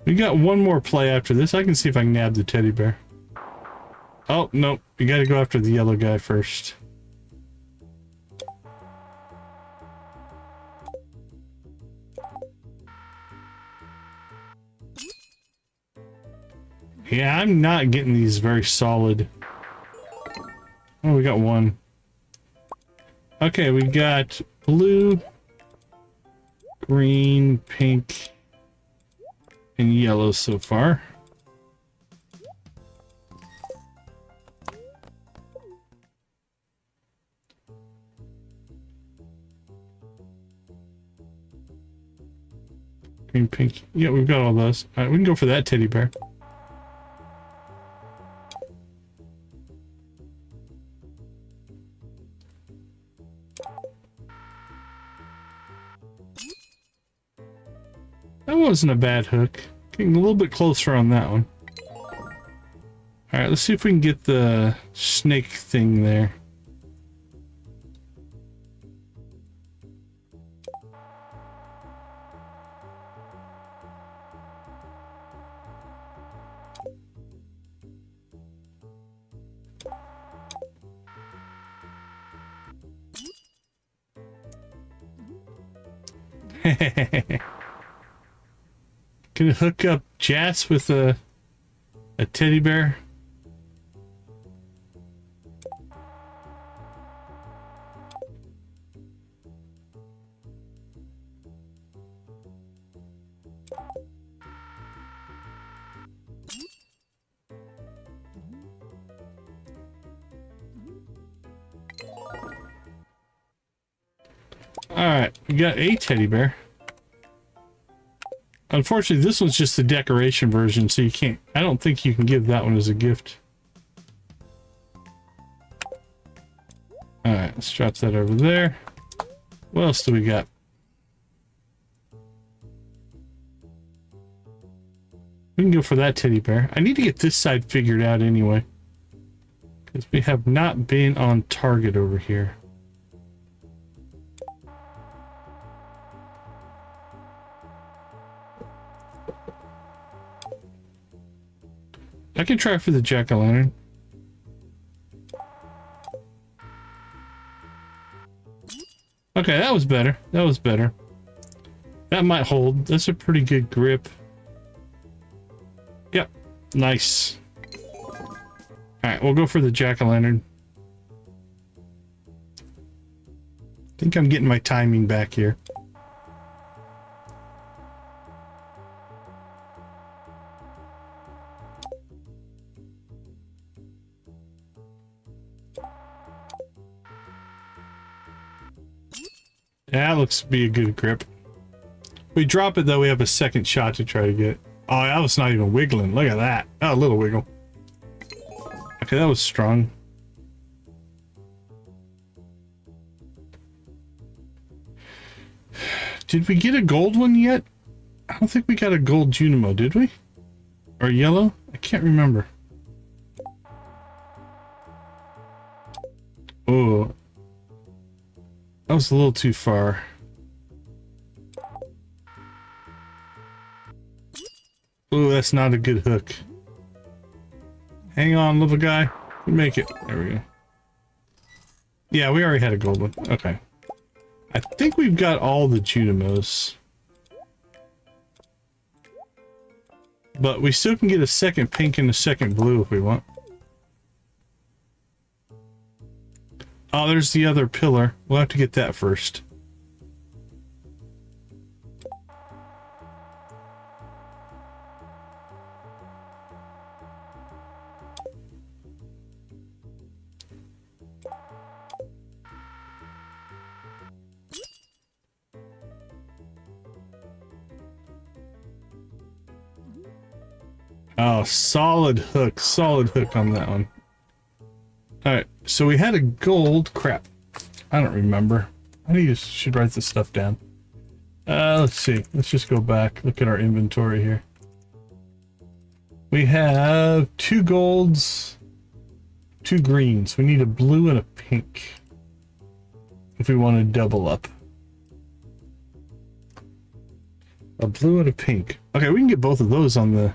We got one more play after this. I can see if I can nab the teddy bear. Oh, nope. You gotta go after the yellow guy first. Yeah, I'm not getting these very solid. Oh, we got one. Okay, we got blue, green, pink, and yellow so far. Green, pink. Yeah, we've got all those. All right, we can go for that teddy bear. That wasn't a bad hook. Getting a little bit closer on that one. Alright, let's see if we can get the snake thing there. Can you hook up Jas with a teddy bear? Alright, we got a teddy bear. Unfortunately, this one's just the decoration version, so you can't... I don't think you can give that one as a gift. Alright, let's drop that over there. What else do we got? We can go for that teddy bear. I need to get this side figured out anyway, because we have not been on target over here. I can try for the jack-o'-lantern. Okay, that was better. That was better. That might hold. That's a pretty good grip. Yep. Nice. Alright, we'll go for the jack-o'-lantern. I think I'm getting my timing back here. That looks to be a good grip. We drop it though, we have a second shot to try to get. Oh, that was not even wiggling. Look at that. Oh, a little wiggle. Okay, that was strong. Did we get a gold one yet? I don't think we got a gold Junimo, did we? Or yellow? I can't remember. Oh, that was a little too far. Oh, that's not a good hook. Hang on, little guy. We make it. There we go. Yeah, we already had a gold one. Okay. I think we've got all the Junimos. But we still can get a second pink and a second blue if we want. Oh, there's the other pillar. We'll have to get that first. Oh, solid hook on that one. Alright, so we had a gold. Crap. I don't remember. Should write this stuff down. Let's see. Let's just go back. Look at our inventory here. We have 2 golds, 2 greens. We need a blue and a pink if we want to double up. A blue and a pink. Okay, we can get both of those on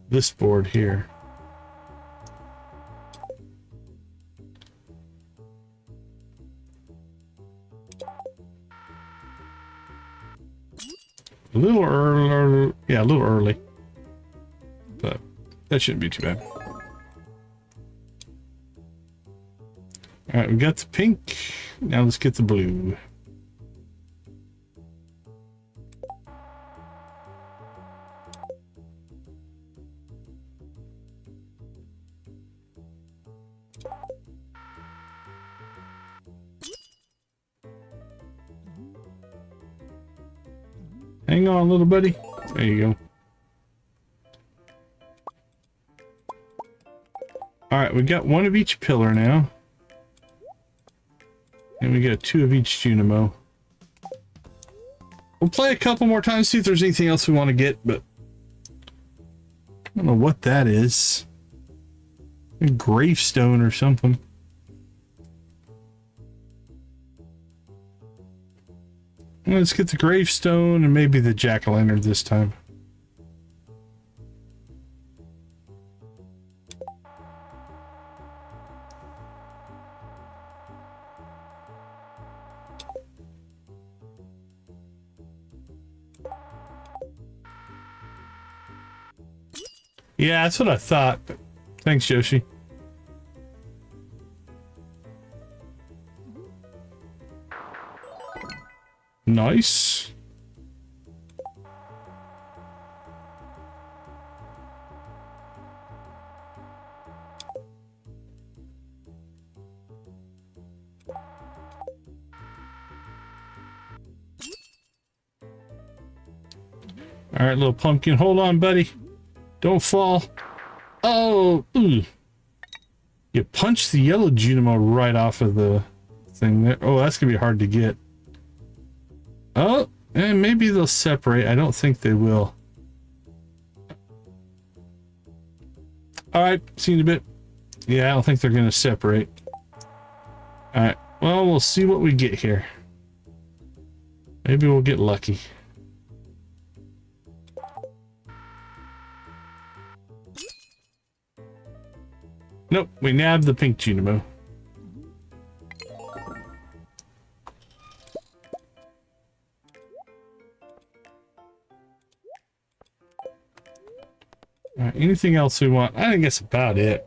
this board here. A little early, yeah, a little early, but that shouldn't be too bad. All right, we got the pink. Now let's get the blue. Hang on, little buddy. There you go. All right, we got 1 of each pillar now. And we got 2 of each Junimo. We'll play a couple more times, see if there's anything else we want to get, but I don't know what that is. A gravestone or something. Let's get the gravestone and maybe the jack-o'-lantern this time. Yeah, that's what I thought. Thanks, Yoshi. Nice. All right, little pumpkin. Hold on, buddy. Don't fall. Oh, ooh. You punched the yellow Junimo right off of the thing there. Oh, that's gonna be hard to get. Oh, and maybe they'll separate. I don't think they will. All right, see you in a bit. Yeah, I don't think they're gonna separate. All right, well, we'll see what we get here. Maybe we'll get lucky. Nope, we nabbed the pink Junimo. Alright, anything else we want? I think that's about it.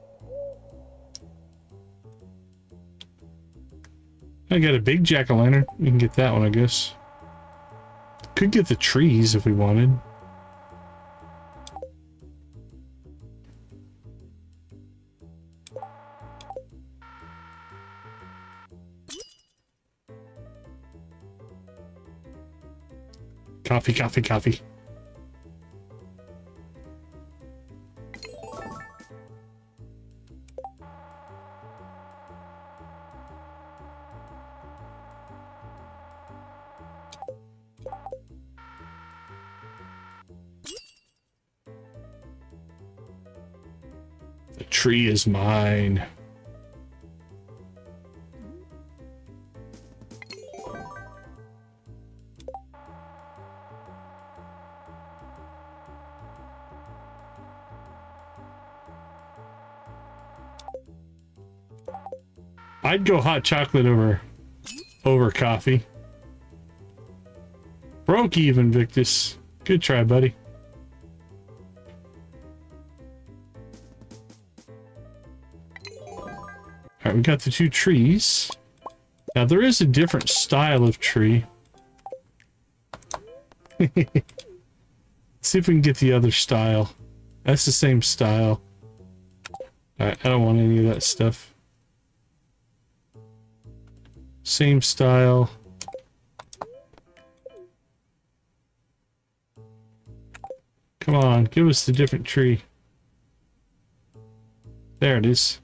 I got a big jack-o'-lantern. We can get that one, I guess. Could get the trees if we wanted. Coffee, coffee, coffee. The tree is mine. I'd go hot chocolate over coffee. Broke even, Victus. Good try, buddy. Alright, we got the 2 trees. Now, there is a different style of tree. Let's see if we can get the other style. That's the same style. Alright, I don't want any of that stuff. Same style. Come on, give us the different tree. There it is.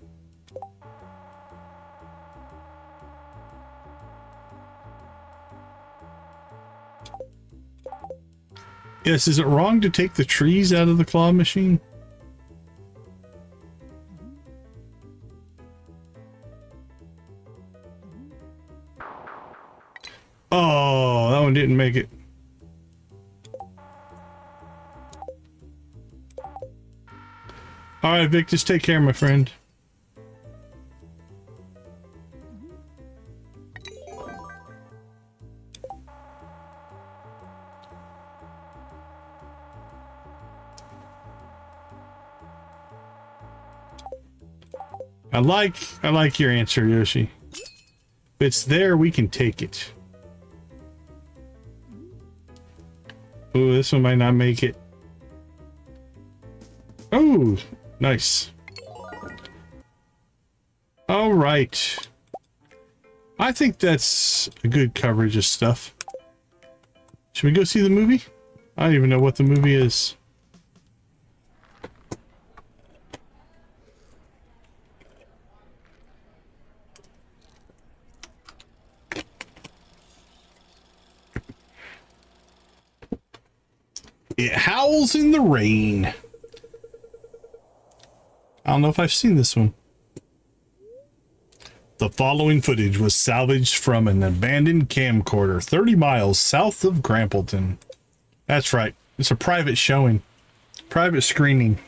Yes, is it wrong to take the trees out of the claw machine? Oh, that one didn't make it. All right, Vic, just take care, my friend. I like your answer, Yoshi. If it's there, we can take it. Ooh, this one might not make it. Oh, nice. All right. I think that's a good coverage of stuff. Should we go see the movie? I don't even know what the movie is. It Howls in the Rain. I don't know if I've seen this one. The following footage was salvaged from an abandoned camcorder 30 miles south of Grampleton. That's right. It's a private showing. Private screening.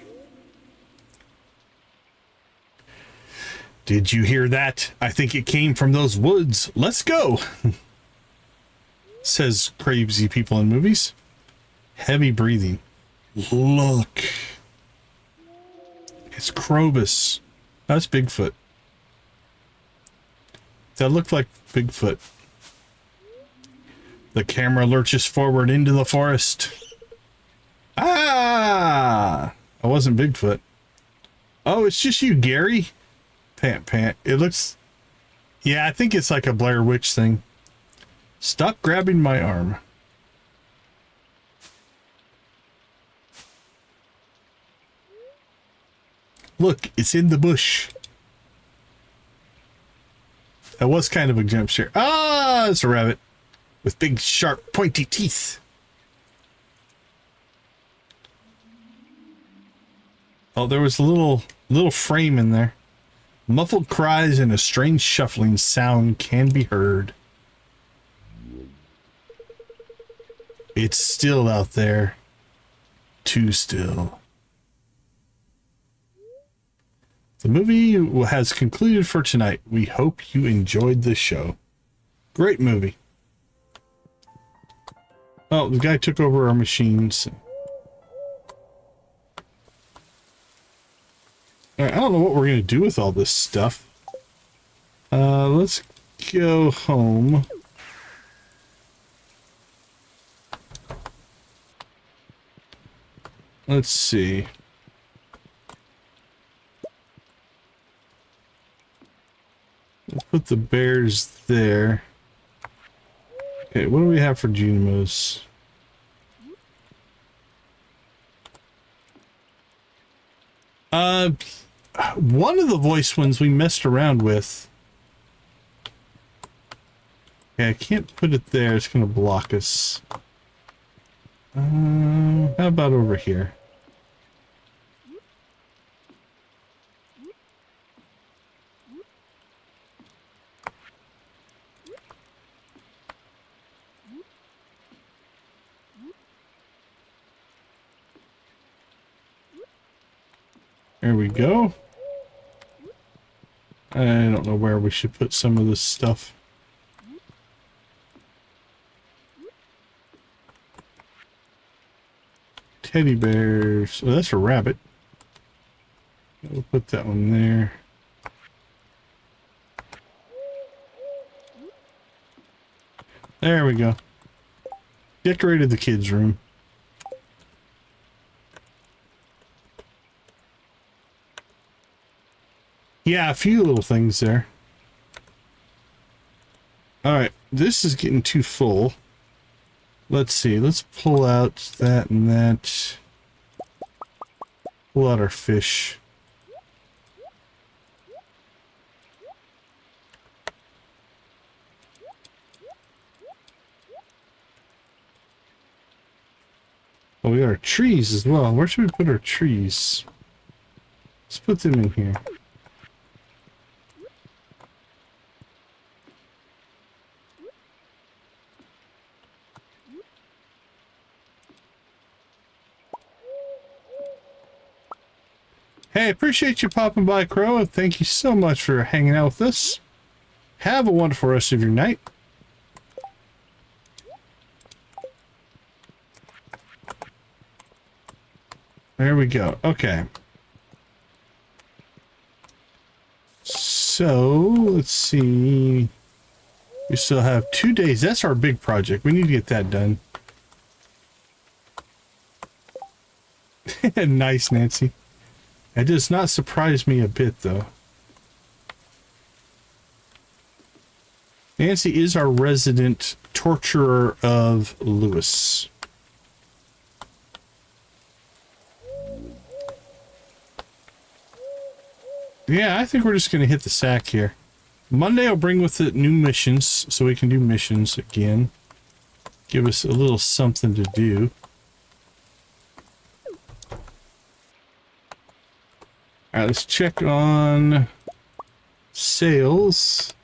Did you hear that? I think it came from those woods. Let's go. Says crazy people in movies. Heavy breathing. Look. It's Krobus. That's Bigfoot. That looked like Bigfoot. The camera lurches forward into the forest. Ah! I wasn't Bigfoot. Oh, it's just you, Gary? Pant, pant. It looks... Yeah, I think it's like a Blair Witch thing. Stop grabbing my arm. Look, it's in the bush. That was kind of a jump scare. Ah, it's a rabbit with big, sharp, pointy teeth. Oh, there was a little frame in there. Muffled cries and a strange shuffling sound can be heard. It's still out there. Too still. The movie has concluded for tonight. We hope you enjoyed the show. Great movie. Oh, the guy took over our machines. All right, I don't know what we're going to do with all this stuff. Let's go home. Let's see. Let's put the bears there. Okay, what do we have for Junimos? One of the voice ones we messed around with. Okay, I can't put it there. It's going to block us. How about over here? There we go. I don't know where we should put some of this stuff. Teddy bears. Oh, that's a rabbit. We'll put that one there. There we go. Decorated the kids' room. Yeah, a few little things there. Alright, this is getting too full. Let's see, let's pull out that and that. Pull out our fish. Oh, we got our trees as well. Where should we put our trees? Let's put them in here. Hey, appreciate you popping by, Crow, and thank you so much for hanging out with us. Have a wonderful rest of your night. There we go. Okay. So, let's see. We still have 2 days. That's our big project. We need to get that done. Nice, Nancy. It does not surprise me a bit, though. Nancy is our resident torturer of Lewis. Yeah, I think we're just going to hit the sack here. Monday I'll bring with it new missions, so we can do missions again. Give us a little something to do. Alright, let's check on sales.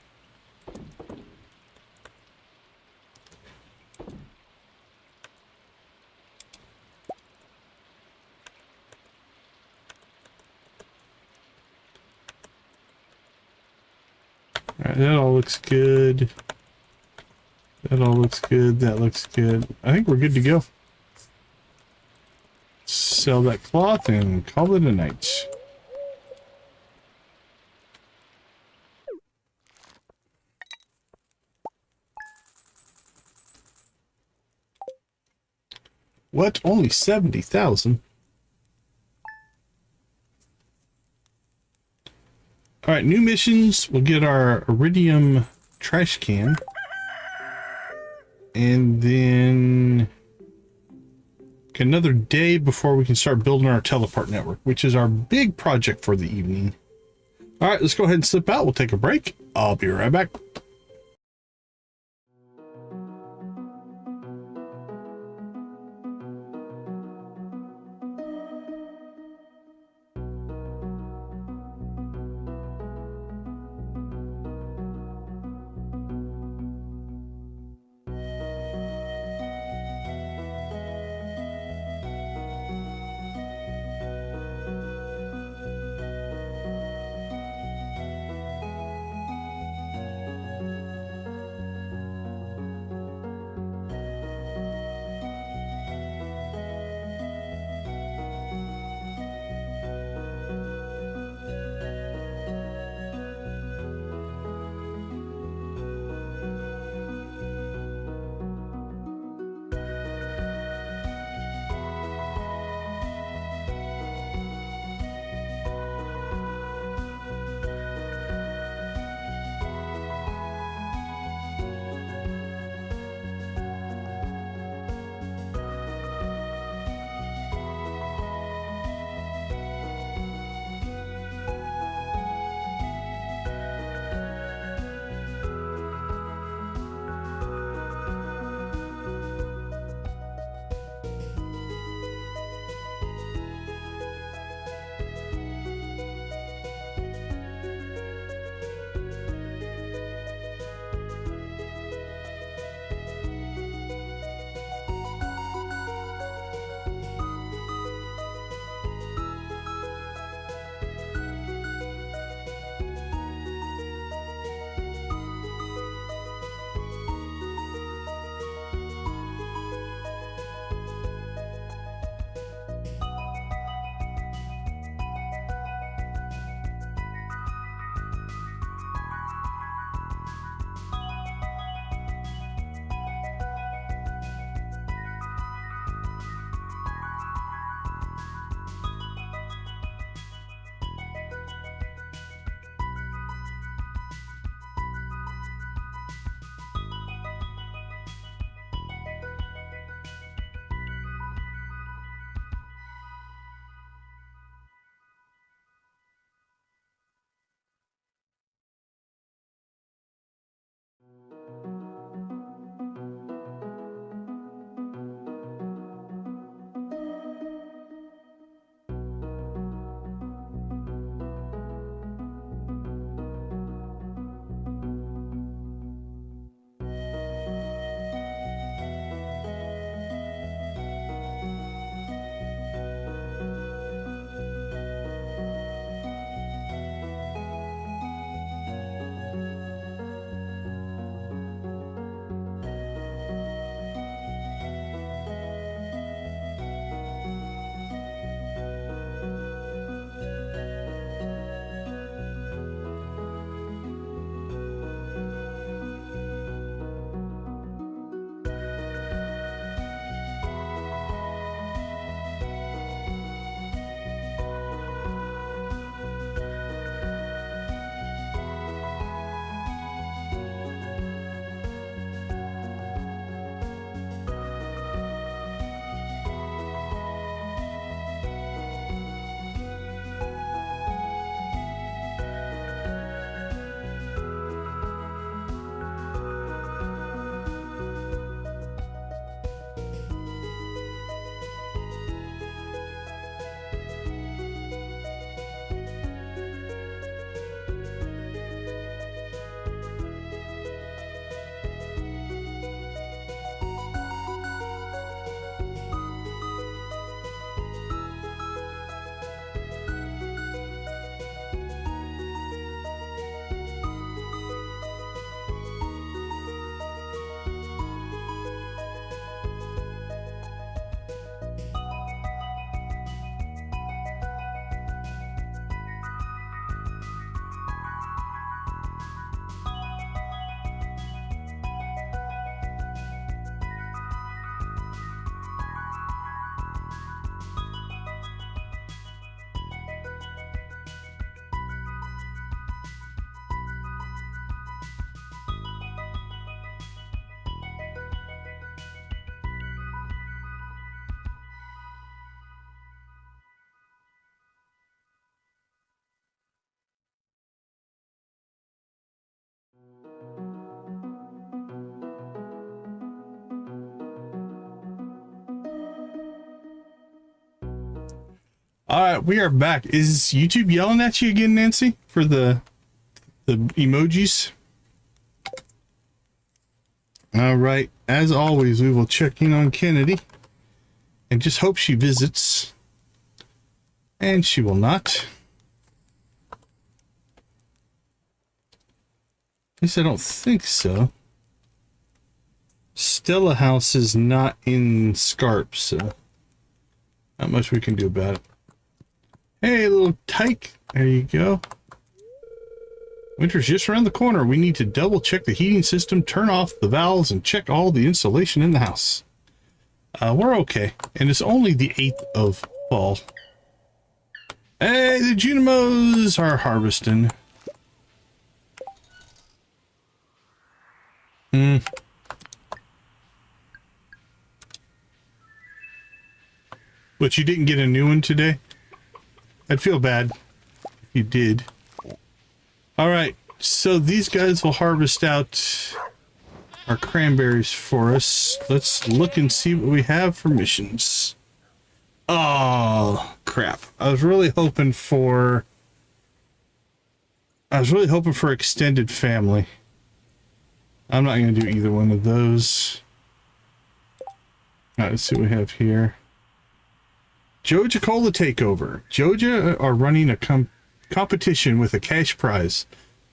Alright, that all looks good. That all looks good. That looks good. I think we're good to go. Sell that cloth and call it a night. What? Only 70,000? Alright, new missions. We'll get our iridium trash can. And then another day before we can start building our teleport network, which is our big project for the evening. Alright, let's go ahead and slip out. We'll take a break. I'll be right back. All right, we are back. Is YouTube yelling at you again, Nancy, for the emojis? All right, as always, we will check in on Kennedy and just hope she visits. And she will not. At least I don't think so. Stella House is not in Scarp, so not much we can do about it. Hey, little tyke. There you go. Winter's just around the corner. We need to double check the heating system, turn off the valves, and check all the insulation in the house. We're okay. And it's only the 8th of fall. Hey, the Junimos are harvesting. But you didn't get a new one today? I'd feel bad if you did. All right, so these guys will harvest out our cranberries for us. Let's look and see what we have for missions. Oh, crap. I was really hoping for extended family. I'm not going to do either one of those. All right, let's see what we have here. Joja Cola Takeover. Joja are running a competition with a cash prize.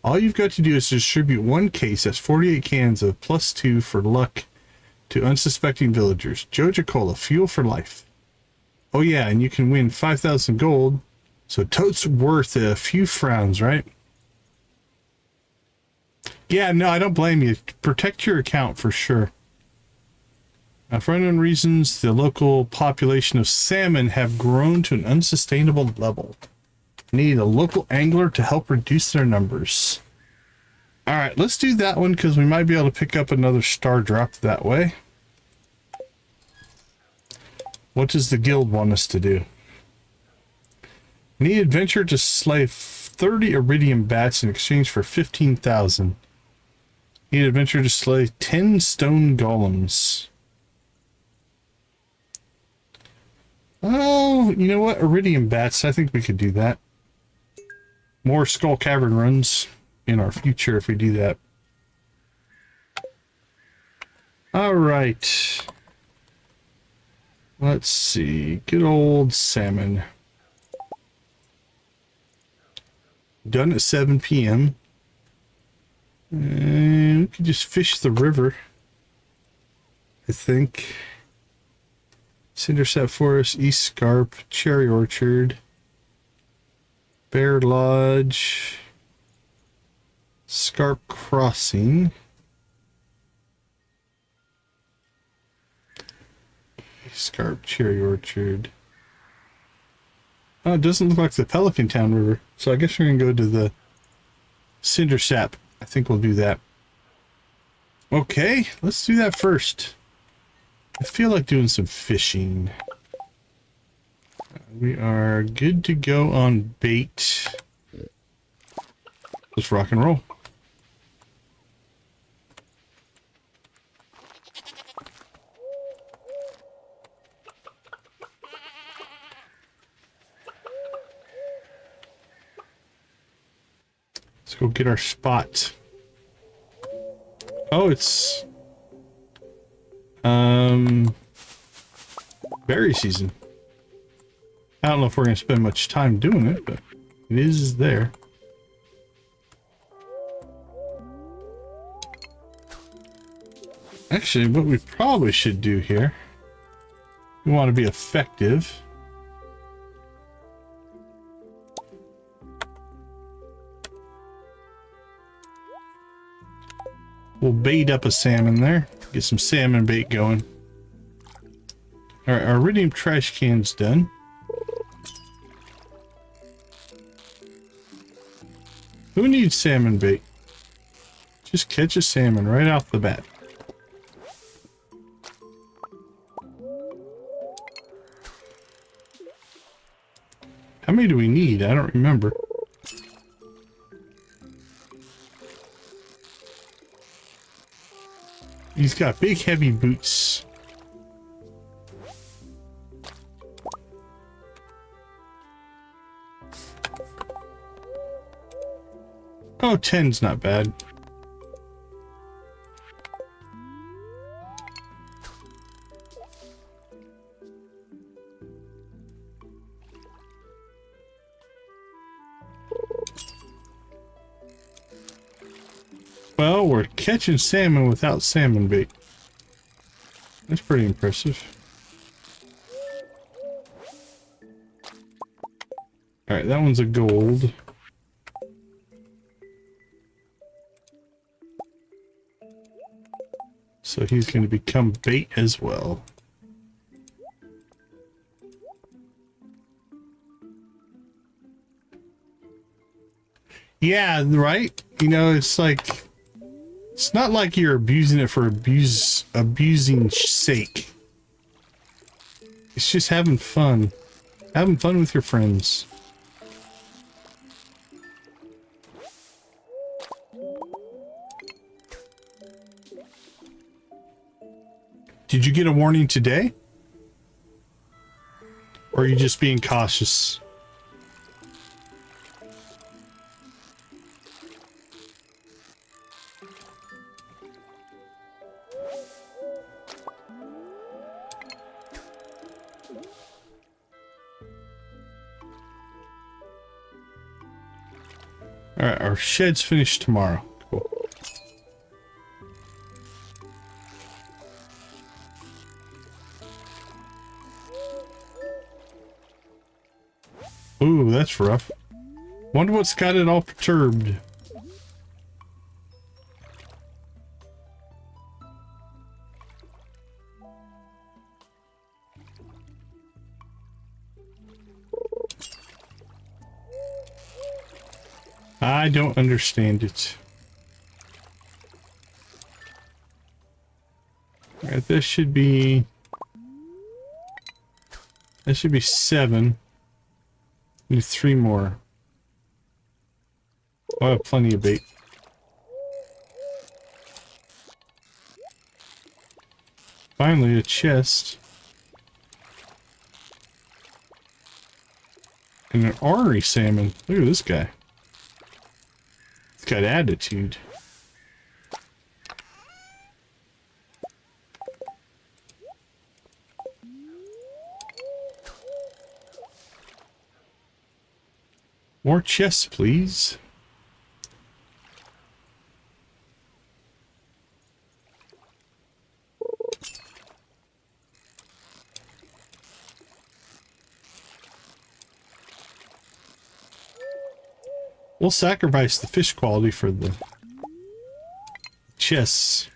All you've got to do is distribute one case. That's 48 cans of +2 for luck to unsuspecting villagers. Joja Cola, fuel for life. Oh yeah, and you can win 5,000 gold. So totes worth a few frowns, right? Yeah, no, I don't blame you. Protect your account for sure. For unknown reasons, the local population of salmon have grown to an unsustainable level. Need a local angler to help reduce their numbers. All right, let's do that one because we might be able to pick up another star drop that way. What does the guild want us to do? Need adventure to slay 30 iridium bats in exchange for 15,000. Need adventure to slay 10 stone golems. Oh, you know what? Iridium bats. I think we could do that. More Skull Cavern runs in our future if we do that. All right. Let's see. Good old salmon. Done at 7 p.m. And we could just fish the river, I think. Cindersap Forest, East Scarp, Cherry Orchard, Bear Lodge, Scarp Crossing, Scarp Cherry Orchard. Oh, it doesn't look like the Pelican Town River, so I guess we're gonna go to the Cindersap. I think we'll do that. Okay, let's do that first. I feel like doing some fishing. We are good to go on bait. Let's rock and roll. Let's go get our spot. Oh, it's berry season. I don't know if we're going to spend much time doing it, but it is there. Actually, what we probably should do here, we want to be effective. We'll bait up a salmon there. Get some salmon bait going. Alright, our iridium trash can's done. Who needs salmon bait? Just catch a salmon right off the bat. How many do we need? I don't remember. He's got big heavy boots. Oh, 10's not bad. Well, we're catching salmon without salmon bait. That's pretty impressive. Alright, that one's a gold. So he's going to become bait as well. Yeah, right? You know, it's like... It's not like you're abusing it for abusing sake. It's just having fun. Having fun with your friends. Did you get a warning today? Or are you just being cautious? Alright, our shed's finished tomorrow. Cool. Ooh, that's rough. Wonder what's got it all perturbed. I don't understand it. Alright, this should be... That should be 7. Need 3 more. I have plenty of bait. Finally, a chest. And an ornery salmon. Look at this guy. He's got attitude. More chests, please. We'll sacrifice the fish quality for the chests.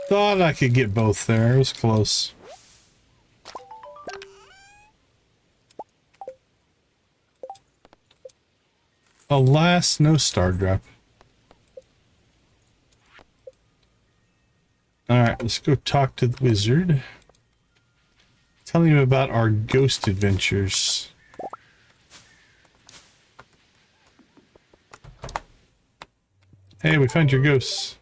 Thought I could get both there. It was close. Alas, no star drop. Alright, let's go talk to the wizard. Tell him about our ghost adventures. Hey, we found your ghosts.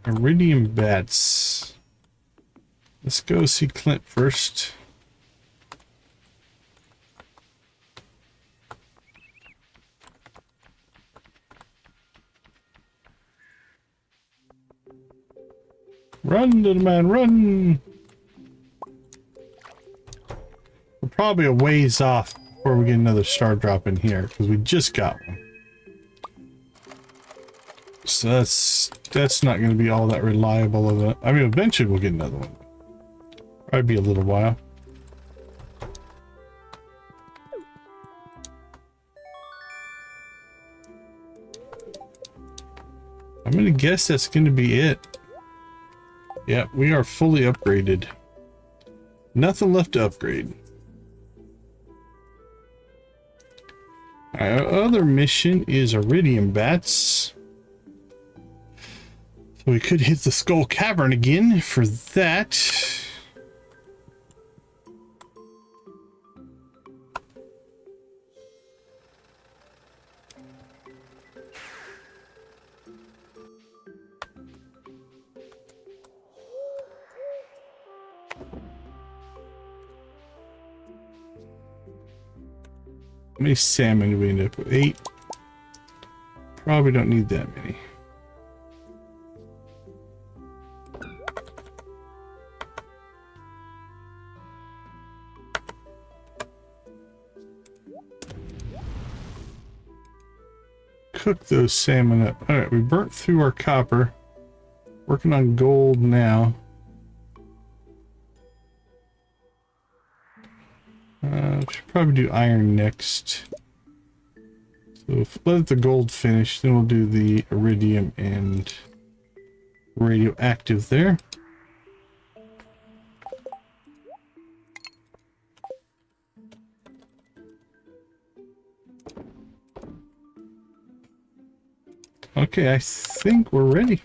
Iridium bats. Let's go see Clint first. Run, little man, run! We're probably a ways off before we get another star drop in here, because we just got one. So that's not going to be all that reliable of it. I mean, eventually we'll get another one. Probably be a little while. I'm going to guess that's going to be it. Yeah, we are fully upgraded. Nothing left to upgrade. Our other mission is Iridium bats. So we could hit the Skull Cavern again for that. How many salmon do we end up with? 8. Probably don't need that many. Cook those salmon up. Alright, we burnt through our copper. Working on gold now. Should probably do iron next. So if let the gold finish, then we'll do the iridium and radioactive there. Okay, I think we're ready.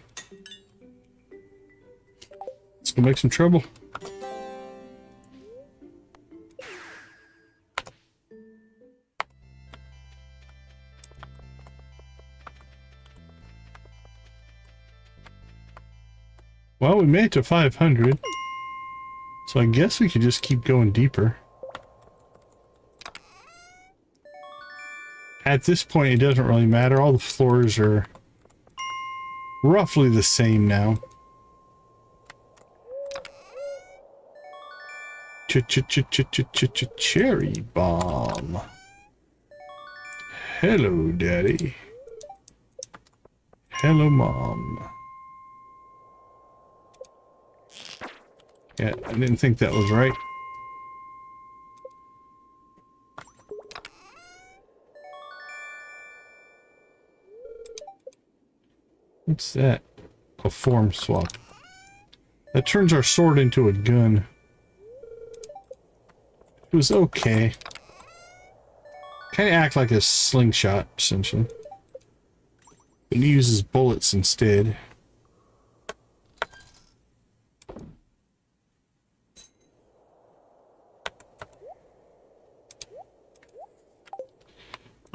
Let's go make some trouble. Well, we made it to 500. So I guess we could just keep going deeper. At this point, it doesn't really matter. All the floors are roughly the same now. Cherry bomb. Hello, Daddy. Hello, Mom. Yeah, I didn't think that was right. What's that? A form swap. That turns our sword into a gun. It was okay. Kind of act like a slingshot, essentially. But it uses bullets instead.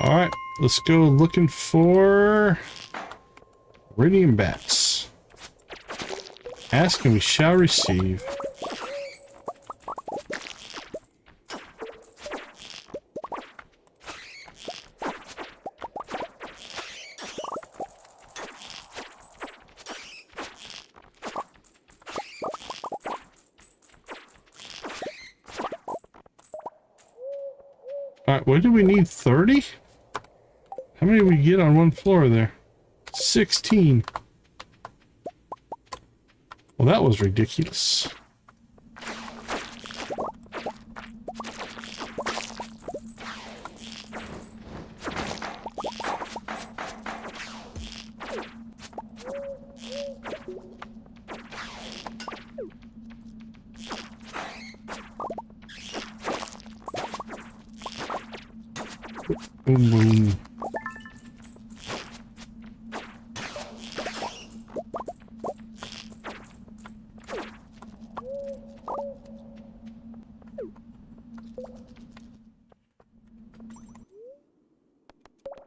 Alright, let's go looking for iridium bats. Ask and we shall receive. Alright, what do we need? 30? How many did we get on one floor there? 16. Well, that was ridiculous. Boom, boom.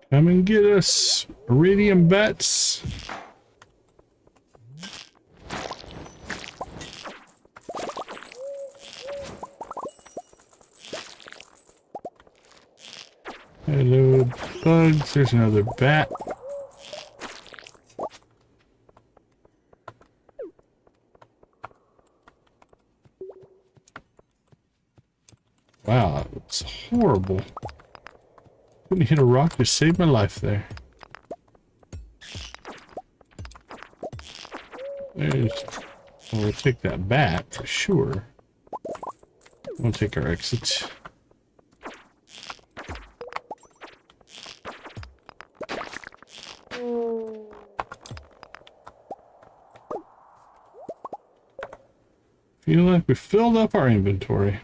Come and get us, iridium bats. Hello, bugs. There's another bat. Wow, it's horrible. Couldn't hit a rock to save my life there. There's... Well, we'll take that bat for sure. We'll take our exit. Feel like we filled up our inventory.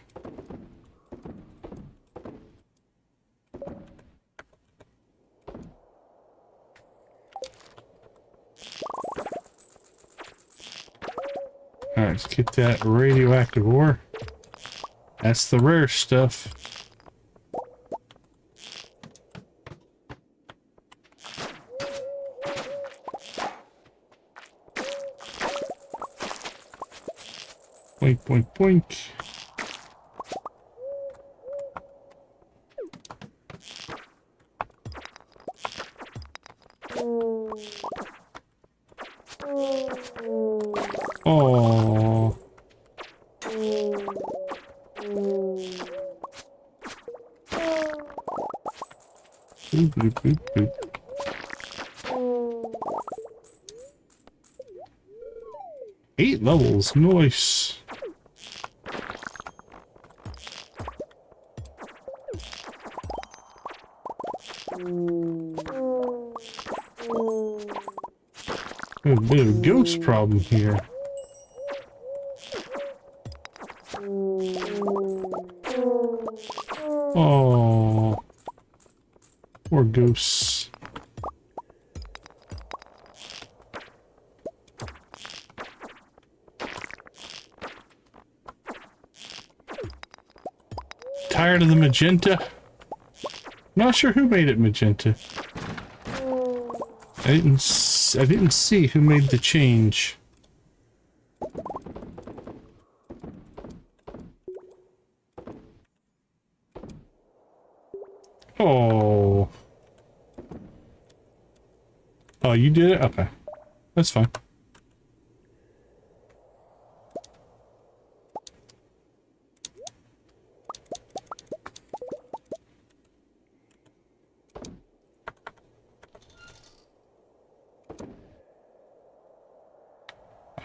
Alright, let's get that radioactive ore. That's the rare stuff. Boink, boink, boink. Boop, boop, boop, boop. 8 levels, nice. A bit of a ghost problem here. Oh, poor ghosts. Tired of the magenta? Not sure who made it magenta. I didn't see who made the change. Oh. Oh, you did it? Okay. That's fine.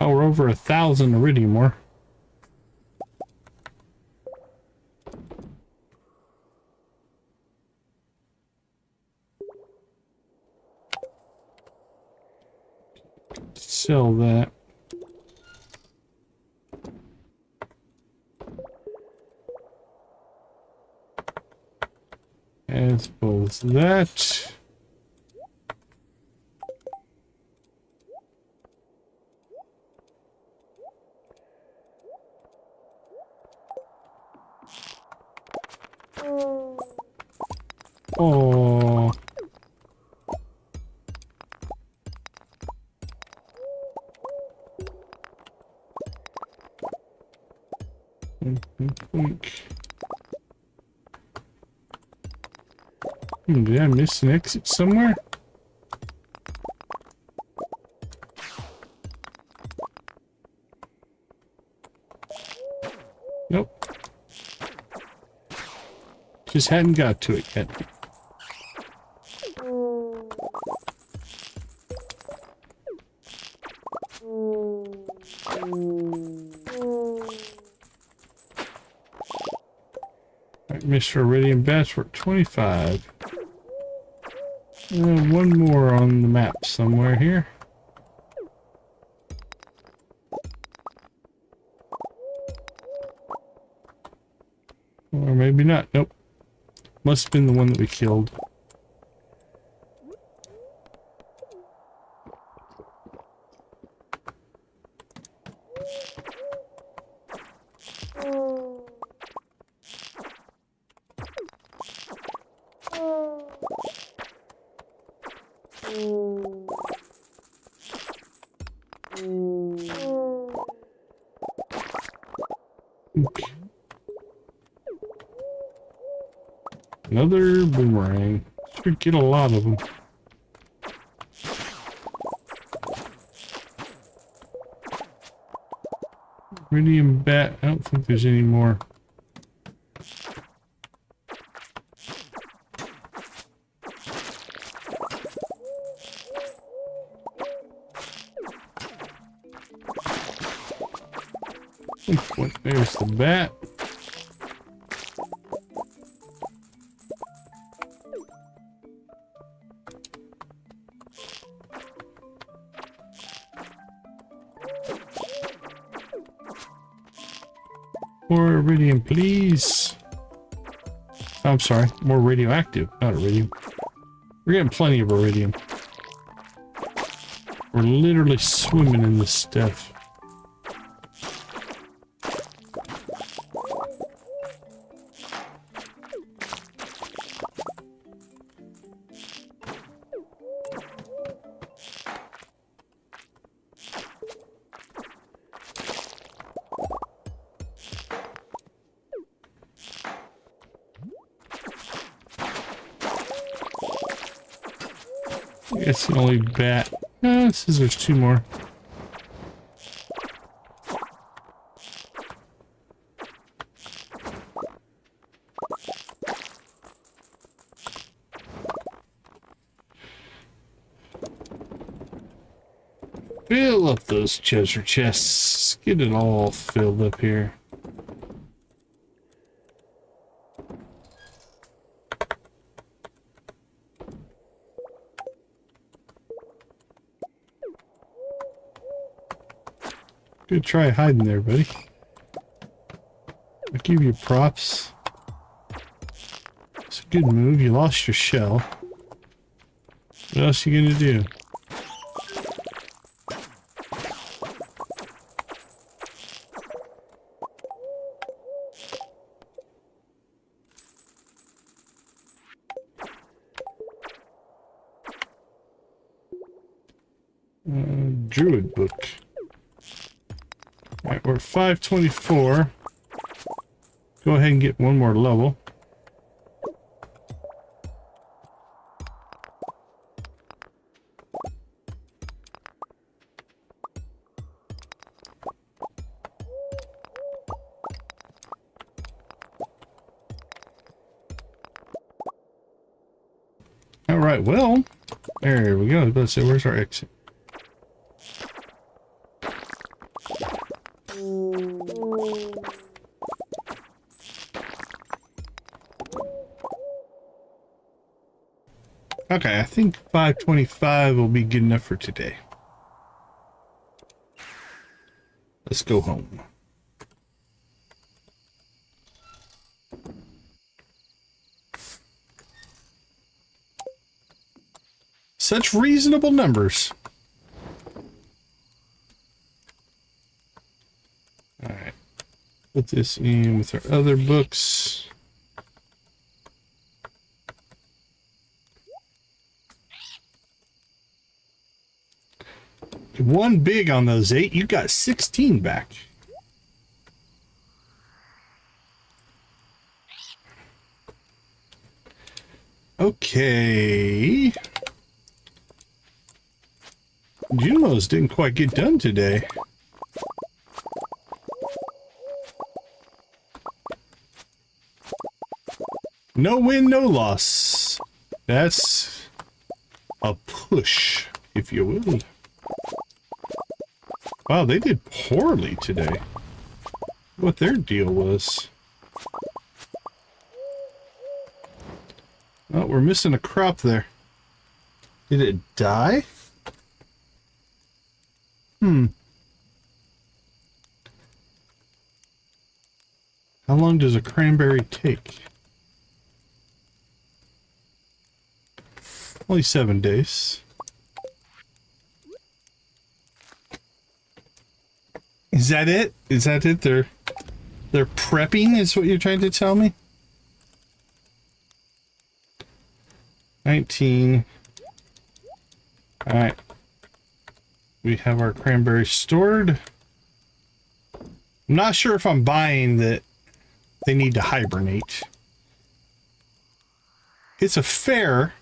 Oh, we're over 1,000 iridium ore. Sell that. As well as that. Oh. Did I miss an exit somewhere? Nope. Just hadn't got to it yet. Mr. Iridium Bats, we're at 25. One more on the map somewhere here. Or maybe not. Nope. Must have been the one that we killed. Okay. Another boomerang. Should get a lot of them. Iridium bat. I don't think there's any more. There's the bat. More iridium, please. I'm sorry, more radioactive, not iridium. We're getting plenty of iridium. We're literally swimming in this stuff. It's the only bat. It says there's 2 more. Fill up those treasure chests. Get it all filled up here. Good try hiding there, buddy. I'll give you props. It's a good move. You lost your shell. What else are you gonna do? Druid book. Alright, we're at 524. Go ahead and get one more level. Alright, well, there we go. I was about to say, where's our exit? Okay, I think 525 will be good enough for today. Let's go home. Such reasonable numbers. Alright. Put this in with our other books. One big on those 8, you got 16 back. Okay. Junos didn't quite get done today. No win, no loss. That's a push, if you will. Wow, they did poorly today. What their deal was. Oh, we're missing a crop there. Did it die? How long does a cranberry take? Only 7 days. Is that it? Is that it? They're prepping is what you're trying to tell me? 19. Alright. We have our cranberries stored. I'm not sure if I'm buying that they need to hibernate. It's a fair.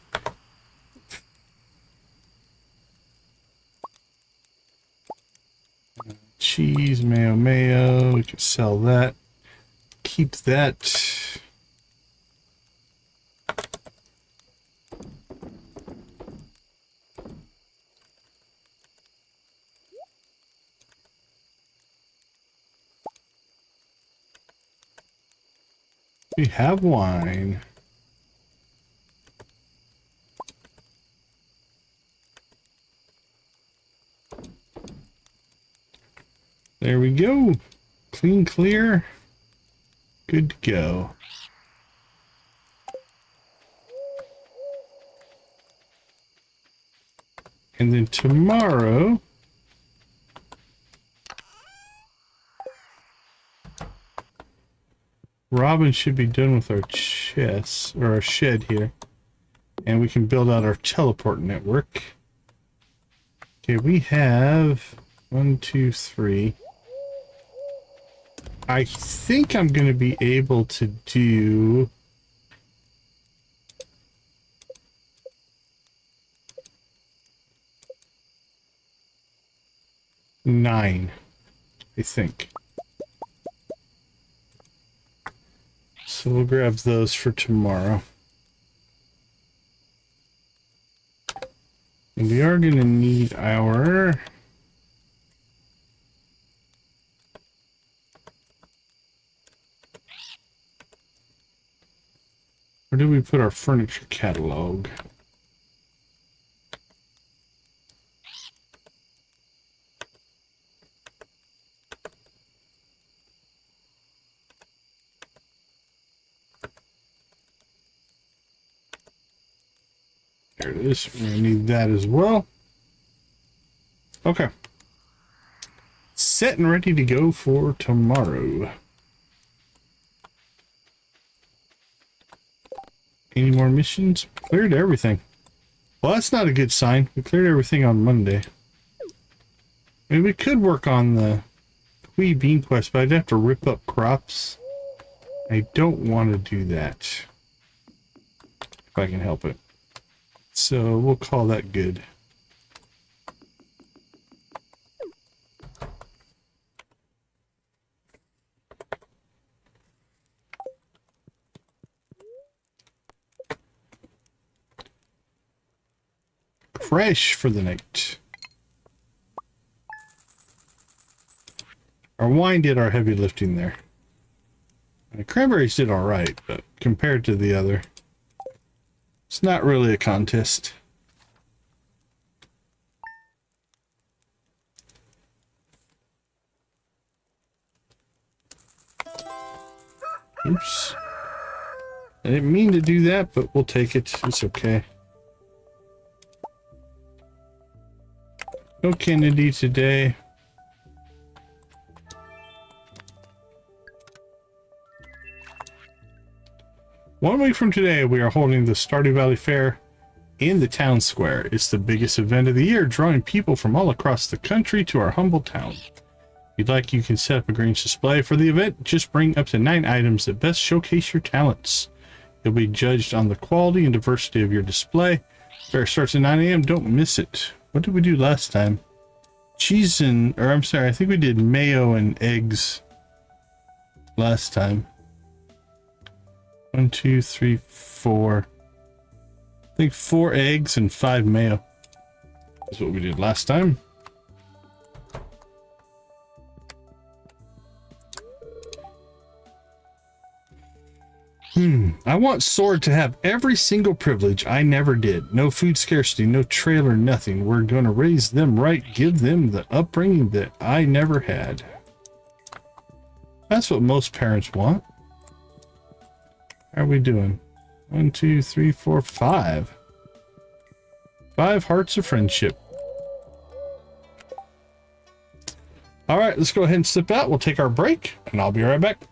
Cheese, mayo. We can sell that. Keep that. We have wine. There we go. Clean, clear. Good to go. And then tomorrow, Robin should be done with our chests, or our shed here. And we can build out our teleport network. Okay, we have 1, 2, 3. I think I'm going to be able to do nine, I think. So we'll grab those for tomorrow. And we are going to need our Where did we put our furniture catalog? There it is. We're gonna need that as well. Okay. Set and ready to go for tomorrow. Any more missions? Cleared everything. Well, that's not a good sign. We cleared everything on Monday. Maybe we could work on the Quee Bean quest, but I'd have to rip up crops. I don't want to do that. If I can help it. So we'll call that good. Fresh for the night. Our wine did our heavy lifting there. The cranberries did all right, but compared to the other, it's not really a contest. Oops. I didn't mean to do that, but we'll take it. It's okay. No Kennedy today. One week from today, we are holding the Stardew Valley Fair in the town square. It's the biggest event of the year, drawing people from all across the country to our humble town. If you'd like, you can set up a Grange display for the event. Just bring up to 9 items that best showcase your talents. You'll be judged on the quality and diversity of your display. Fair starts at 9 a.m. Don't miss it. What did we do last time? Cheese and, or I'm sorry, I think we did mayo and eggs last time. 1, 2, 3, 4. I think 4 eggs and 5 mayo. That's what we did last time. I want Sword to have every single privilege I never did. No food scarcity, no trailer, nothing. We're going to raise them right, give them the upbringing that I never had. That's what most parents want. How are we doing? 1, 2, 3, 4, 5. 5 hearts of friendship. All right, let's go ahead and slip out. We'll take our break, and I'll be right back.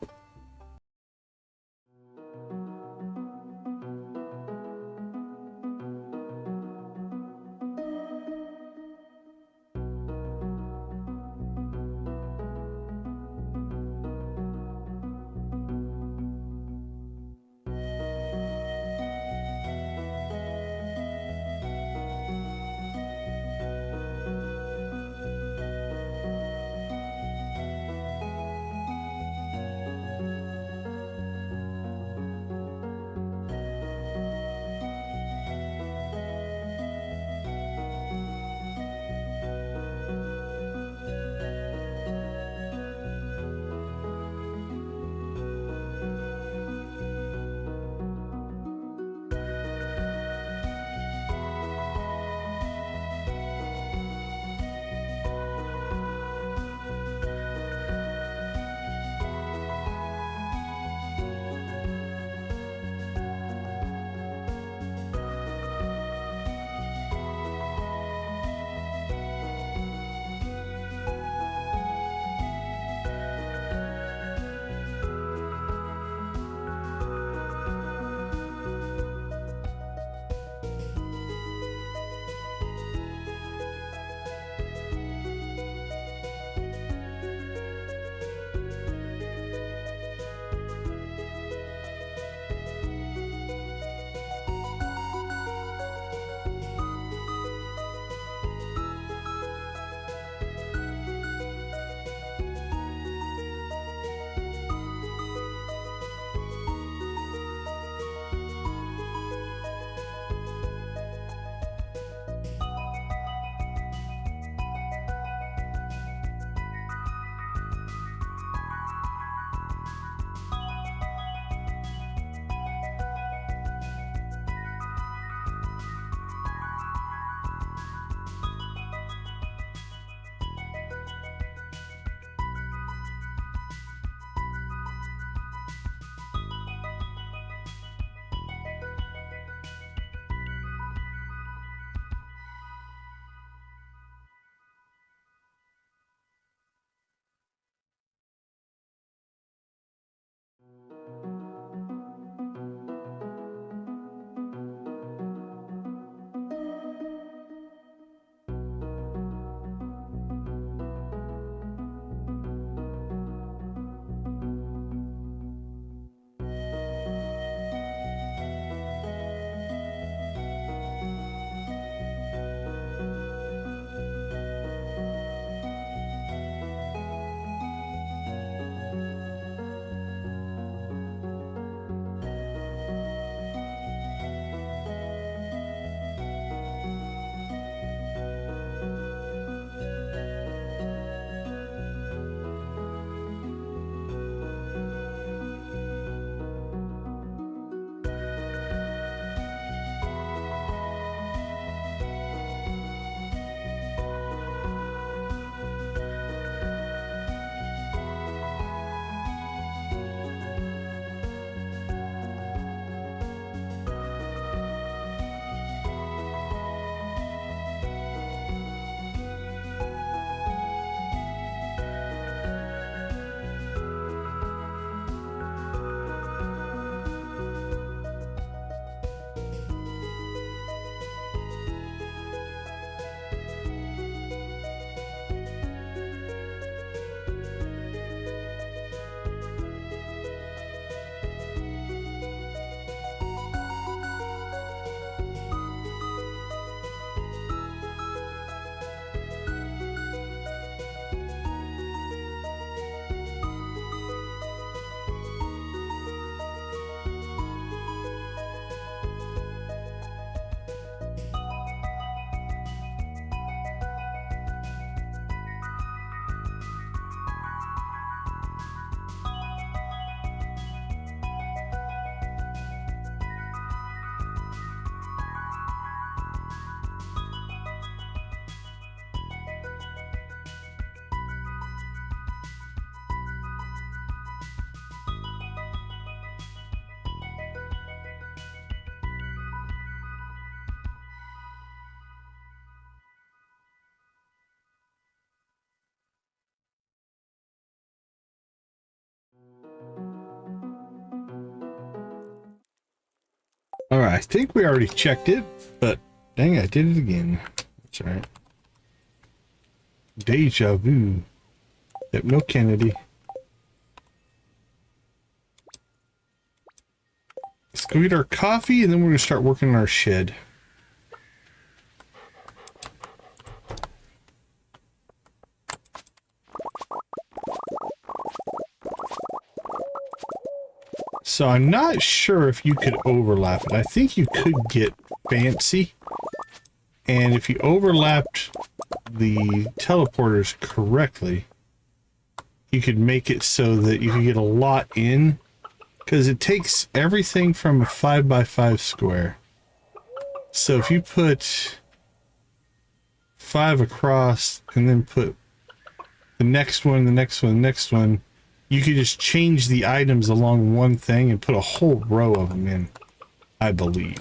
All right, I think we already checked it, but dang, I did it again. That's all right. Deja vu. Yep, no Kennedy. Let's go get our coffee, and then we're going to start working on our shed. So I'm not sure if you could overlap it. I think you could get fancy. And if you overlapped the teleporters correctly, you could make it so that you could get a lot in. Because it takes everything from a 5x5 square. So if you put 5 across and then put the next one, the next one, the next one, you could just change the items along one thing and put a whole row of them in, I believe.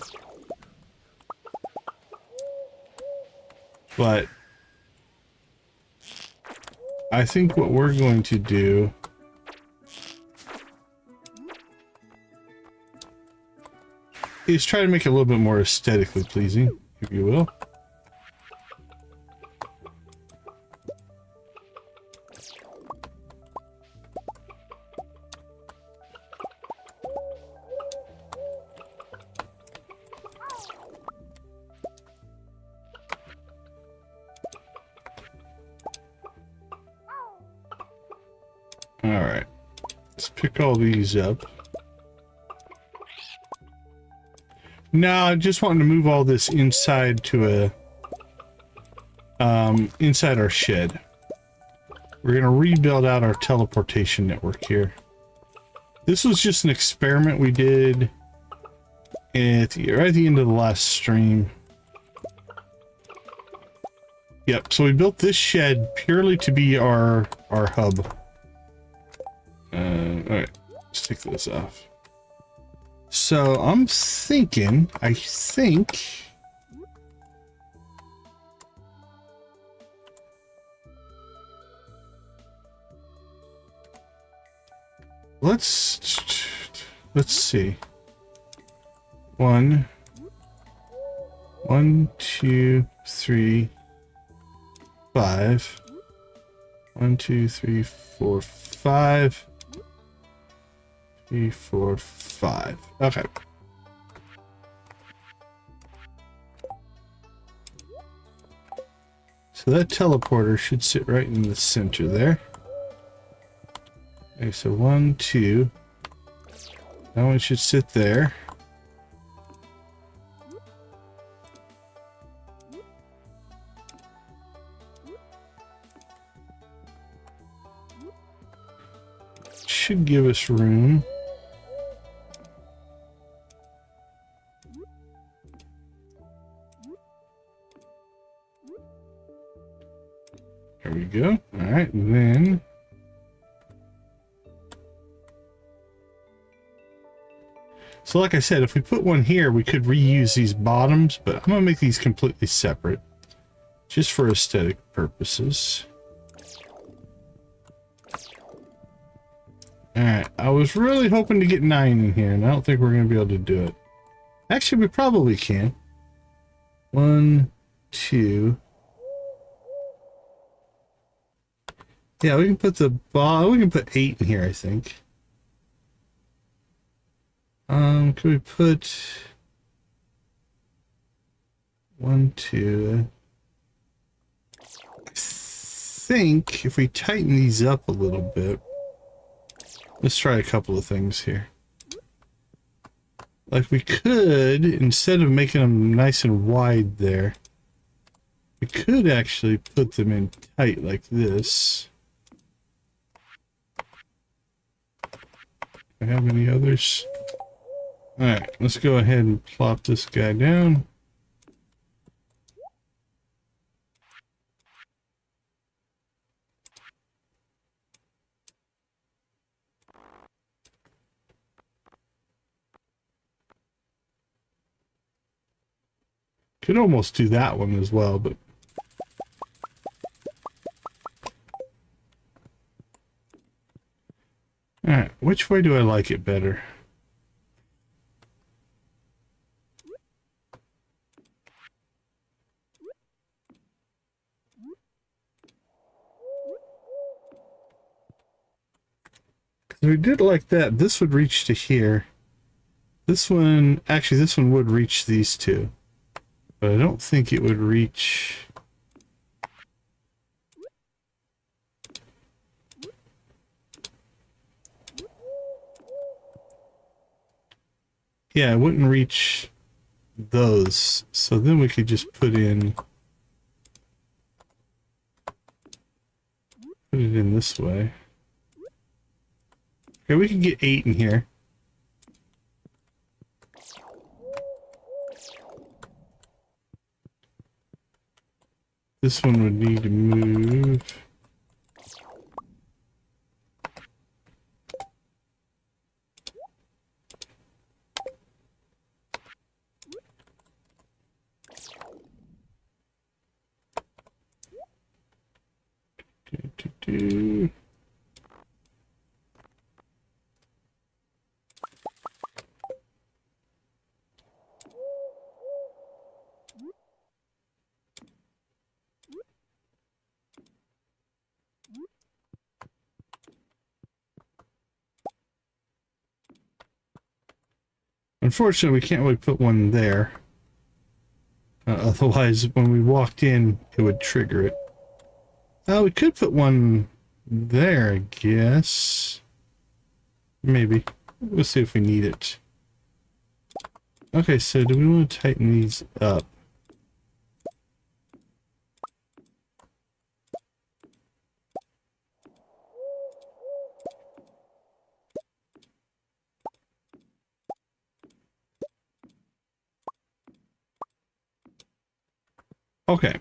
But I think what we're going to do is try to make it a little bit more aesthetically pleasing, if you will. Alright, let's pick all these up. No, I just wanted to move all this inside to a inside our shed. We're gonna rebuild out our teleportation network here. This was just an experiment we did right at the end of the last stream. Yep, so we built this shed purely to be our hub. Alright, let's take this off. So I'm thinking, I think let's see. 1, 2, 3, 5. 1, 2, 3, 4, 5. 3, 4, 5. Okay. So that teleporter should sit right in the center there. Okay, so 1, 2. That one should sit there. Should give us room. There we go. All right, and then so like I said, if we put one here, we could reuse these bottoms, but I'm gonna make these completely separate just for aesthetic purposes. All right, I was really hoping to get 9 in here, and I don't think we're gonna be able to do it. Actually, we probably can. 1, 2. Yeah, we can put we can put 8 in here, I think. Could we put 1, 2? I think if we tighten these up a little bit, let's try a couple of things here. Like we could, instead of making them nice and wide there, we could actually put them in tight like this. Do I have any others? Alright, let's go ahead and plop this guy down. Could almost do that one as well, but alright, which way do I like it better? So we did it like that. This would reach to here. This one, actually, this one would reach these two. But I don't think it would reach... Yeah, it wouldn't reach those. So then we could just put it in this way. Okay, we can get 8 in here. This one would need to move. Do. Unfortunately, we can't really put one there. Otherwise, when we walked in, it would trigger it. We could put one there, I guess. Maybe. We'll see if we need it. Okay, so do we want to tighten these up? Okay.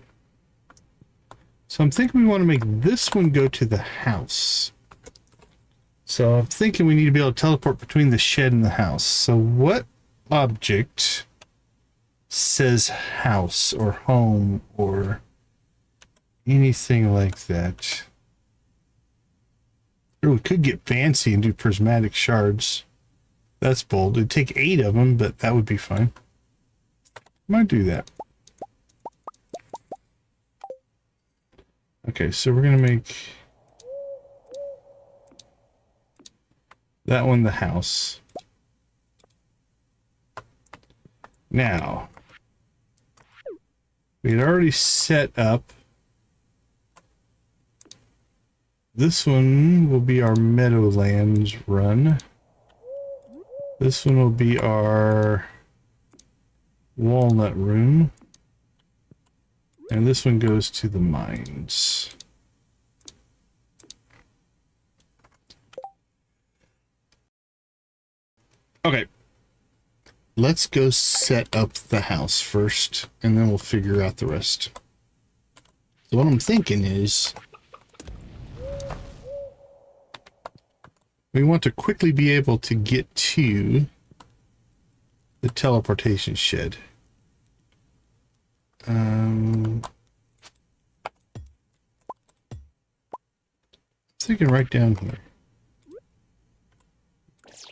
So I'm thinking we want to make this one go to the house. So I'm thinking we need to be able to teleport between the shed and the house. So what object says house or home or anything like that? Or we could get fancy and do prismatic shards. That's bold. It'd take 8 of them, but that would be fine. Might do that. Okay, so we're going to make that one the house. Now, we had already set up. This one will be our Meadowlands run. This one will be our Walnut room. And this one goes to the mines. Okay. Let's go set up the house first, and then we'll figure out the rest. So what I'm thinking is we want to quickly be able to get to the teleportation shed. Thinking right down here.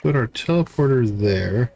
Put our teleporter there.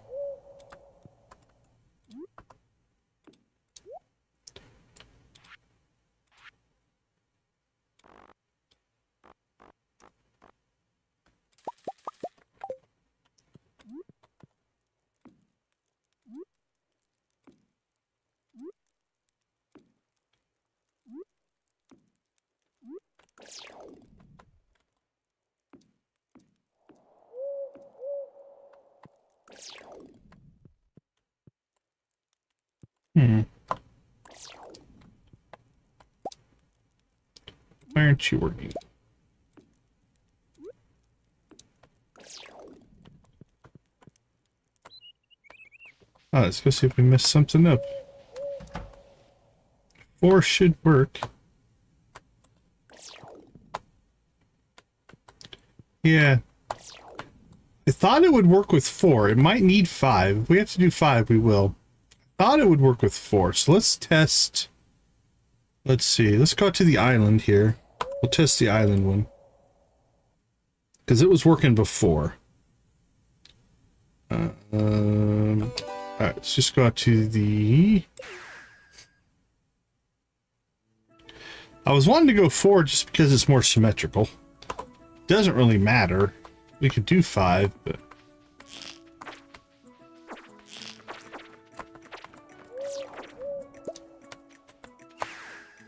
Why aren't you working? Oh, let's go see if we messed something up. 4 should work. Yeah. I thought it would work with 4. It might need 5. If we have to do 5, we will. I thought it would work with 4. So let's test. Let's see. Let's go to the island here. We'll test the island one. Because it was working before. Alright, let's just go out to the... I was wanting to go 4 just because it's more symmetrical. Doesn't really matter. We could do 5, but...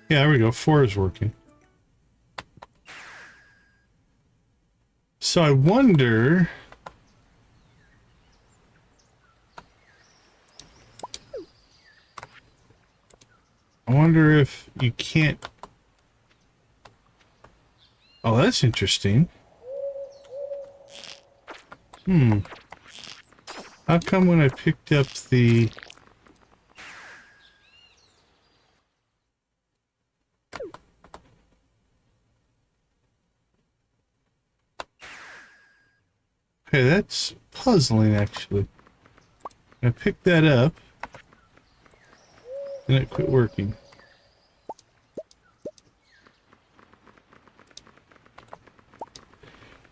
Yeah, there we go. 4 is working. So I wonder... if you can't... Oh, that's interesting. How come when I picked up the... Okay, that's puzzling, actually. I picked that up, and it quit working.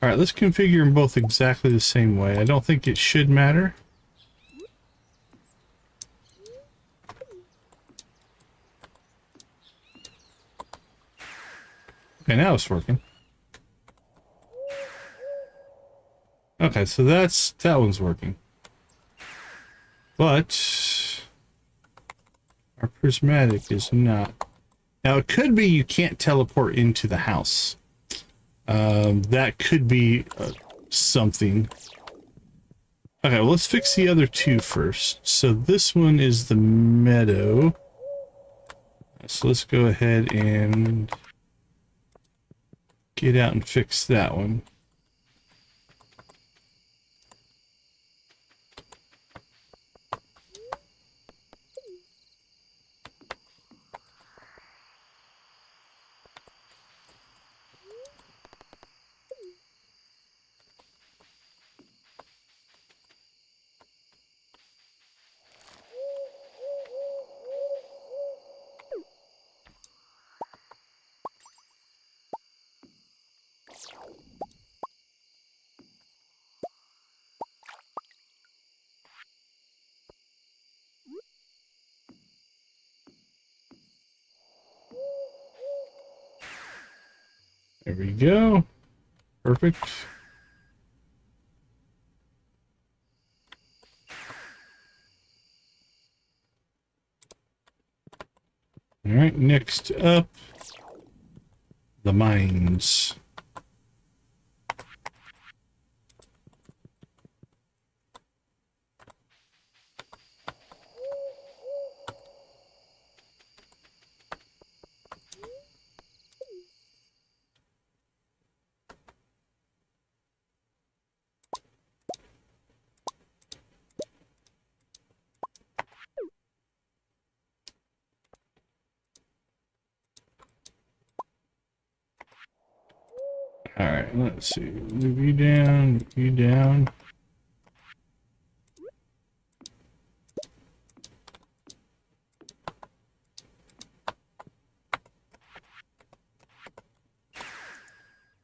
Alright, let's configure them both exactly the same way. I don't think it should matter. Okay, now it's working. Okay, so that one's working. But our prismatic is not. Now it could be you can't teleport into the house. That could be something. Okay, well, let's fix the other 2 first. So this one is the meadow. So let's go ahead and get out and fix that one. There we go. Perfect. All right, next up, the mines. All right, let's see. Move you down, move you down.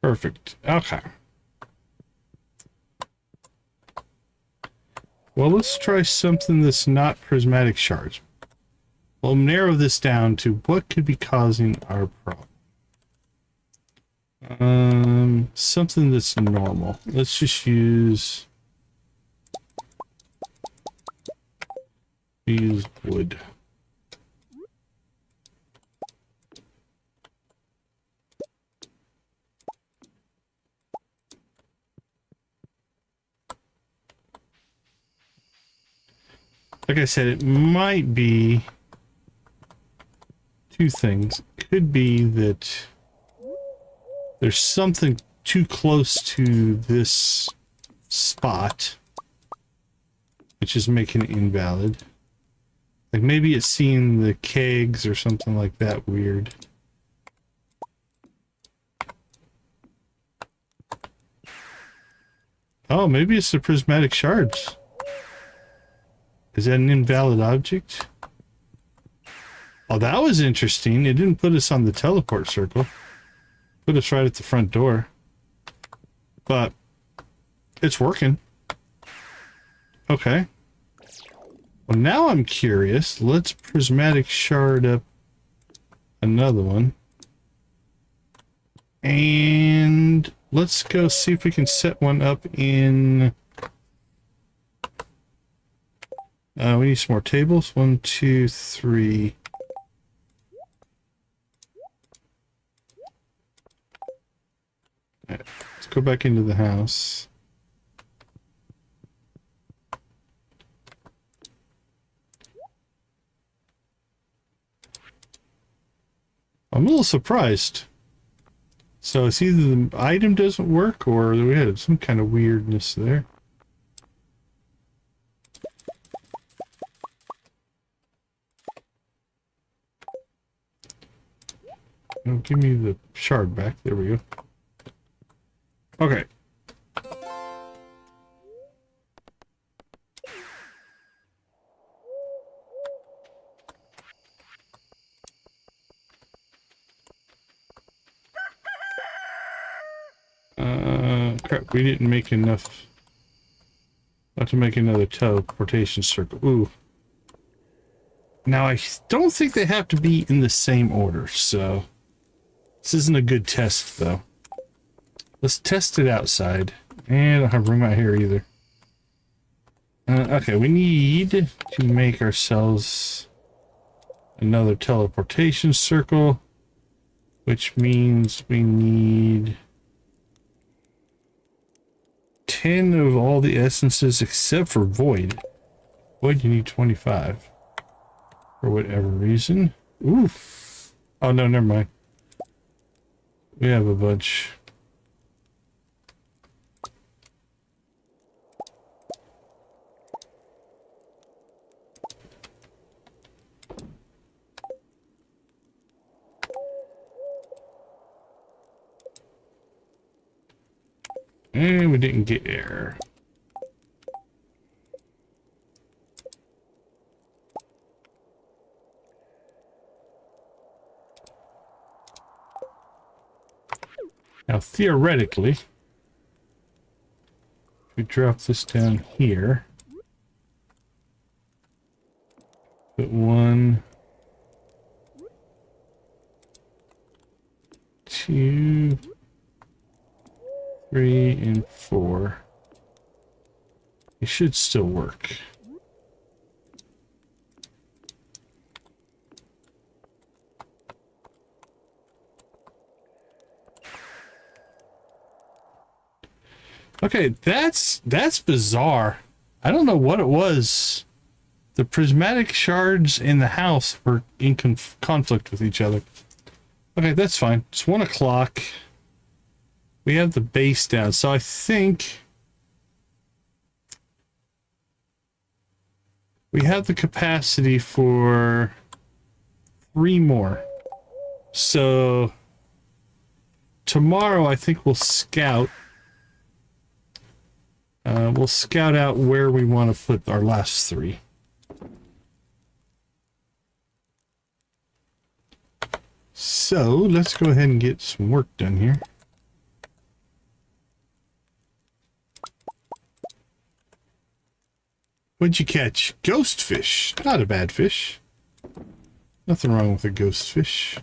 Perfect. Okay. Well, let's try something that's not prismatic shards. We'll narrow this down to what could be causing our problem. Something that's normal. Let's just use wood. Like I said, it might be 2 things. It could be that there's something too close to this spot, which is making it invalid. Like maybe it's seeing the kegs or something like that weird. Oh, maybe it's the prismatic shards. Is that an invalid object? Oh, that was interesting. It didn't put us on the teleport circle. Put us right at the front door. But it's working. Okay. Well, now I'm curious. Let's prismatic shard up another one. And let's go see if we can set one up in... we need some more tables. 1, 2, 3. Right, let's go back into the house. I'm a little surprised. So it's either the item doesn't work or we had some kind of weirdness there. Oh, give me the shard back. There we go. Okay. Crap, we didn't make enough. Not to make another teleportation circle. Ooh. Now, I don't think they have to be in the same order, so... This isn't a good test, though. Let's test it outside. And I don't have room out here either. Okay, we need to make ourselves another teleportation circle, which means we need 10 of all the essences except for Void. Void, you need 25. For whatever reason. Oof. Oh, no, never mind. We have a bunch. And we didn't get air. Now, theoretically, if we drop this down here, put 1, 2, 3, and 4. It should still work. Okay, that's bizarre. I don't know what it was. The prismatic shards in the house were in conflict with each other. Okay, that's fine. It's 1 o'clock. We have the base down, so I think we have the capacity for 3 more. So tomorrow I think we'll scout. We'll scout out where we want to put our last 3. So let's go ahead and get some work done here. What'd you catch? Ghost fish. Not a bad fish. Nothing wrong with a ghost fish.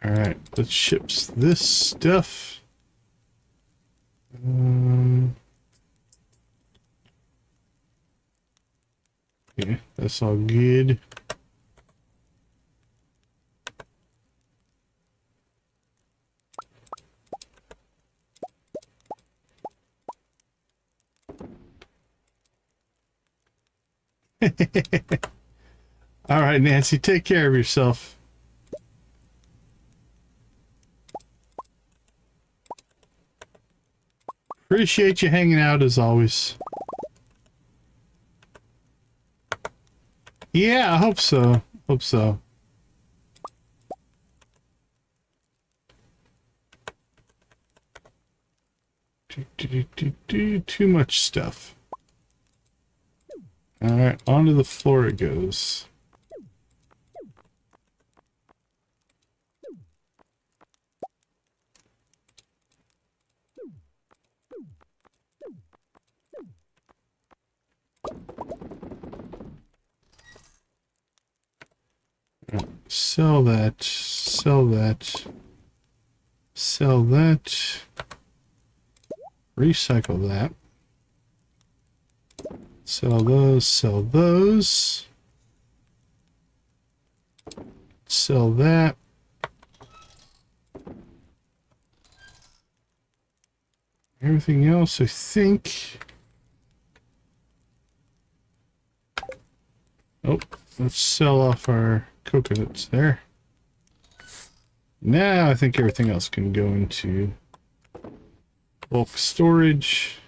Alright, let's ship this stuff. Yeah, that's all good. All right, Nancy, take care of yourself. Appreciate you hanging out as always. Yeah, I hope so. Hope so. Too much stuff. All right, onto the floor it goes. Sell that. Sell that. Sell that. Recycle that. Sell those. Sell those. Sell that. Everything else, I think. Oh, let's sell off our coconuts there. Now I think everything else can go into bulk storage.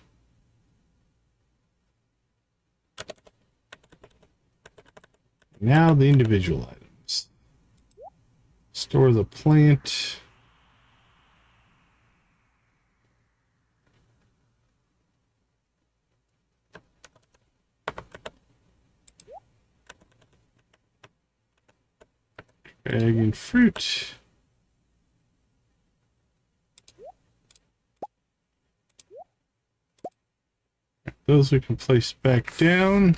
Now the individual items. Store the plant. Dragon fruit. Those we can place back down.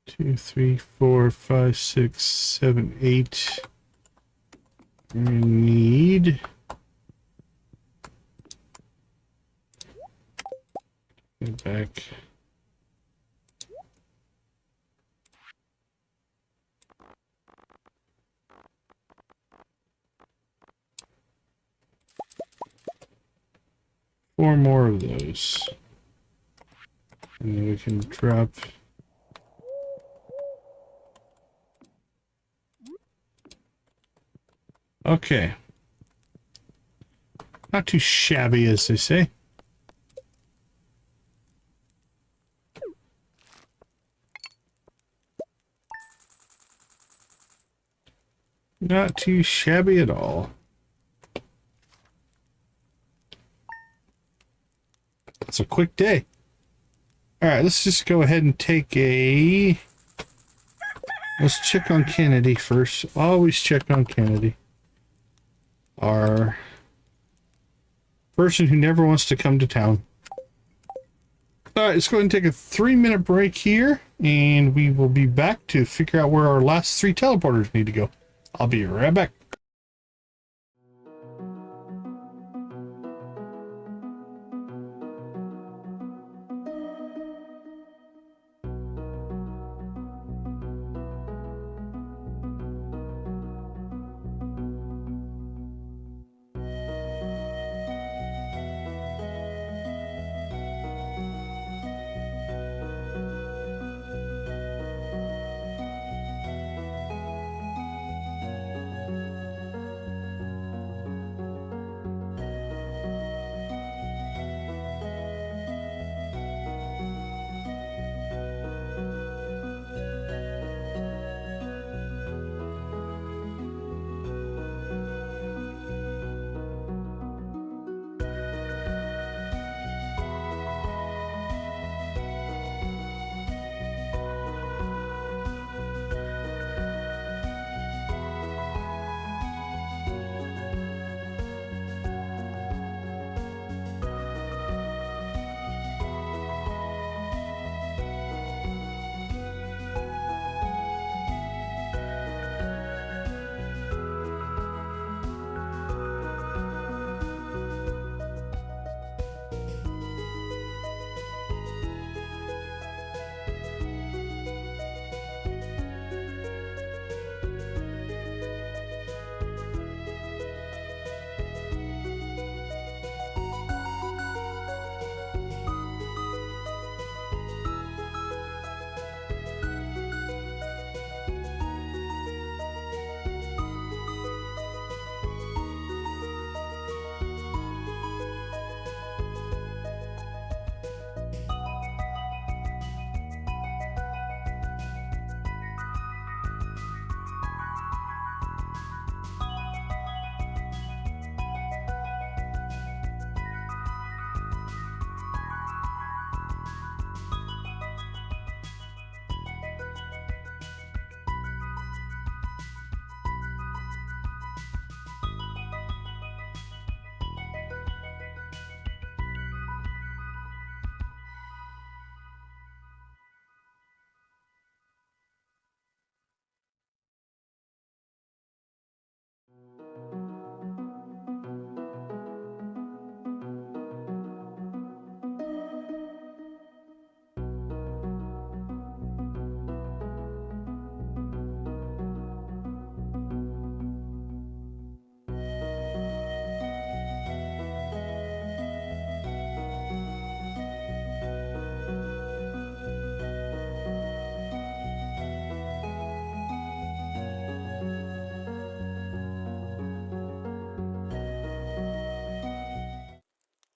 2, 3, 4, 5, 6, 7, 8. We need get back. Four more of those. And then we can drop. Okay. Not too shabby, as they say. Not too shabby at all. It's a quick day. All right, let's just go ahead and take a... Let's check on Kennedy first. Always check on Kennedy. Our person who never wants to come to town. All right, let's go ahead and take a 3-minute break here, and we will be back to figure out where our last 3 teleporters need to go. I'll be right back.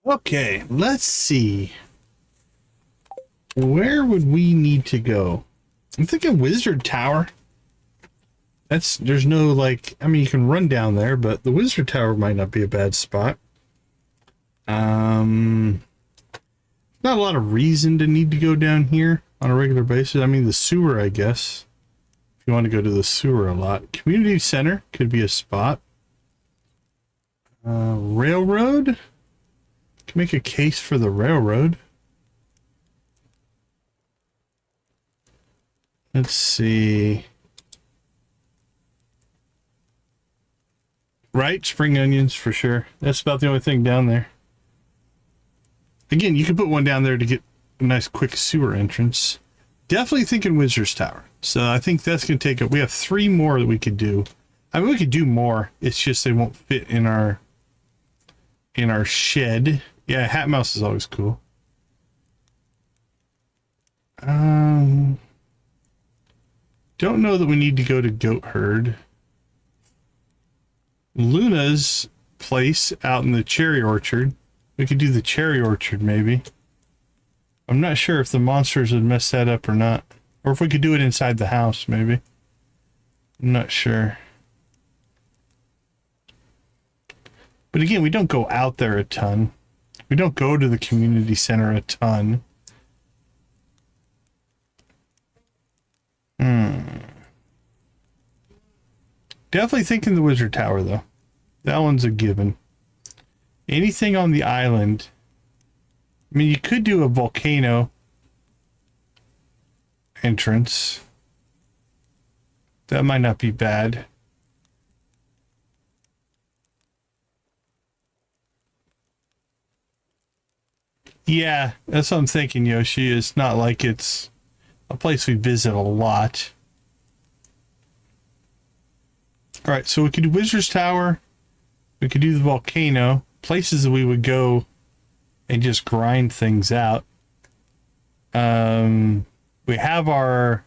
Okay, let's see. Where would we need to go? I'm thinking Wizard Tower. There's no like, I mean, you can run down there, but the Wizard Tower might not be a bad spot. Not a lot of reason to need to go down here on a regular basis. I mean, the sewer, I guess. If you want to go to the sewer a lot. Community Center could be a spot. Railroad. Can make a case for the railroad. Let's see. Right, spring onions for sure. That's about the only thing down there. Again, you could put one down there to get a nice quick sewer entrance. Definitely thinking Wizard's Tower. So I think that's going to take it. We have 3 more that we could do. I mean, we could do more. It's just they won't fit in our shed. Yeah, Hat Mouse is always cool. Don't know that we need to go to Goat Herd. Luna's place out in the cherry orchard. We could do the cherry orchard maybe. I'm not sure if the monsters would mess that up or not. Or if we could do it inside the house maybe. I'm not sure. But again, we don't go out there a ton. We don't go to the community center a ton. Definitely thinking the Wizard Tower, though. That one's a given. Anything on the island. I mean, you could do a volcano entrance. That might not be bad. Yeah, that's what I'm thinking, Yoshi. It's not like it's a place we visit a lot. All right, so we could do Wizard's Tower. We could do the volcano. Places that we would go and just grind things out. We have our...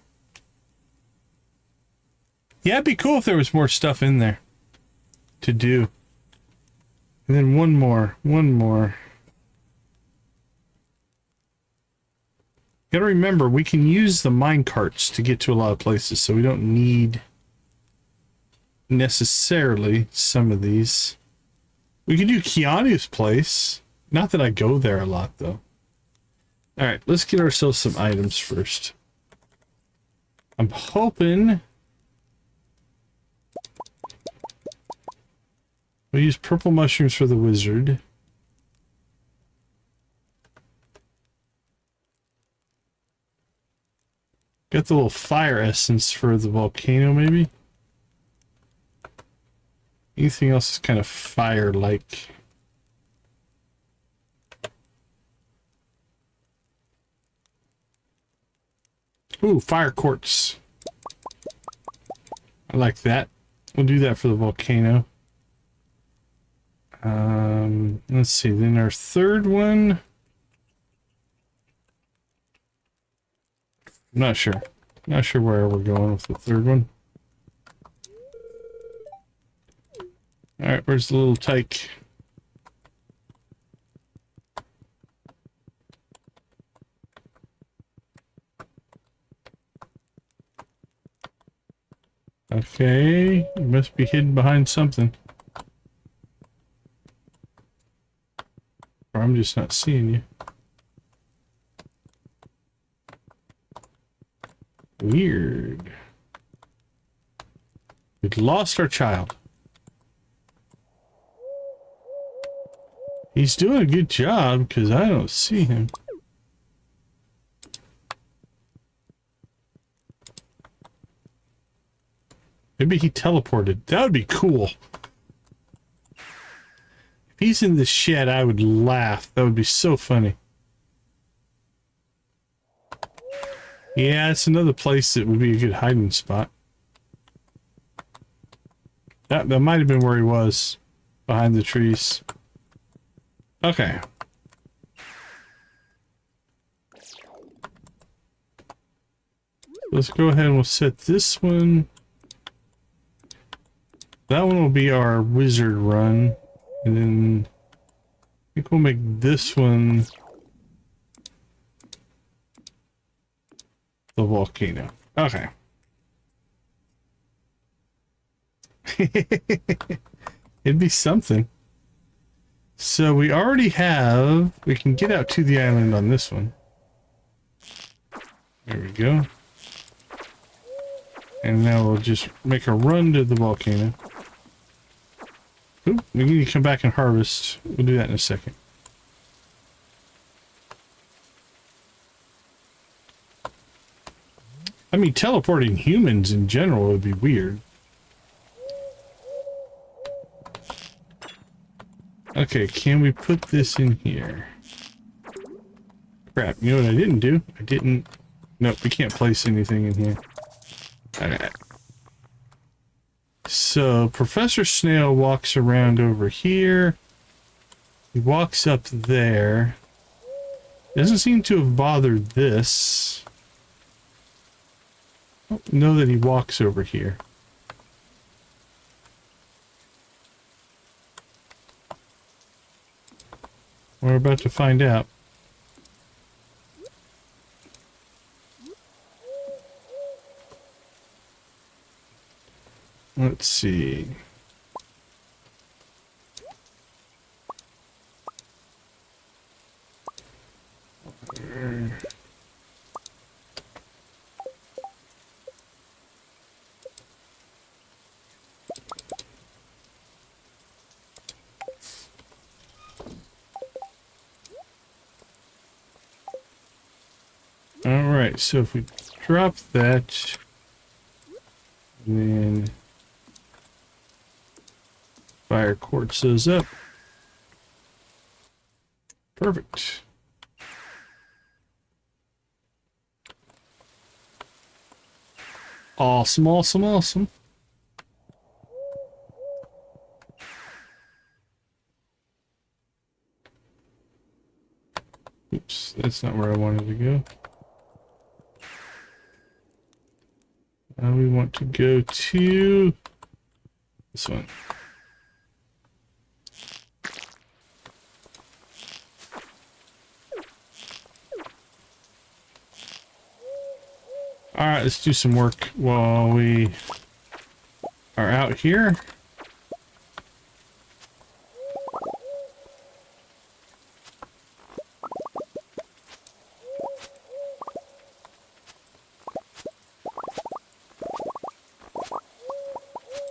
Yeah, it'd be cool if there was more stuff in there to do. And then one more. Gotta remember, we can use the mine carts to get to a lot of places, so we don't need necessarily some of these. We can do Keanu's place. Not that I go there a lot, though. Alright, let's get ourselves some items first. I'm hoping... we'll use purple mushrooms for the wizard. Got the little fire essence for the volcano, maybe? Anything else is kind of fire-like. Ooh, fire quartz. I like that. We'll do that for the volcano. Let's see, then our third one. I'm not sure. Not sure where we're going with the third one. Alright, where's the little tyke? Okay, you must be hidden behind something. Or I'm just not seeing you. Weird. We've lost our child. He's doing a good job because I don't see him. Maybe he teleported. That would be cool. If he's in the shed, I would laugh. That would be so funny. Yeah, it's another place that would be a good hiding spot. That might have been where he was. Behind the trees. Okay. Let's go ahead and we'll set this one. That one will be our wizard run. And then think we'll make this one the volcano. Okay. It'd be something. So we already have, we can get out to the island on this one. There we go. And now we'll just make a run to the volcano. Oop, we need to come back and harvest. We'll do that in a second. I mean, teleporting humans in general would be weird. Okay, can we put this in here? Crap, you know what I didn't do? I didn't... Nope, we can't place anything in here. Okay. So, Professor Snail walks around over here. He walks up there. Doesn't seem to have bothered this. I don't know that he walks over here. We're about to find out. Let's see. Alright, so if we drop that, then fire quartz those up. Perfect. Awesome, awesome, awesome. Oops, that's not where I wanted to go. Now we want to go to this one. All right, let's do some work while we are out here.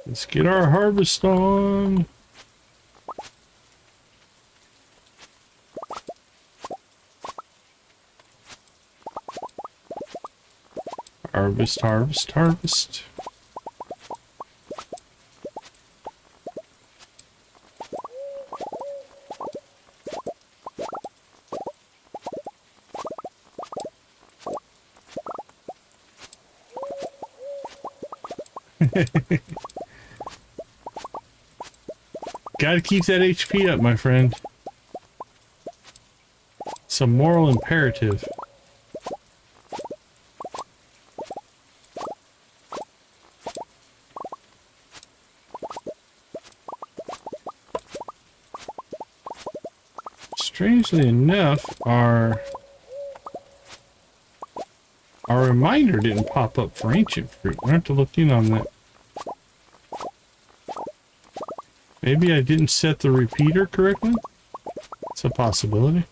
Let's get our harvest on. Harvest, harvest, harvest. Gotta keep that HP up, my friend. It's a moral imperative. Strangely enough, our reminder didn't pop up for ancient fruit. We'll have to look in on that. Maybe I didn't set the repeater correctly? It's a possibility.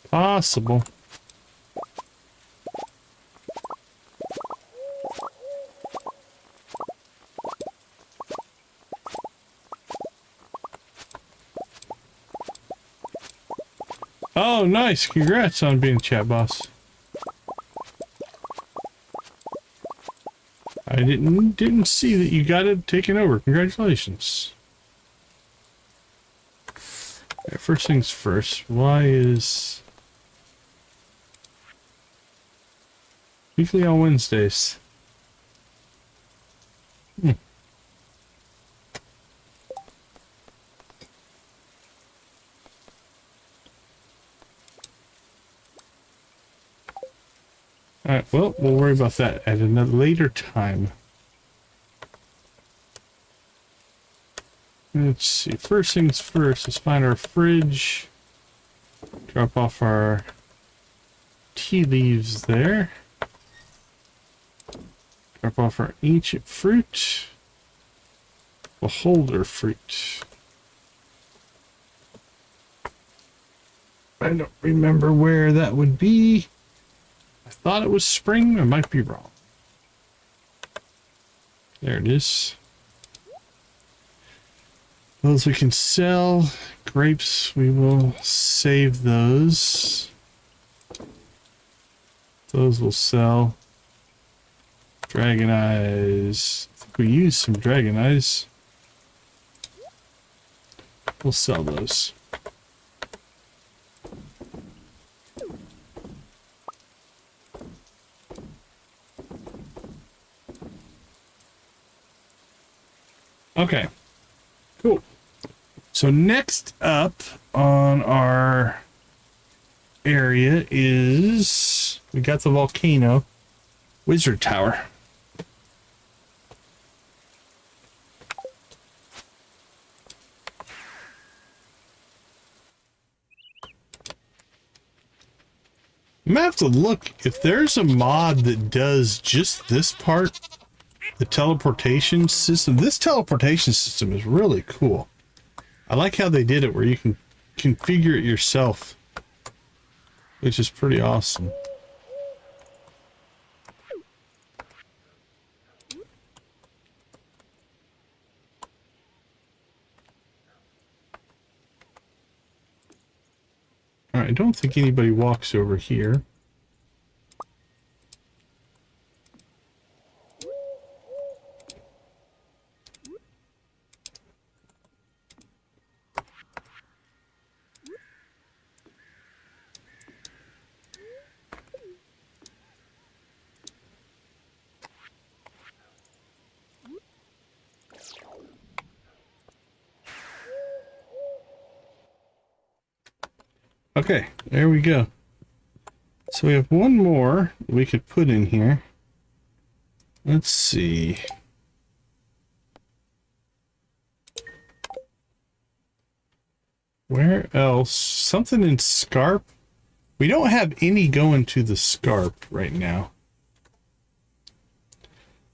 Possible. Oh, nice. Congrats on being chat boss. I didn't see that you got it taken over. Congratulations. Right, first things first. Why is weekly on Wednesdays? Alright, well, we'll worry about that at another later time. Let's see. First things first, let's find our fridge. Drop off our tea leaves there. Drop off our ancient fruit. Beholder fruit. I don't remember where that would be. I thought it was spring. I might be wrong. There it is. Those we can sell. Grapes, we will save those. Those will sell. Dragon eyes. I think we used some dragon eyes. We'll sell those. Okay. Cool. So next up on our area is, we got the volcano, wizard tower. I'm gonna have to look if there's a mod that does just this part, the teleportation system. This teleportation system is really cool. I like how they did it where you can configure it yourself, which is pretty awesome. All right, I don't think anybody walks over here. Okay, there we go. So we have one more we could put in here. Let's see. Where else? Something in Scarp. We don't have any going to the Scarp right now.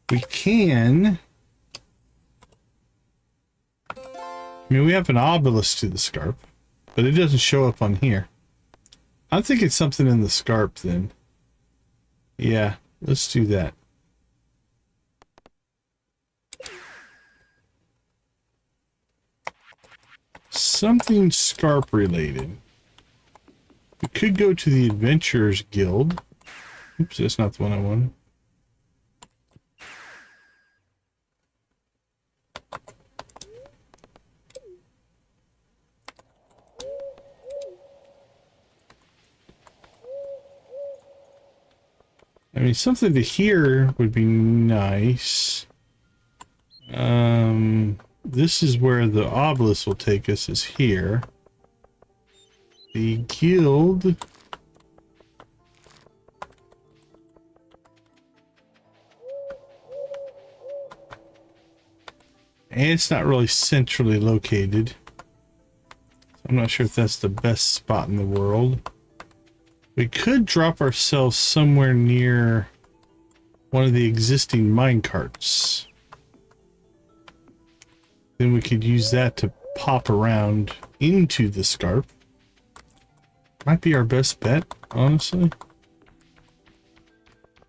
We can... I mean, we have an obelisk to the Scarp, but it doesn't show up on here. I'm thinking something in the Scarp then. Yeah, let's do that. Something Scarp related. We could go to the Adventurers Guild. Oops, that's not the one I wanted. I mean, something to hear would be nice. This is where the obelisk will take us, is here. The guild. And it's not really centrally located. I'm not sure if that's the best spot in the world. We could drop ourselves somewhere near one of the existing minecarts. Then we could use that to pop around into the Scarp. Might be our best bet, honestly.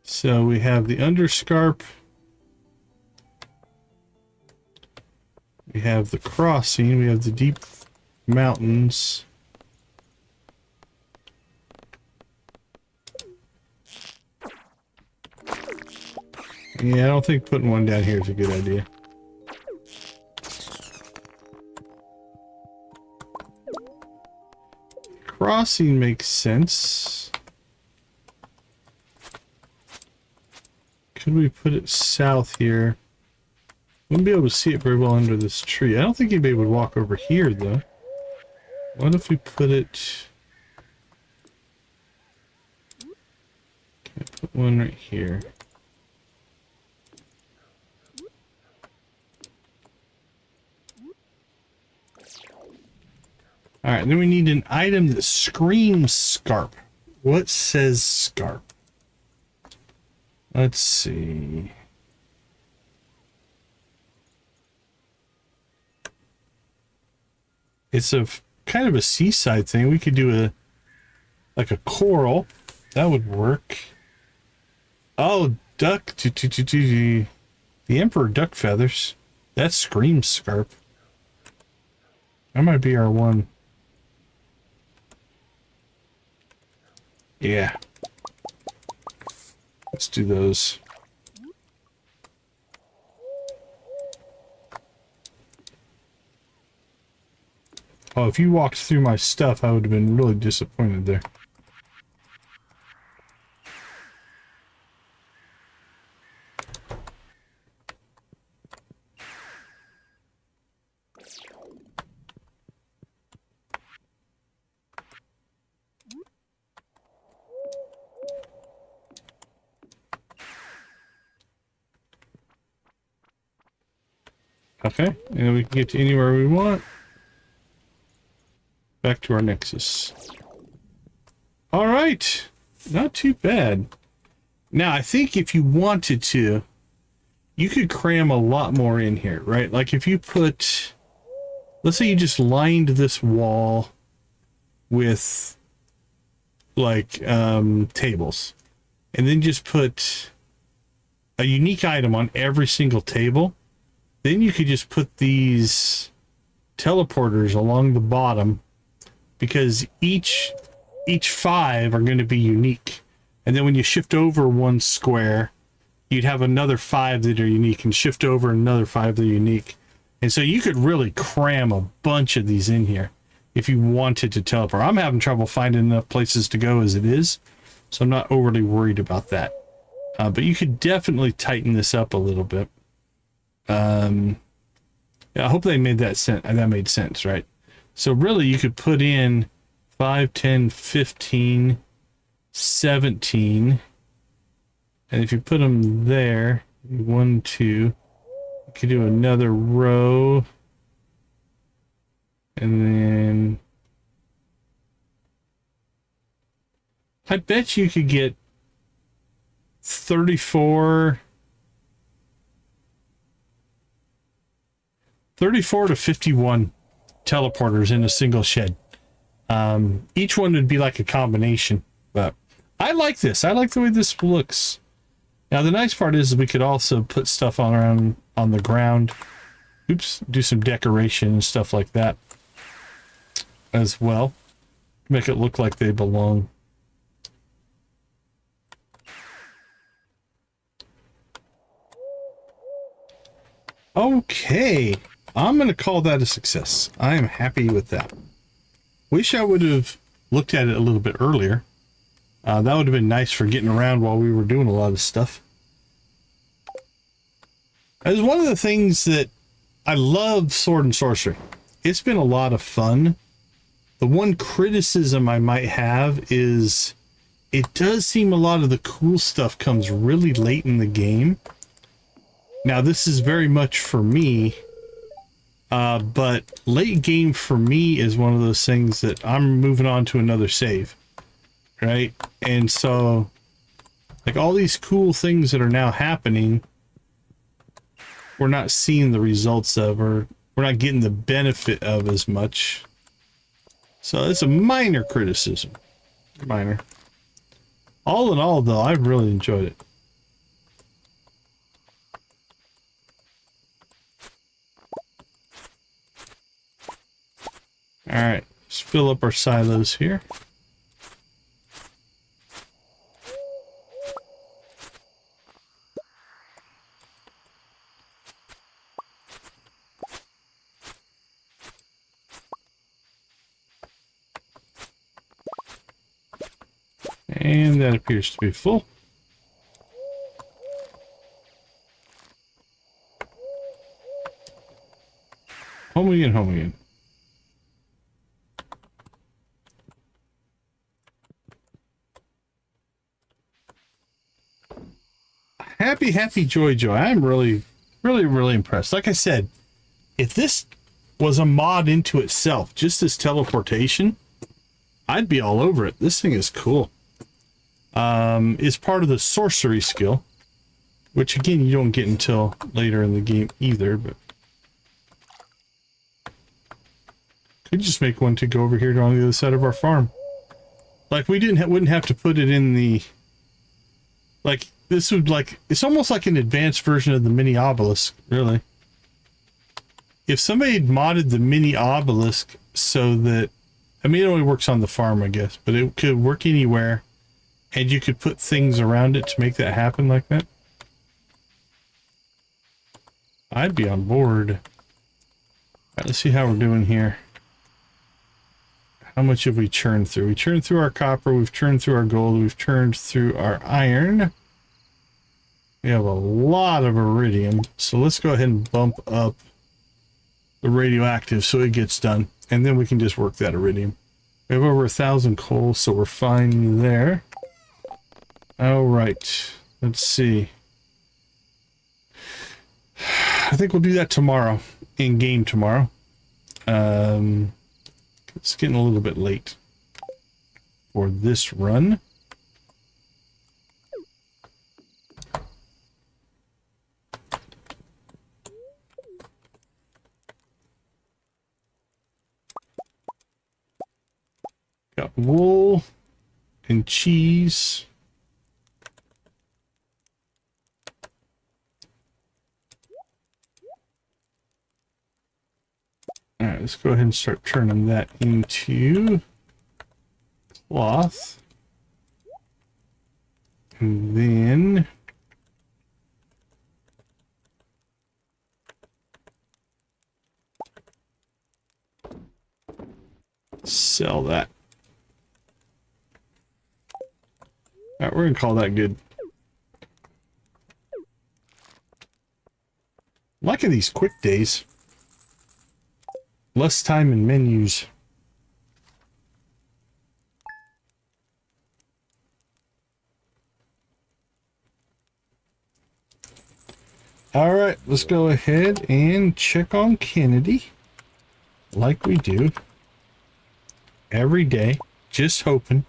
So we have the Underscarp. We have the crossing. We have the deep mountains. Yeah, I don't think putting one down here is a good idea. Crossing makes sense. Could we put it south here? Wouldn't be able to see it very well under this tree. I don't think anybody would walk over here, though. What if we put it... Can I put one right here? All right, then we need an item that screams scarp. What says scarp? Let's see. It's a kind of a seaside thing. We could do like a coral. That would work. Oh, duck. The emperor duck feathers. That screams scarp. That might be our one. Yeah. Let's do those. Oh, if you walked through my stuff, I would have been really disappointed there. Okay, and we can get to anywhere we want. Back to our nexus. All right, not too bad. Now, I think if you wanted to, you could cram a lot more in here, right? Like if you put, let's say you just lined this wall with like tables, and then just put a unique item on every single table. Then you could just put these teleporters along the bottom, because each 5 are going to be unique. And then when you shift over one square, you'd have another 5 that are unique, and shift over another 5 that are unique. And so you could really cram a bunch of these in here if you wanted to teleport. I'm having trouble finding enough places to go as it is, so I'm not overly worried about that. But you could definitely tighten this up a little bit. Yeah, I hope they made that sense. That made sense, right? So really you could put in 5, 10, 15, 17. And if you put them there, 1, 2, you could do another row. And then I bet you could get 34 to 51 teleporters in a single shed. Each one would be like a combination, but I like this. I like the way this looks. Now the nice part is we could also put stuff on the ground. Oops, do some decoration and stuff like that as well. Make it look like they belong. Okay. I'm going to call that a success. I am happy with that. Wish I would have looked at it a little bit earlier. That would have been nice for getting around while we were doing a lot of stuff. As one of the things that I love Sword and Sorcery. It's been a lot of fun. The one criticism I might have is it does seem a lot of the cool stuff comes really late in the game. Now, this is very much for me. But late game for me is one of those things that I'm moving on to another save, right? And so, like all these cool things that are now happening, we're not seeing the results of, or we're not getting the benefit of as much. So it's a minor criticism. Minor. All in all, though, I've really enjoyed it. All right, let's fill up our silos here. And that appears to be full. Home again, home again. Happy, happy, joy, joy. I'm really, really, really impressed. Like I said, if this was a mod into itself, just as teleportation, I'd be all over it. This thing is cool. It's part of the sorcery skill, which again you don't get until later in the game either, but could just make one to go over here to on the other side of our farm. Like we wouldn't have to put it in the, like this would like, it's almost like an advanced version of the mini obelisk, really. If somebody had modded the mini obelisk so that, I mean, it only works on the farm, I guess, but it could work anywhere, and you could put things around it to make that happen like that, I'd be on board. All right, let's see how we're doing here. How much have we churned through? We churned through our copper, we've churned through our gold, we've churned through our iron. We have a lot of iridium, so let's go ahead and bump up the radioactive so it gets done, and then we can just work that iridium. We have over 1,000 coal, so we're fine there. All right, let's see. I think we'll do that tomorrow, in game tomorrow. It's getting a little bit late for this run. Got wool and cheese. All right, let's go ahead and start turning that into cloth. And then sell that. All right, we're gonna call that good. Liking these quick days. Less time in menus. All right, let's go ahead and check on Kennedy like we do every day, just hoping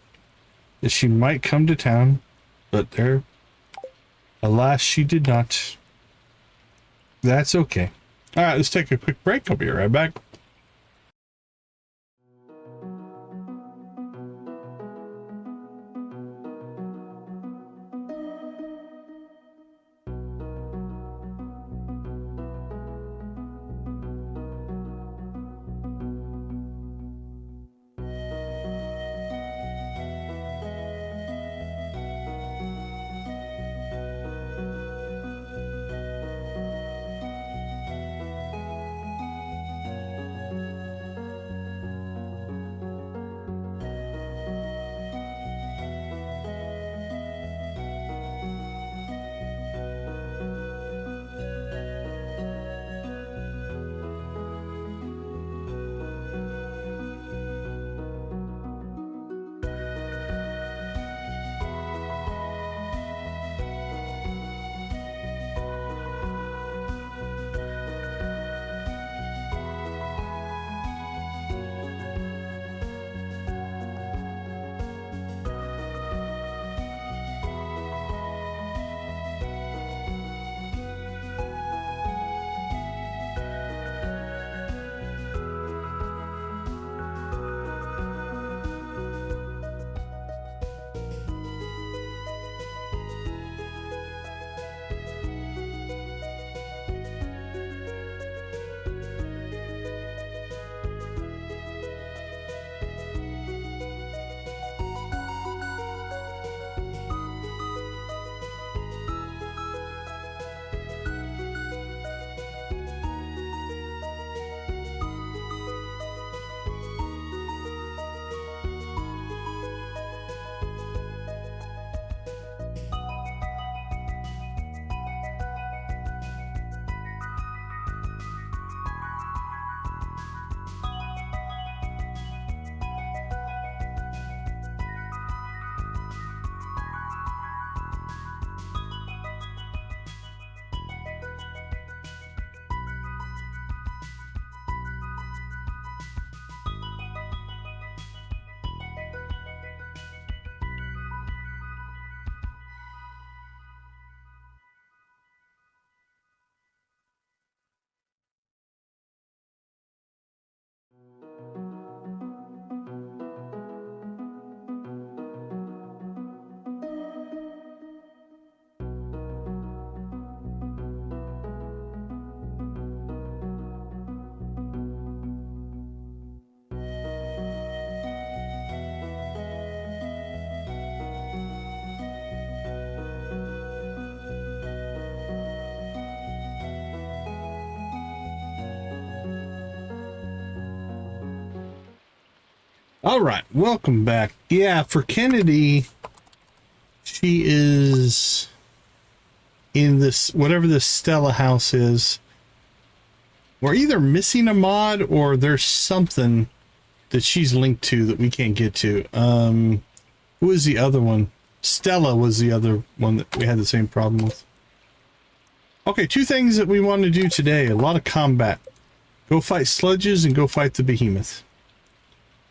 that she might come to town, but there, alas, she did not. That's okay. All right, let's take a quick break. I'll be right back. All right, welcome back. Yeah, for Kennedy, she is in this, whatever this Stella house is. We're either missing a mod or there's something that she's linked to that we can't get to. Who is the other one? Stella was the other one that we had the same problem with. Okay, two things that we want to do today. A lot of combat. Go fight sludges and go fight the behemoth.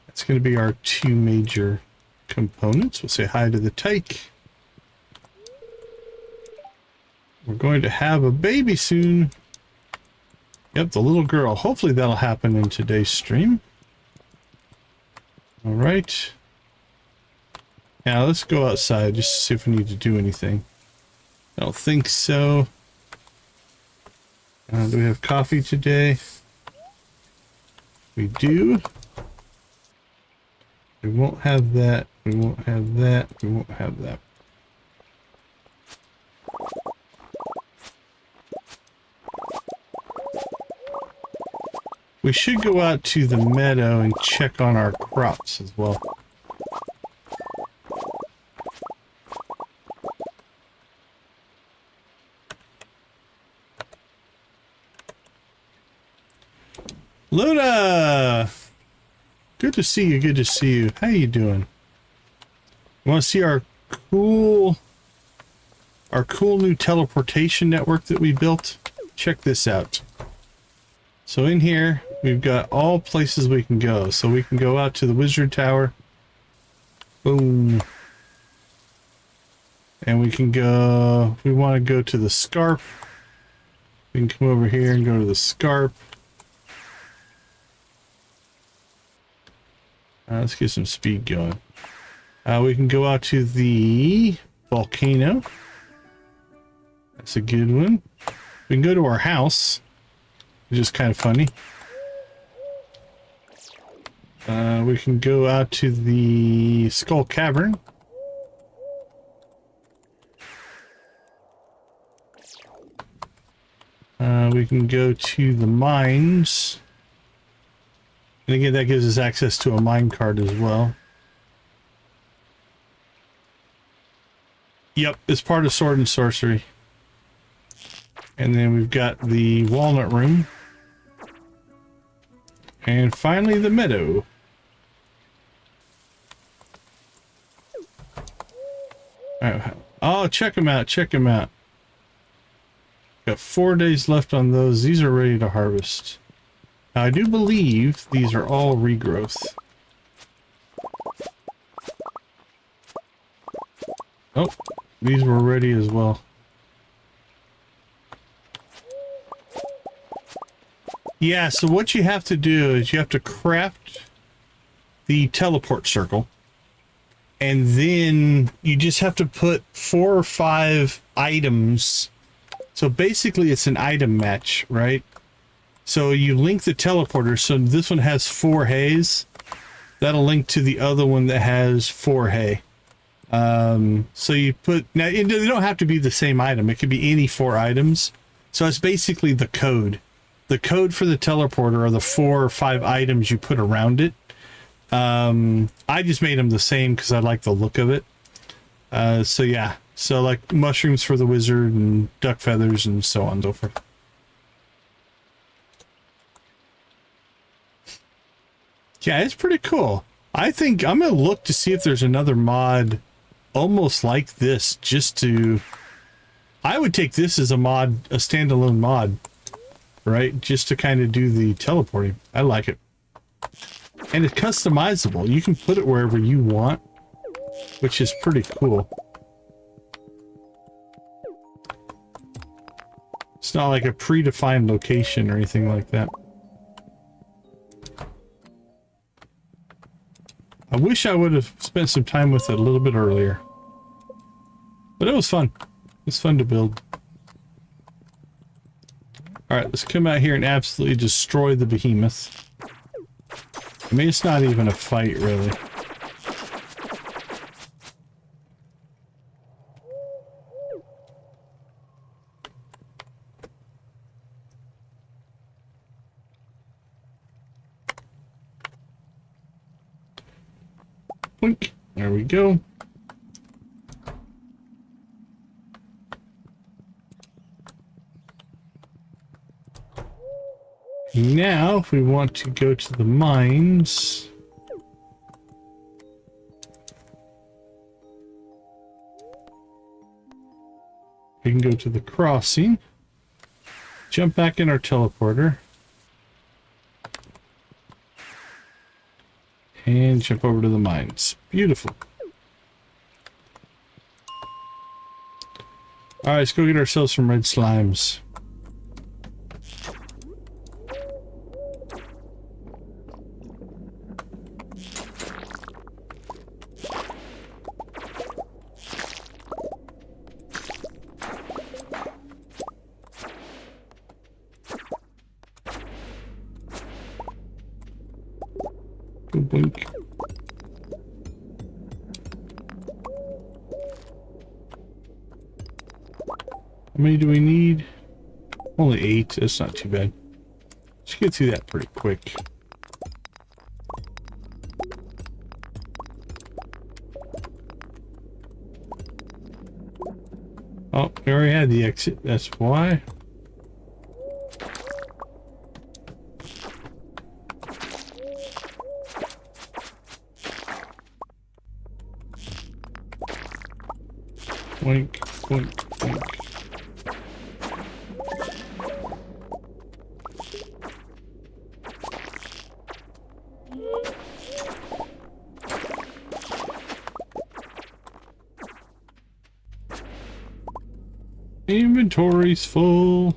That's going to be our two major components. We'll say hi to the tyke. We're going to have a baby soon. Yep, the little girl. Hopefully that'll happen in today's stream. All right. Now let's go outside just to see if we need to do anything. I don't think so. Do we have coffee today? We do. We won't have that. We won't have that. We won't have that. We should go out to the meadow and check on our crops as well. Luna! Good to see you, good to see you. How you doing? You want to see our cool new teleportation network that we built? Check this out. So in here, we've got all places we can go. So we can go out to the wizard tower. Boom. And we can go, if we want to go to the scarp, we can come over here and go to the scarp. Let's get some speed going. We can go out to the volcano. That's a good one. We can go to our house, which is kind of funny. We can go out to the Skull Cavern. We can go to the mines. And again, that gives us access to a mine cart as well. Yep, it's part of Sword and Sorcery. And then we've got the walnut room. And finally the meadow. Alright. Oh, check them out, check them out. Got 4 days left on those. These are ready to harvest. Now, I do believe these are all regrowth. Oh, these were ready as well. Yeah, so what you have to do is you have to craft the teleport circle. And then you just have to put 4 or 5 items. So basically it's an item match, right? So you link the teleporter. So this one has 4 hays. That'll link to the other one that has 4 hay. So you put, now they don't have to be the same item. It could be any 4 items. So it's basically the code. The code for the teleporter are the 4 or 5 items you put around it. I just made them the same because I like the look of it. So yeah. So like mushrooms for the wizard and duck feathers and so on and so forth. Yeah, it's pretty cool. I think I'm going to look to see if there's another mod almost like this just to... I would take this as a mod, a standalone mod, right? Just to kind of do the teleporting. I like it. And it's customizable. You can put it wherever you want, which is pretty cool. It's not like a predefined location or anything like that. I wish I would have spent some time with it a little bit earlier. But it was fun. It's fun to build. Alright, let's come out here and absolutely destroy the behemoth. I mean, it's not even a fight, really. Boink. There we go. Now, if we want to go to the mines, we can go to the crossing, jump back in our teleporter, and jump over to the mines. Beautiful. Alright, let's go get ourselves some red slimes. Blink. How many do we need? Only 8. That's not too bad. Let's get through that pretty quick. Oh, we already had the exit. That's why. Boink, boink, boink. Inventory's full.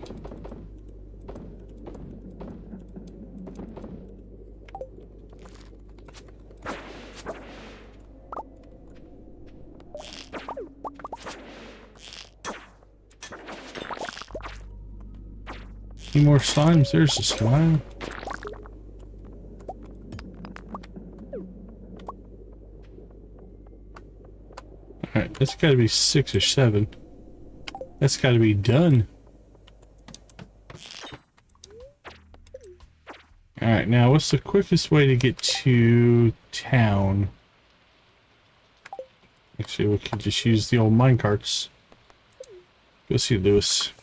Any more slimes? There's a slime. Alright, that's gotta be 6 or 7. That's gotta be done. Alright, now what's the quickest way to get to town? Actually, we could just use the old minecarts. Go see Lewis.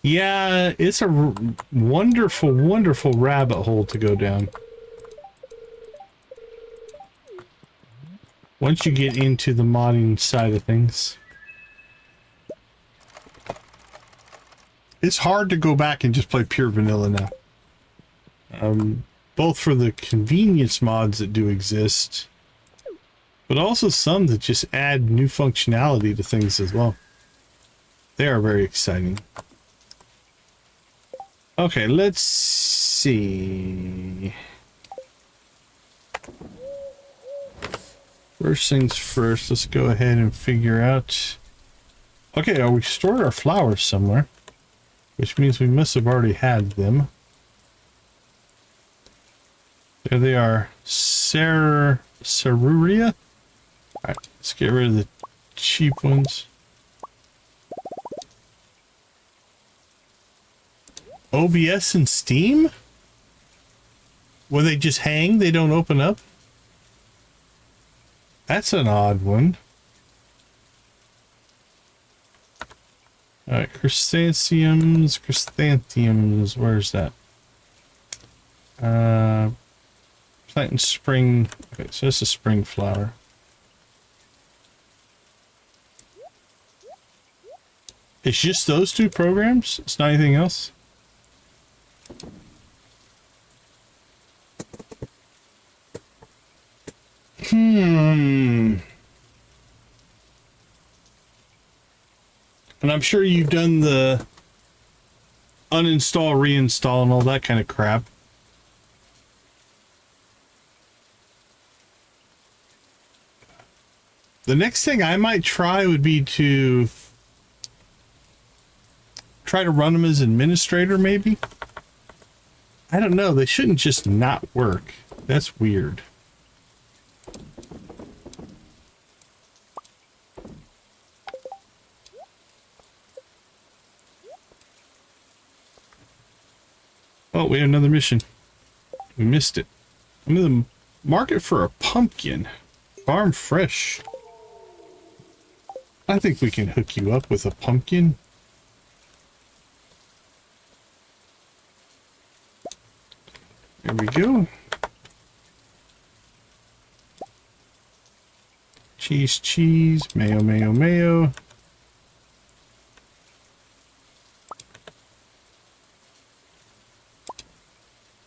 Yeah, it's a wonderful, wonderful rabbit hole to go down. Once you get into the modding side of things. It's hard to go back and just play pure vanilla now. Both for the convenience mods that do exist, but also some that just add new functionality to things as well. They are very exciting. Okay, let's see. First things first, let's go ahead and figure out... Okay, we stored our flowers somewhere, which means we must have already had them. There they are. Ceruria? Alright, let's get rid of the cheap ones. OBS and Steam? Will they just hang? They don't open up? That's an odd one. Alright, chrysanthemums, where's that? Plant in spring. Okay, so that's a spring flower. It's just those two programs? It's not anything else? And I'm sure you've done the uninstall, reinstall, and all that kind of crap. The next thing I might try would be to try to run them as administrator, maybe? I don't know. They shouldn't just not work. That's weird. we have another mission. We missed it. I'm in the market for a pumpkin. Farm fresh. I think we can hook you up with a pumpkin. There we go. Cheese, cheese, mayo, mayo, mayo.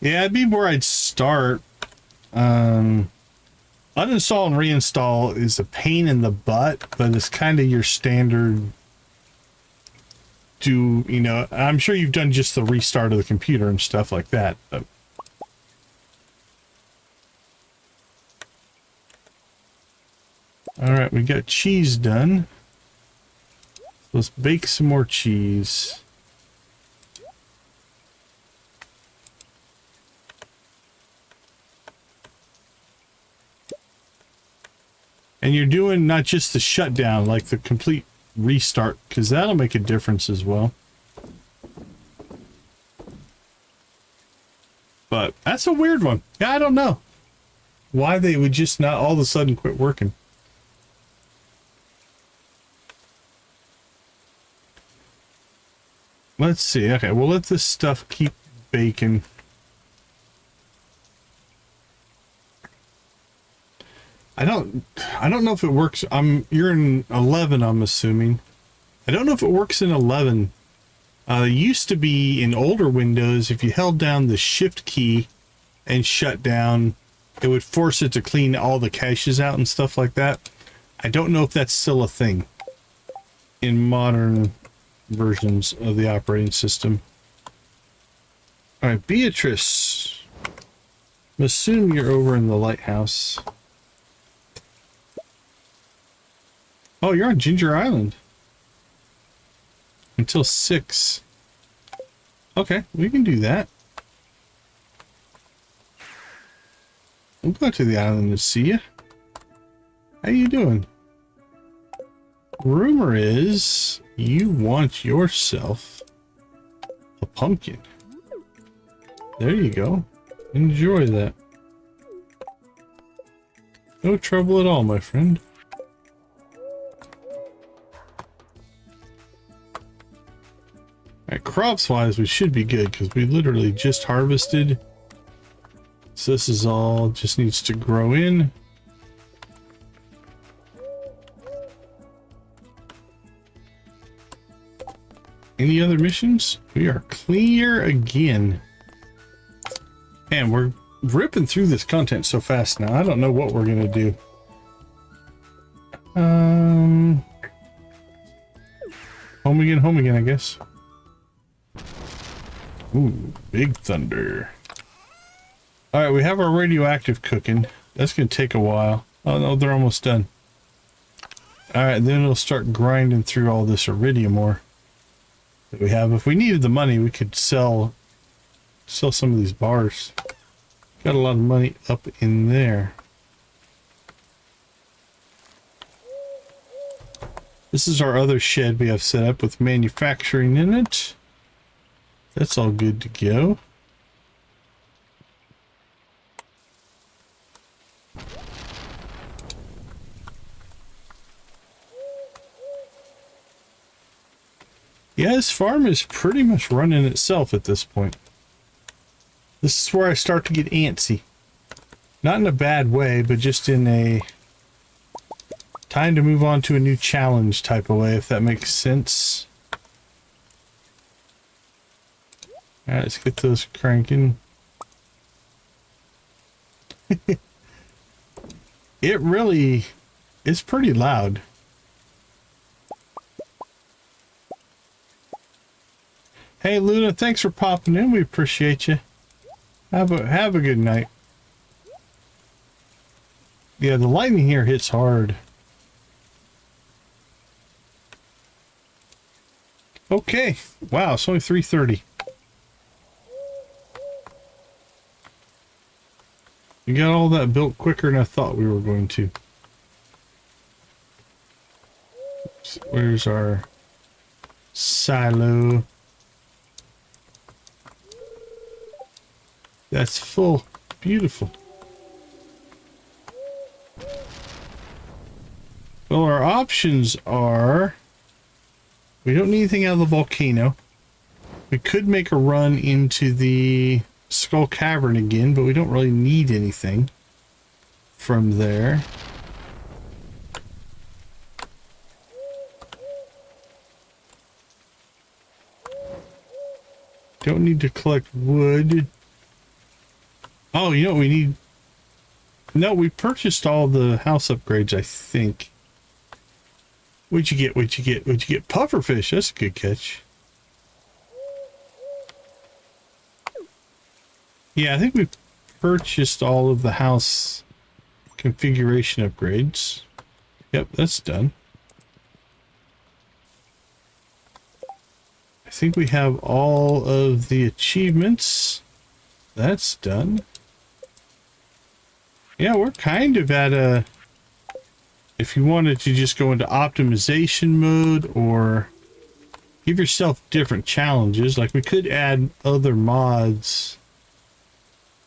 Yeah, it'd be where I'd start. Uninstall and reinstall is a pain in the butt, but it's kind of your standard. You know, I'm sure you've done just the restart of the computer and stuff like that, but. All right, we got cheese done. Let's bake some more cheese. And you're doing not just the shutdown, like the complete restart, because that'll make a difference as well. But that's a weird one. Yeah, I don't know why they would just not all of a sudden quit working. Let's see. Okay, we'll let this stuff keep baking. I don't know if it works. You're in 11, I'm assuming. I don't know if it works in 11. It used to be in older Windows, if you held down the shift key and shut down, it would force it to clean all the caches out and stuff like that. I don't know if that's still a thing in modern versions of the operating system. All right, Beatrice. I assume you're over in the lighthouse. Oh, you're on Ginger Island. Until 6. Okay, we can do that. We'll go to the island to see you. How you doing? Rumor is you want yourself a pumpkin. There you go. Enjoy that. No trouble at all, my friend. Alright, crops wise, we should be good because we literally just harvested. So this is all just needs to grow in. Any other missions? We are clear again. Man, we're ripping through this content so fast now. I don't know what we're gonna do. Home again, I guess. Ooh, big thunder. Alright, we have our radioactive cooking. That's gonna take a while. Oh no, they're almost done. Alright, then it'll start grinding through all this iridium ore that we have. If we needed the money, we could sell some of these bars. Got a lot of money up in there. This is our other shed we have set up with manufacturing in it. That's all good to go. Yeah, this farm is pretty much running itself at this point. This is where I start to get antsy. Not in a bad way, but just in a time to move on to a new challenge type of way, if that makes sense. Alright, let's get those cranking. It really is pretty loud. Hey Luna, thanks for popping in. We appreciate you. Have a good night. Yeah, the lightning here hits hard. Okay. Wow, it's only 3:30. We got all that built quicker than I thought we were going to. Where's our silo? That's full. Beautiful. Well, our options are... we don't need anything out of the volcano. We could make a run into the Skull Cavern again, but we don't really need anything from there. Don't need to collect wood. Oh, you know what we need? No, we purchased all the house upgrades, I think. What'd you get? What'd you get? What'd you get? Pufferfish. That's a good catch. Yeah, I think we purchased all of the house configuration upgrades. Yep, that's done. I think we have all of the achievements. That's done. Yeah, we're kind of at a... if you wanted to just go into optimization mode or give yourself different challenges, like we could add other mods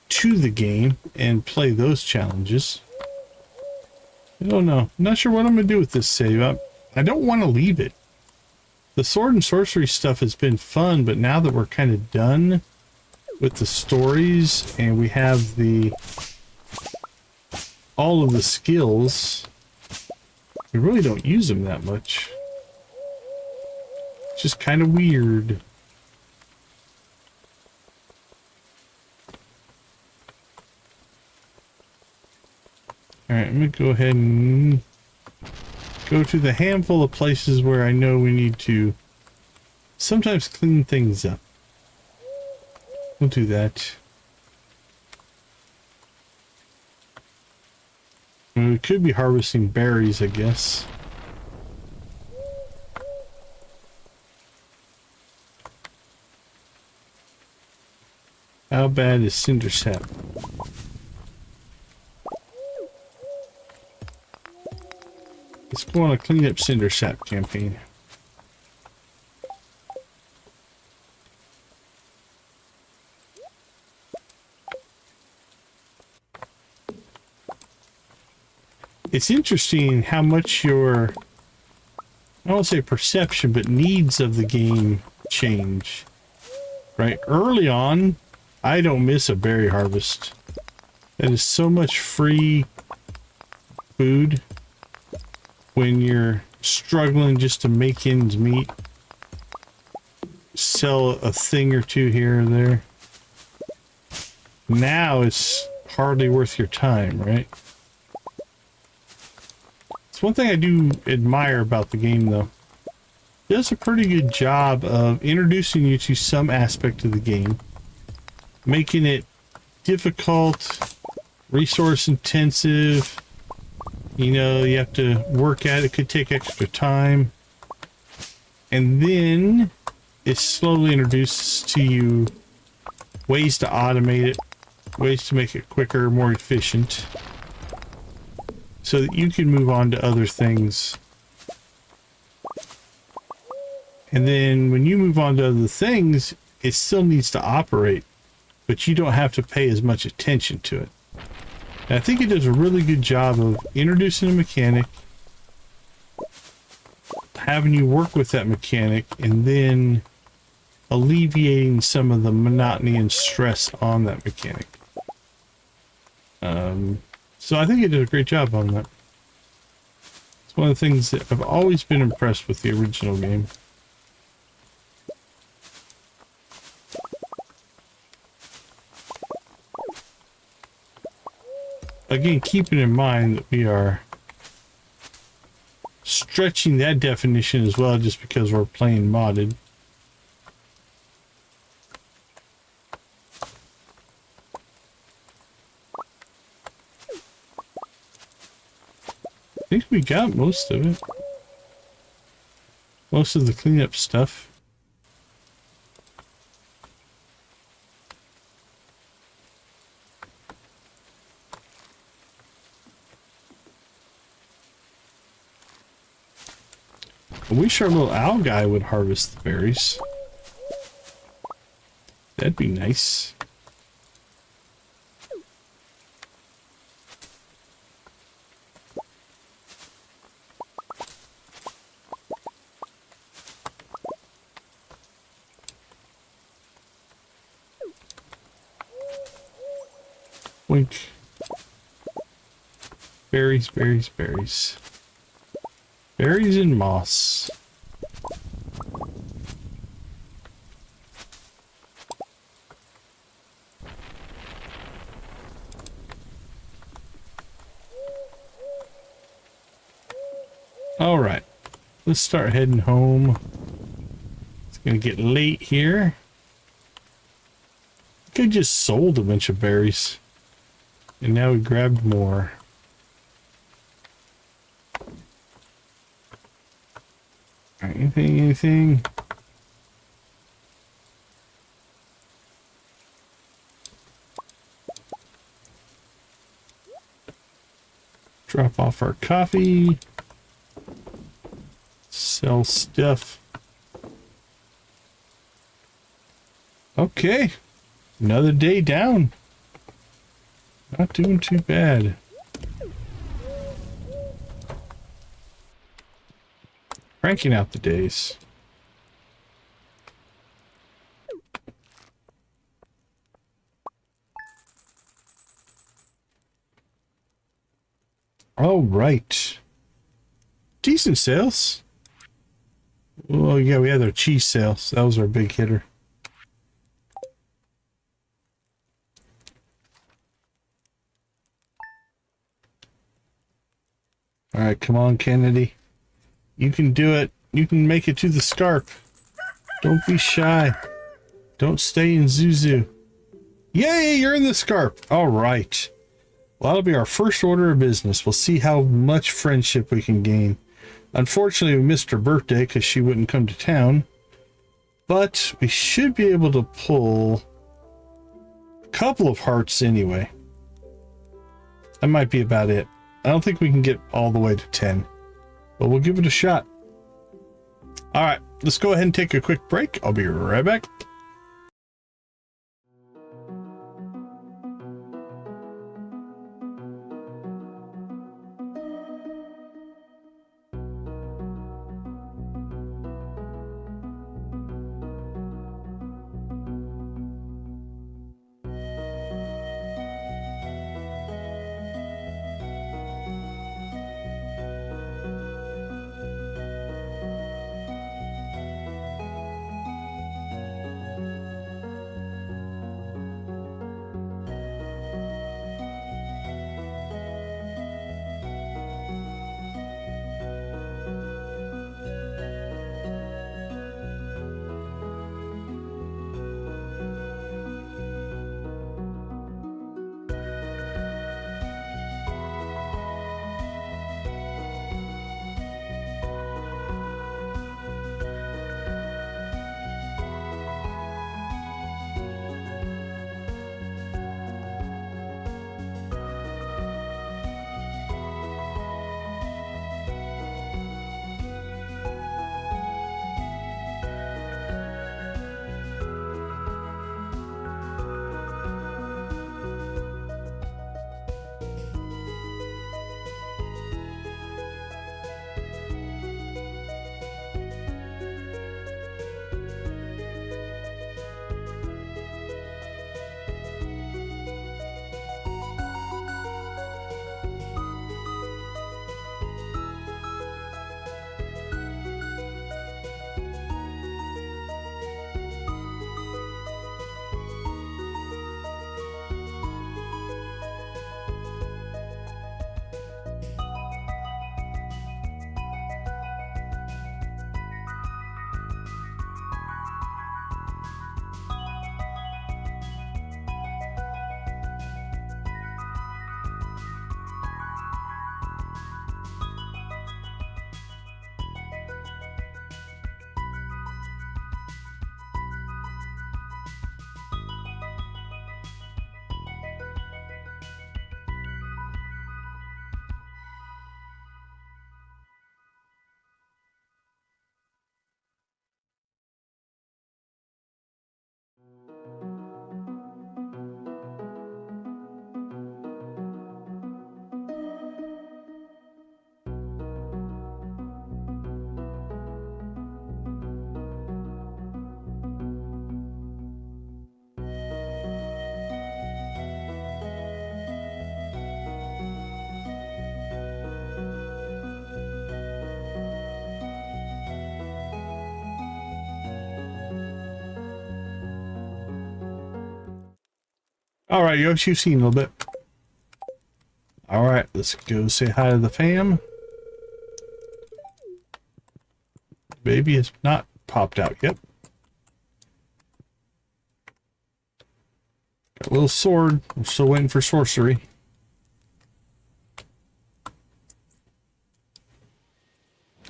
to the game and play those challenges. I don't know. I'm not sure what I'm going to do with this save. I don't want to leave it. The sword and sorcery stuff has been fun, but now that we're kind of done with the stories and we have the all of the skills, we really don't use them that much. It's just kind of weird. Alright, I'm going to go ahead and go to the handful of places where I know we need to sometimes clean things up. We'll do that. We could be harvesting berries, I guess. How bad is cinder sap? Let's go on a clean up cinder sap campaign. It's interesting how much your, I won't say perception, but needs of the game change. Right? Early on, I don't miss a berry harvest. That is so much free food when you're struggling just to make ends meet. Sell a thing or two here or there. Now it's hardly worth your time, right? It's one thing I do admire about the game, though. It does a pretty good job of introducing you to some aspect of the game, making it difficult, resource intensive. You know, you have to work at it, could take extra time. And then it slowly introduces to you ways to automate it, ways to make it quicker, more efficient, so that you can move on to other things. And then when you move on to other things, it still needs to operate, but you don't have to pay as much attention to it. And I think it does a really good job of introducing a mechanic, having you work with that mechanic, and then alleviating some of the monotony and stress on that mechanic. So I think it did a great job on that. It's one of the things that I've always been impressed with the original game. Again, keeping in mind that we are stretching that definition as well just because we're playing modded. I think we got most of it. Most of the cleanup stuff. I wish our little owl guy would harvest the berries. That'd be nice. Wink. Berries, berries, berries. Berries and moss. All right, let's start heading home. It's gonna get late here. I think I just sold a bunch of berries, and now we grabbed more. All right, anything? Drop off our coffee. Sell stuff. Okay. Another day down. Not doing too bad. Cranking out the days. All right. Decent sales. Well, yeah, we had our cheese sales. That was our big hitter. All right, come on, Kennedy. You can do it. You can make it to the scarp. Don't be shy. Don't stay in Zuzu. Yay, you're in the scarp. All right. Well, that'll be our first order of business. We'll see how much friendship we can gain. Unfortunately, we missed her birthday because she wouldn't come to town. But we should be able to pull a couple of hearts anyway. That might be about it. I don't think we can get all the way to 10. But we'll give it a shot. Alright, let's go ahead and take a quick break. I'll be right back. All right, Yoshi, you've seen a little bit. All right, let's go say hi to the fam. Baby has not popped out yet. Got a little sword. We're still waiting for sorcery.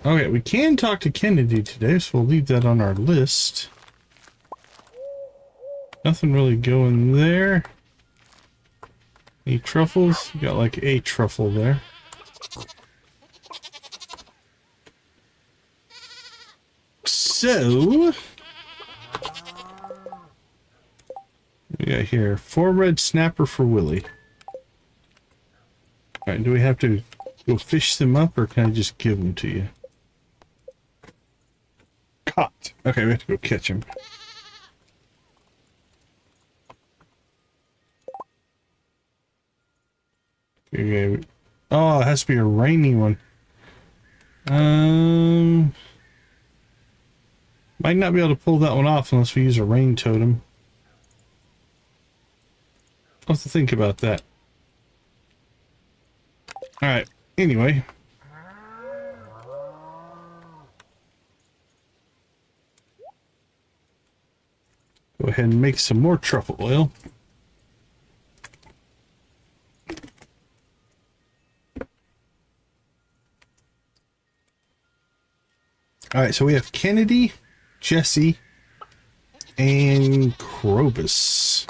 Okay, we can talk to Kennedy today, so we'll leave that on our list. Nothing really going there. Any truffles? You got like a truffle there. So, we got here 4 red snapper for Willie. Alright, do we have to go fish them up, or can I just give them to you? Caught. Okay, we have to go catch him. Okay. Oh, it has to be a rainy one. Might not be able to pull that one off unless we use a rain totem. I'll have to think about that. Alright, anyway. Go ahead and make some more truffle oil. Alright, so we have Kennedy, Jesse, and Krobus.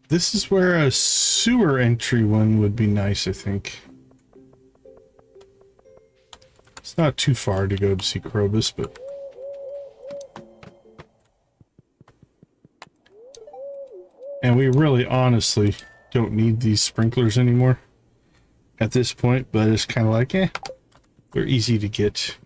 This is where a sewer entry one would be nice, I think. It's not too far to go to see Krobus, but... And we really honestly don't need these sprinklers anymore at this point, but it's kind of like, they're easy to get.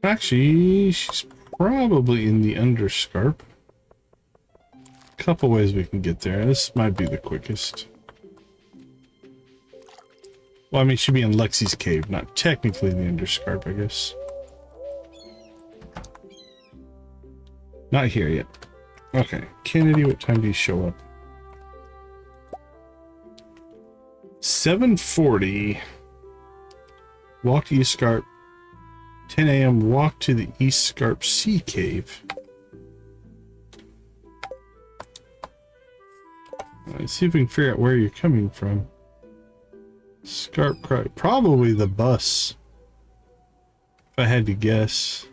Actually, she's probably in the underscarp. Couple ways we can get there. This might be the quickest. Well, I mean, she'd be in Lexi's cave, not technically the underscarp, I guess. Not here yet. Okay, Kennedy, what time do you show up? 7:40. Walk to East Scarp. 10 a.m. Walk to the East Scarp Sea Cave. Let's see if we can figure out where you're coming from. Scarp Cry. Probably the bus. If I had to guess.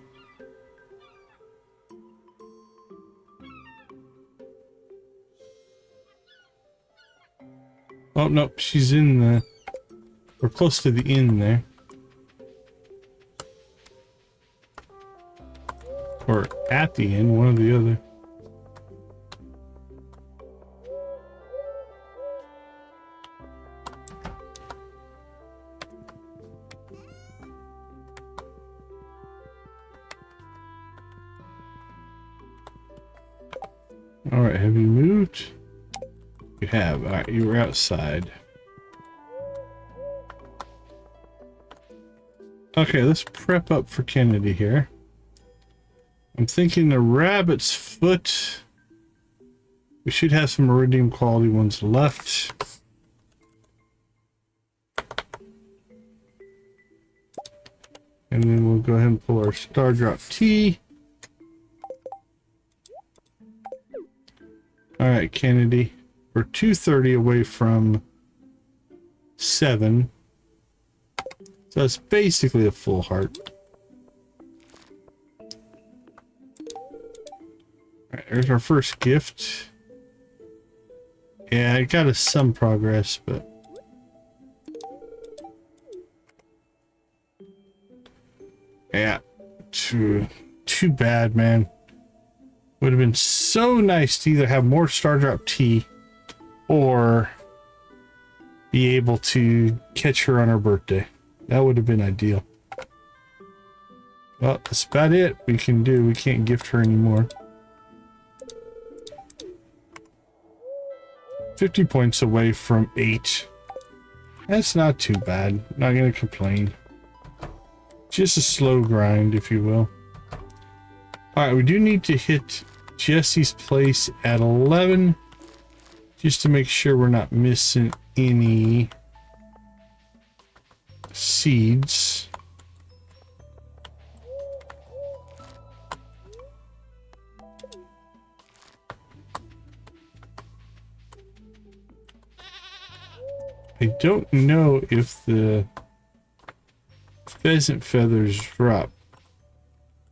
Oh, nope. She's in the... We're close to the inn there. Or at the inn, one or the other. Alright, have you moved? You have. Alright, you were outside. Okay, let's prep up for Kennedy here. I'm thinking the rabbit's foot. We should have some iridium quality ones left. And then we'll go ahead and pull our Star Drop Tea. Alright, Kennedy. We're 2:30 away from 7. So that's basically a full heart. Alright, there's our first gift. Yeah, it got us some progress, but... Yeah, too bad, man. Would have been so nice to either have more Star Drop Tea or be able to catch her on her birthday. That would have been ideal. Well, that's about it we can do. We can't gift her anymore. 50 points away from 8. That's not too bad. Not gonna complain. Just a slow grind, if you will. Alright, we do need to hit Jesse's place at 11. Just to make sure we're not missing any seeds. I don't know if the pheasant feathers drop.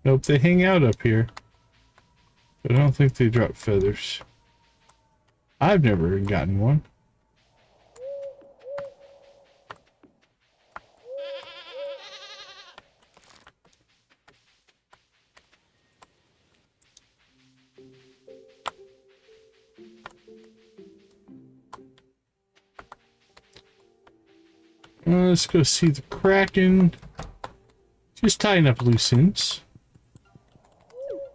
Nope, they hang out up here. But I don't think they drop feathers. I've never gotten one. Let's go see the Kraken. Just tying up loose ends.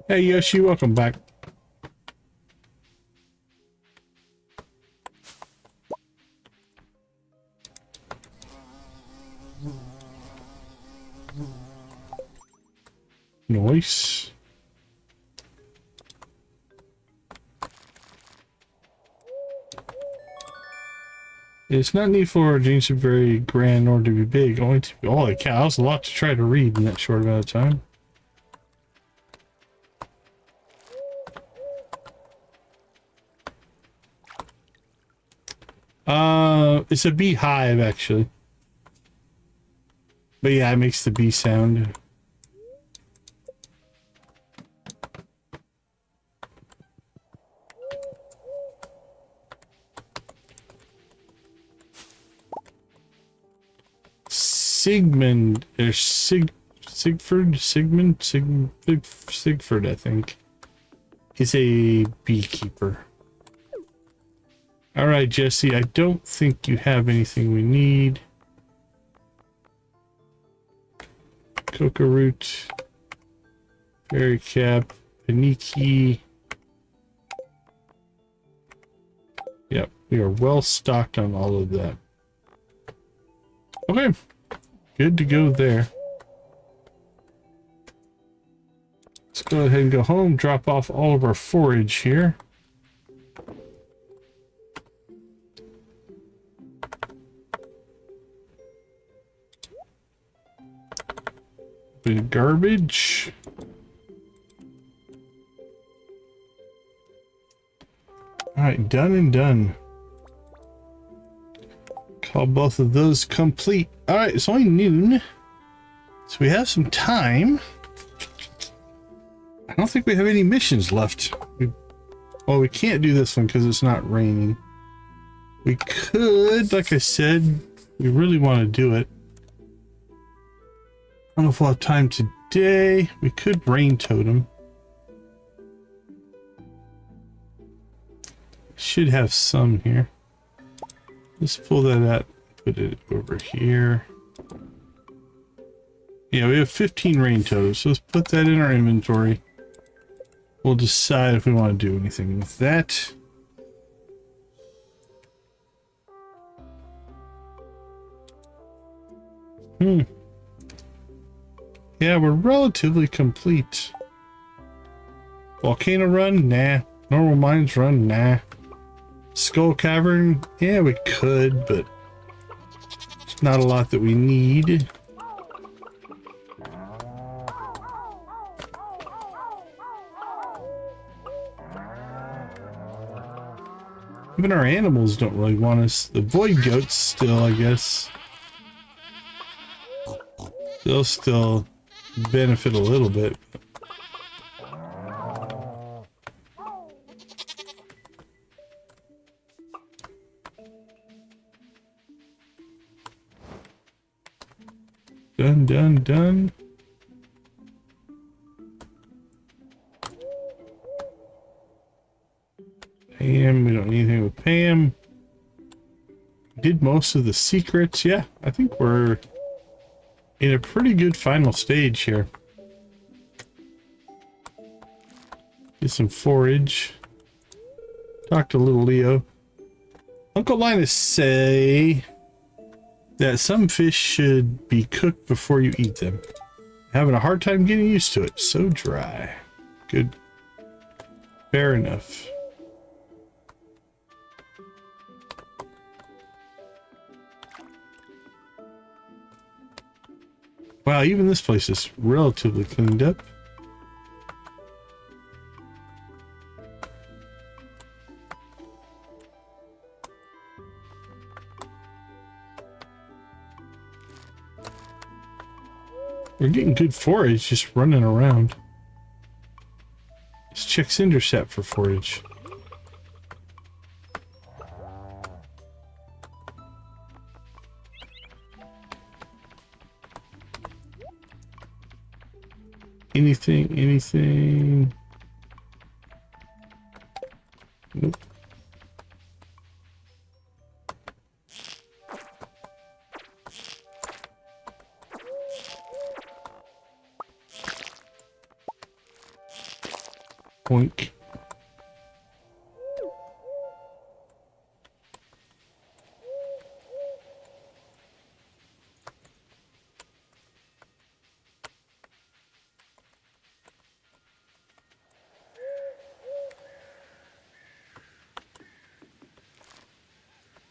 Hey Yoshi, welcome back. Nice. It's not neat for dreams to be very grand or to be big. Only to be, holy cow, that's a lot to try to read in that short amount of time. It's a beehive actually. But yeah, it makes the bee sound. Sigmund, or Sigford, I think, is a beekeeper. All right, Jesse, I don't think you have anything we need. Coca root, berry cap, paniki. Yep, we are well stocked on all of that. Okay. Good to go there. Let's go ahead and go home, drop off all of our forage here. Bit of garbage. Alright, done and done. Call both of those complete. All right, it's only noon, so we have some time. I don't think we have any missions left. Well, we can't do this one because it's not raining. We could, like I said, we really want to do it. I don't know if we'll have time today. We could rain totem. Should have some here. Let's pull that out, put it over here. Yeah, we have 15 rain toads, so let's put that in our inventory. We'll decide if we want to do anything with that. Yeah, we're relatively complete. Volcano run? Nah. Normal mines run? Nah. Skull Cavern? Yeah, we could, but not a lot that we need. Even our animals don't really want us. The void goats still, I guess. They'll still benefit a little bit. Done. Pam, we don't need anything with Pam. Did most of the secrets. Yeah, I think we're in a pretty good final stage here. Get some forage. Talk to little Leo. Uncle Linus say that some fish should be cooked before you eat them. Having a hard time getting used to it. So dry. Good. Fair enough. Wow, even this place is relatively cleaned up. We're getting good forage just running around. Let's check Cinderset for forage. Anything? Nope. Boink.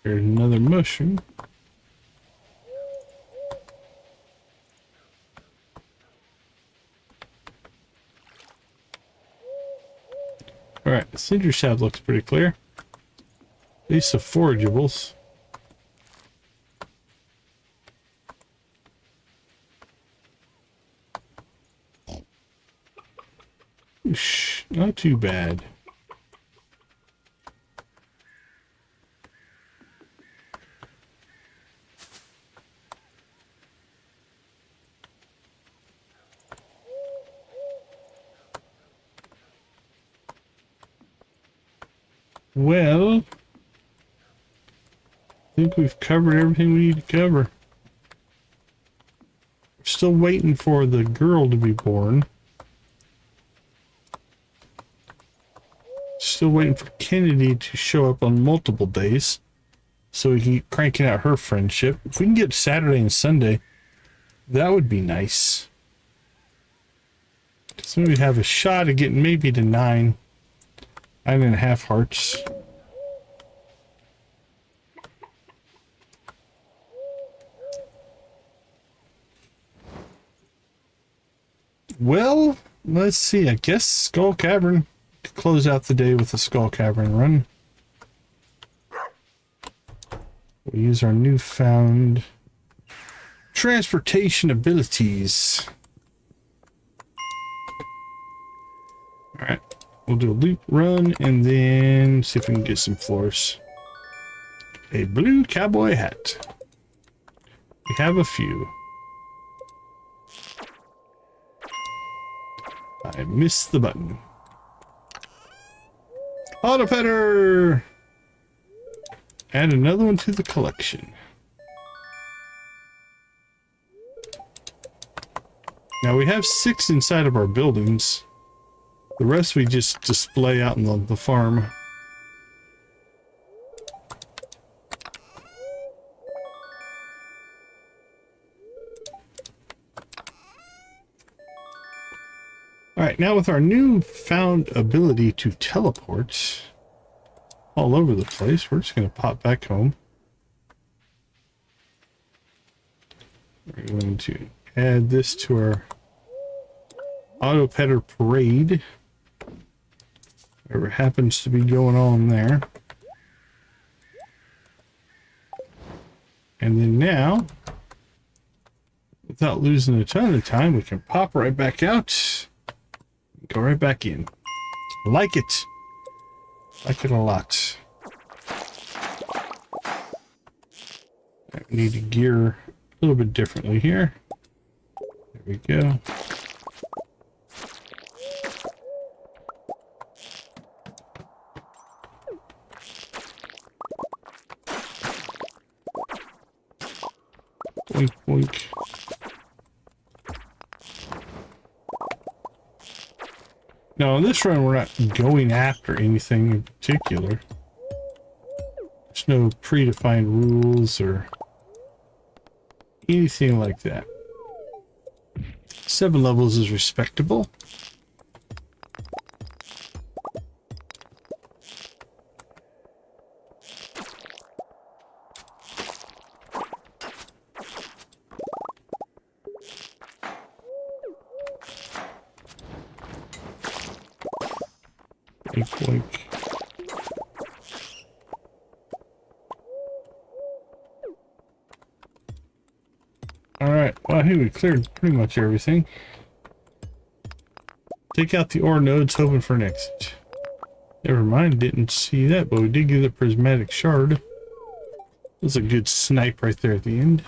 There's another mushroom. Alright, the cinder shad looks pretty clear. At least the forageables. Oosh, not too bad. Well, I think we've covered everything we need to cover. We're still waiting for the girl to be born. Still waiting for Kennedy to show up on multiple days so we can keep cranking out her friendship. If we can get Saturday and Sunday, that would be nice. So we have a shot of getting maybe to 9.5 hearts. Well, let's see. I guess Skull Cavern. Close out the day with the Skull Cavern run. We'll use our newfound transportation abilities. Alright, we'll do a loop run and then see if we can get some floors. A blue cowboy hat. We have a few. I missed the button. Auto Petter! Add another one to the collection. Now we have 6 inside of our buildings. The rest we just display out in the farm. Alright, now with our newfound ability to teleport all over the place, we're just going to pop back home. We're going to add this to our Auto Petter Parade. Whatever happens to be going on there. And then now, without losing a ton of time, we can pop right back out. Go right back in. Like it. Like it a lot. I need to gear a little bit differently here. There we go. Boink, boink. Now, in this run, we're not going after anything in particular. Just There's no predefined rules or anything like that. 7 levels is respectable. Boink, boink. Alright, well I think we cleared pretty much everything. Take out the ore nodes, hoping for an exit. Never mind, didn't see that, but we did get a prismatic shard. That's a good snipe right there at the end.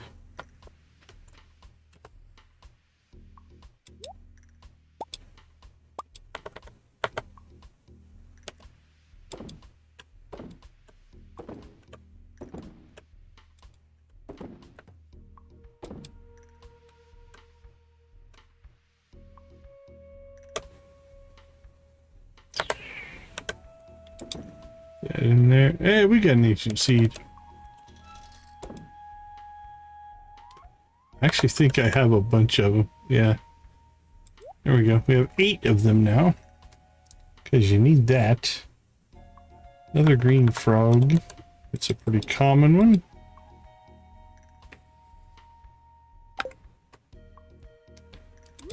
That in there. Hey, we got an ancient seed. I actually think I have a bunch of them. Yeah. There we go. We have 8 of them now. Because you need that. Another green frog. It's a pretty common one.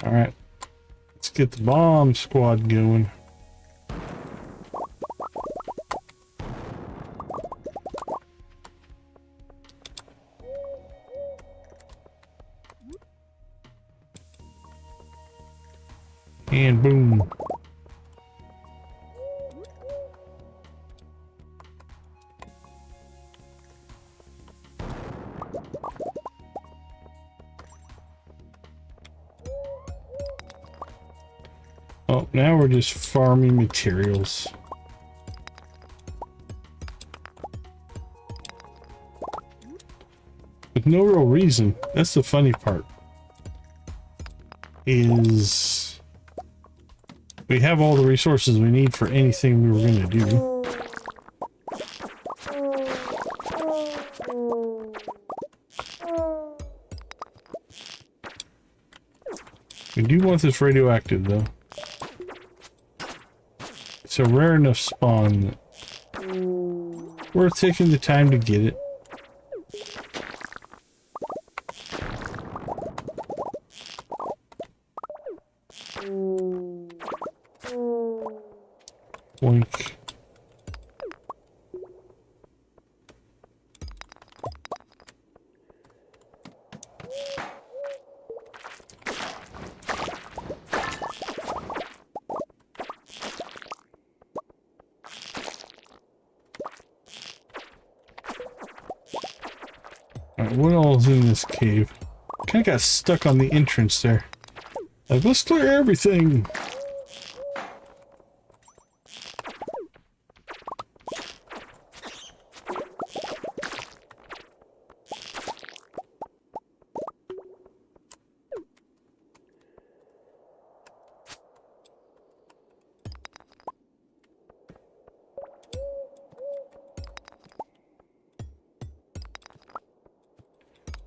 Alright. Let's get the bomb squad going. And boom. Oh, now we're just farming materials. With no real reason. That's the funny part. Is we have all the resources we need for anything we were going to do. We do want this radioactive though. It's a rare enough spawn that worth taking the time to get it. Boink. Alright, what all is in this cave? Kinda got stuck on the entrance there. Like, let's clear everything!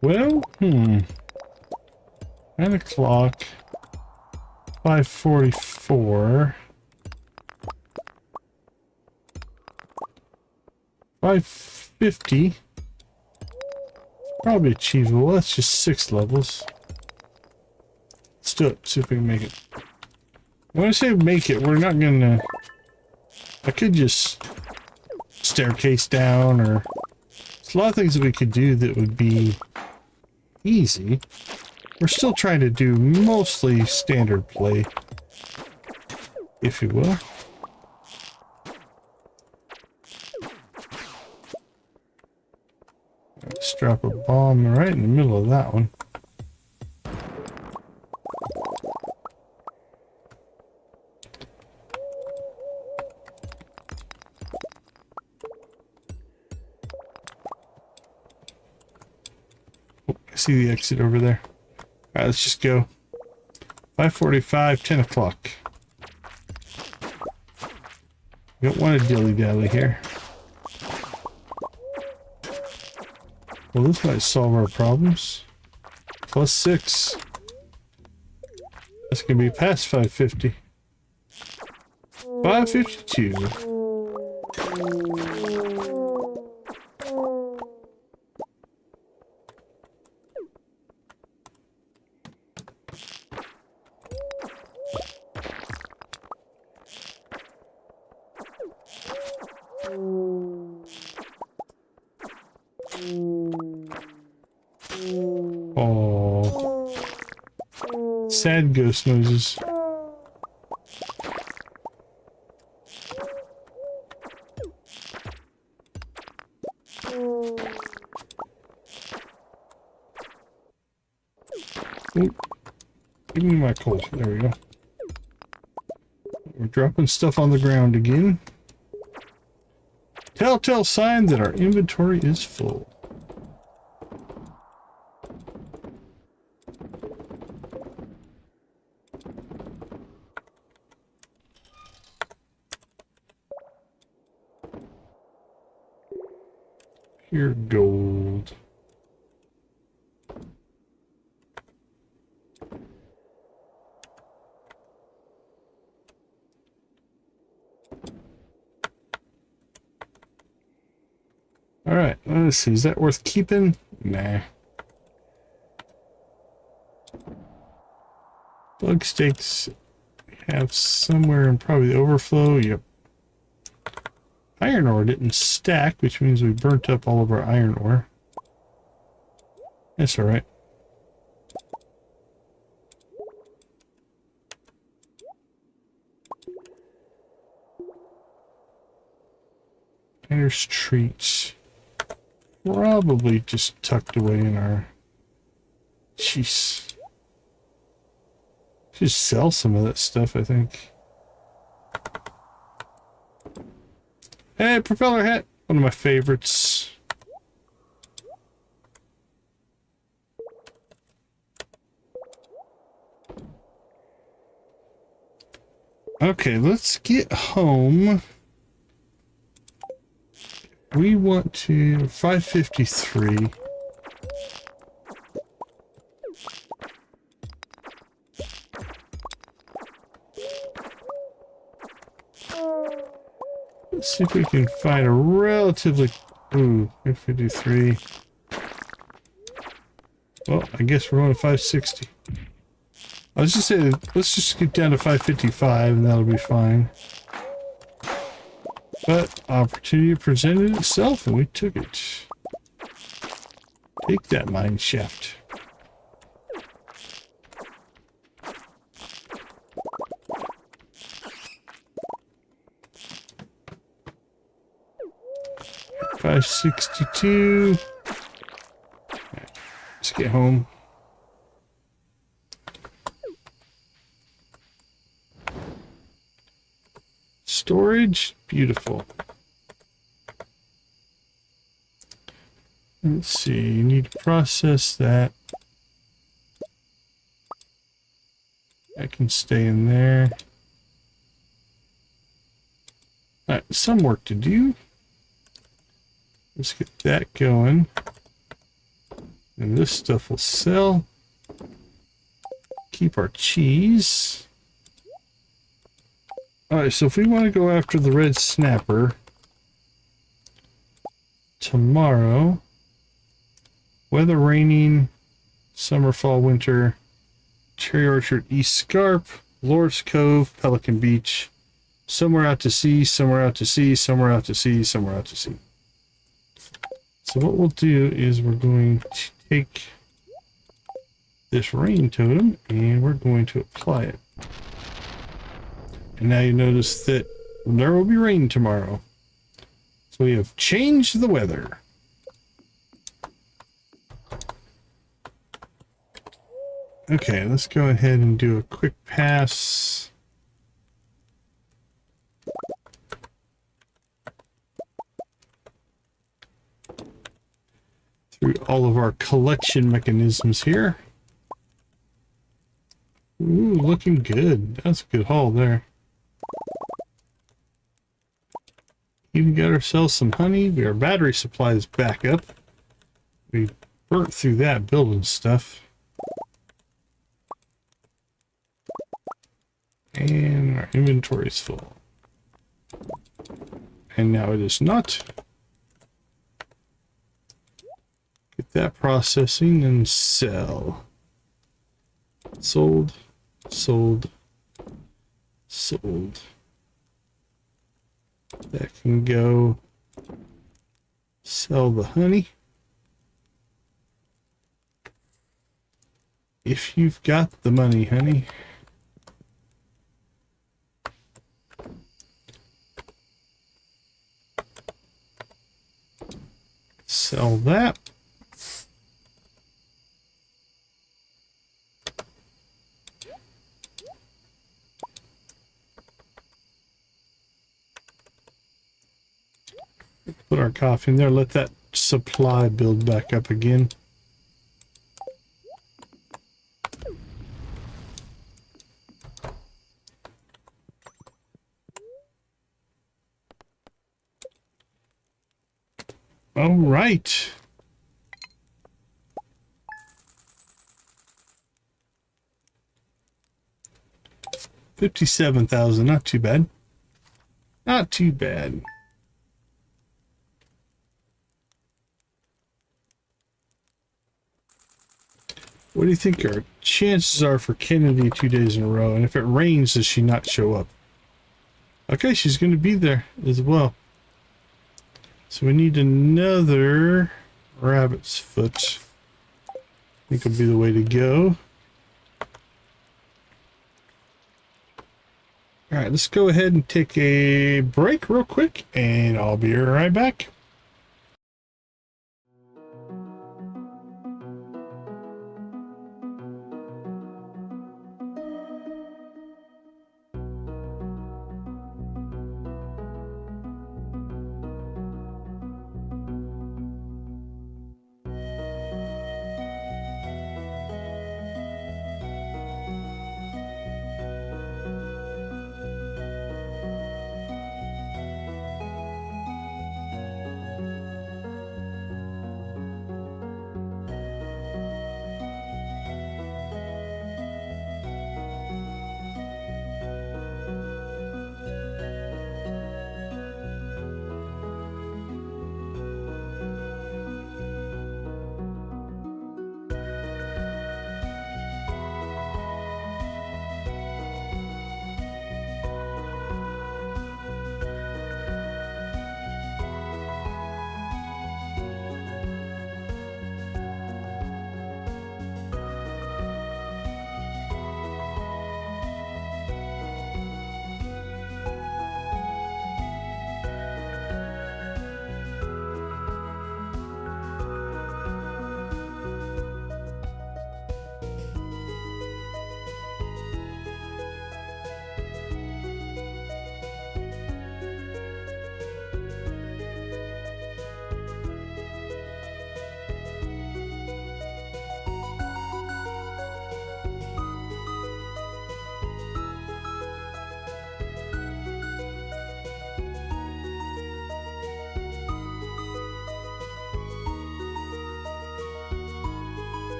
Well, 9 o'clock, 5:44, 5:50, probably achievable. That's just 6 levels. Let's do it, see if we can make it. When I say make it, we're not gonna, I could just staircase down, or there's a lot of things that we could do that would be easy. We're still trying to do mostly standard play, if you will. Let's drop a bomb right in the middle of that one. See the exit over there. Alright, let's just go. 5:45, 10 o'clock. We don't want to dilly-dally here. Well, this might solve our problems. +6. That's gonna be past 550. 552. Oh, sad ghost noises. Ooh, give me my coal. There we go. We're dropping stuff on the ground again. Telltale sign that our inventory is full. Pure gold. Alright, let's see. Is that worth keeping? Nah. Bug steaks have somewhere in probably the overflow. Yep. Iron ore didn't stack, which means we burnt up all of our iron ore. That's alright. There's treats. Probably just tucked away in our... Jeez. Just sell some of that stuff, I think. Hey, propeller hat! One of my favorites. Okay, let's get home. We want to 553. Let's see if we can find a relatively... Ooh, 553. Well, I guess we're on 560. I was just saying, let's just get down to 555 and that'll be fine. But opportunity presented itself and we took it. Take that mine shaft. $562. Let's get home. Storage, beautiful. Let's see, you need to process that. That can stay in there. Alright, some work to do. Let's get that going. And this stuff will sell. Keep our cheese. Alright, so if we want to go after the red snapper tomorrow, weather raining, summer, fall, winter, cherry orchard, East Scarp, Lord's Cove, Pelican Beach, somewhere out to sea, somewhere out to sea, somewhere out to sea, somewhere out to sea. So what we'll do is we're going to take this rain totem and we're going to apply it. And now you notice that there will be rain tomorrow. So we have changed the weather. Okay, let's go ahead and do a quick pass. Through all of our collection mechanisms here. Ooh, looking good. That's a good haul there. Even got ourselves some honey. Our battery supply is back up. We burnt through that building stuff. And our inventory is full. And now it is not. Get that processing and sell. Sold, sold, sold. That can go. Sell the honey. If you've got the money, honey. Sell that. Put our coffee in there. Let that supply build back up again. All right. $57,000, not too bad. Not too bad. What do you think our chances are for Kennedy 2 days in a row? And if it rains, does she not show up? Okay, she's going to be there as well. So we need another rabbit's foot. I think will be the way to go. All right, let's go ahead and take a break real quick, and I'll be right back.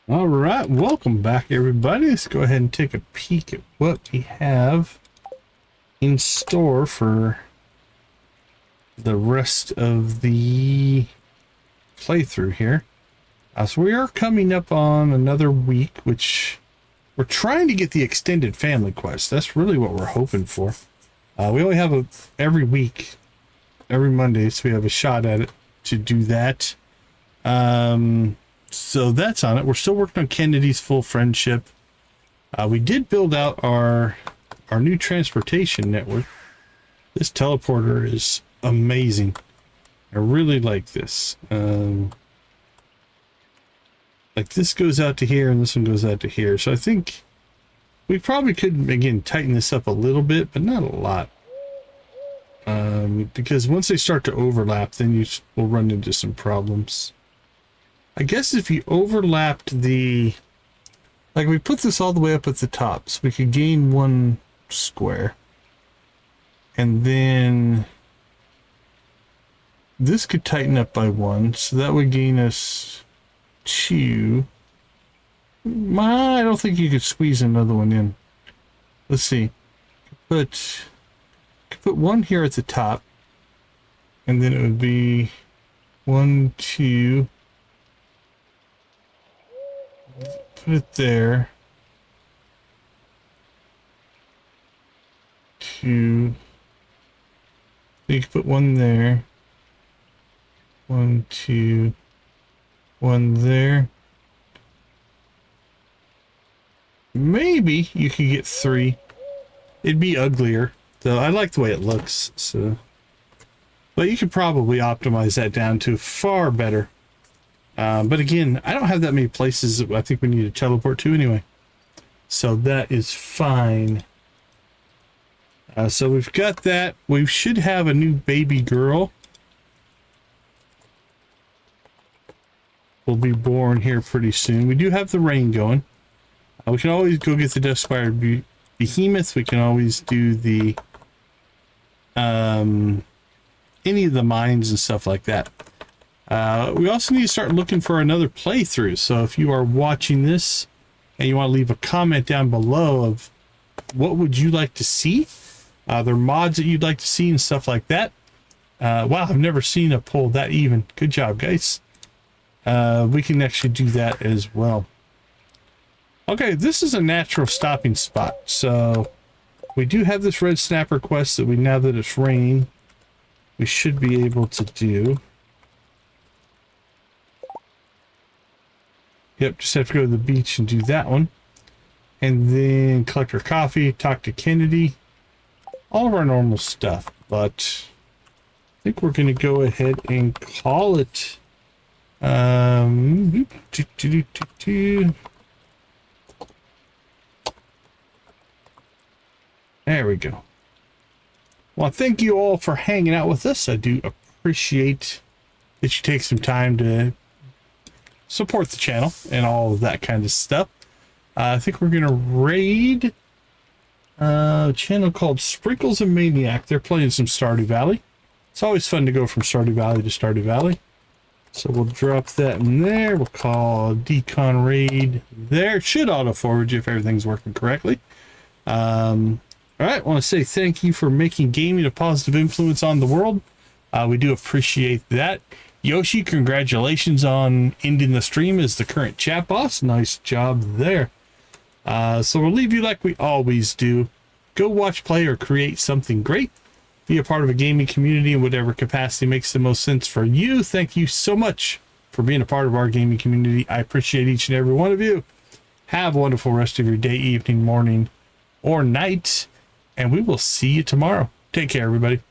All right, welcome back, everybody. Let's go ahead and take a peek at what we have in store for the rest of the playthrough here. So we are coming up on another week, which we're trying to get the extended family quest. That's really what we're hoping for. We only have every week, every Monday, so we have a shot at it to do that. So that's on it. We're still working on Kennedy's full friendship. We did build out our new transportation network. This teleporter is amazing. I really like this. Like this goes out to here and this one goes out to here. So I think we probably could, again, tighten this up a little bit, but not a lot. Because once they start to overlap, then you will run into some problems. I guess if you overlapped the... Like we put this all the way up at the top, so we could gain 1 square. And then this could tighten up by 1, so that would gain us 2. I don't think you could squeeze another one in. Let's see. Could put 1 here at the top, and then it would be 1, 2. Put it there. 2. So you can put 1 there. 1, 2. 1 there. Maybe you could get 3. It'd be uglier, though. I like the way it looks. So, but you could probably optimize that down to far better. But again, I don't have that many places that I think we need to teleport to anyway. So that is fine. So we've got that. We should have a new baby girl. Will be born here pretty soon. We do have the rain going. We can always go get the Deathspire Behemoth. We can always do the any of the mines and stuff like that. We also need to start looking for another playthrough. So if you are watching this and you want to leave a comment down below of what would you like to see, there are mods that you'd like to see and stuff like that. Wow, I've never seen a poll that even. Good job, guys. We can actually do that as well. Okay, this is a natural stopping spot. So we do have this red snapper quest that now that it's raining, we should be able to do. Yep, just have to go to the beach and do that one. And then collect our coffee, talk to Kennedy. All of our normal stuff. But I think we're going to go ahead and call it... There we go. Well, thank you all for hanging out with us. I do appreciate that you take some time to support the channel and all of that kind of stuff. I think we're going to raid a channel called Sprinkles and Maniac. They're playing some Stardew Valley. It's always fun to go from Stardew Valley to Stardew Valley. So we'll drop that in there. We'll call Decon Raid there. Should auto forage if everything's working correctly. All right, I want to say thank you for making gaming a positive influence on the world. We do appreciate that. Yoshi, congratulations on ending the stream as the current chat boss. Nice job there. So we'll leave you like we always do. Go watch, play, or create something great. Be a part of a gaming community in whatever capacity makes the most sense for you. Thank you so much for being a part of our gaming community. I appreciate each and every one of you. Have a wonderful rest of your day, evening, morning, or night. And we will see you tomorrow. Take care, everybody.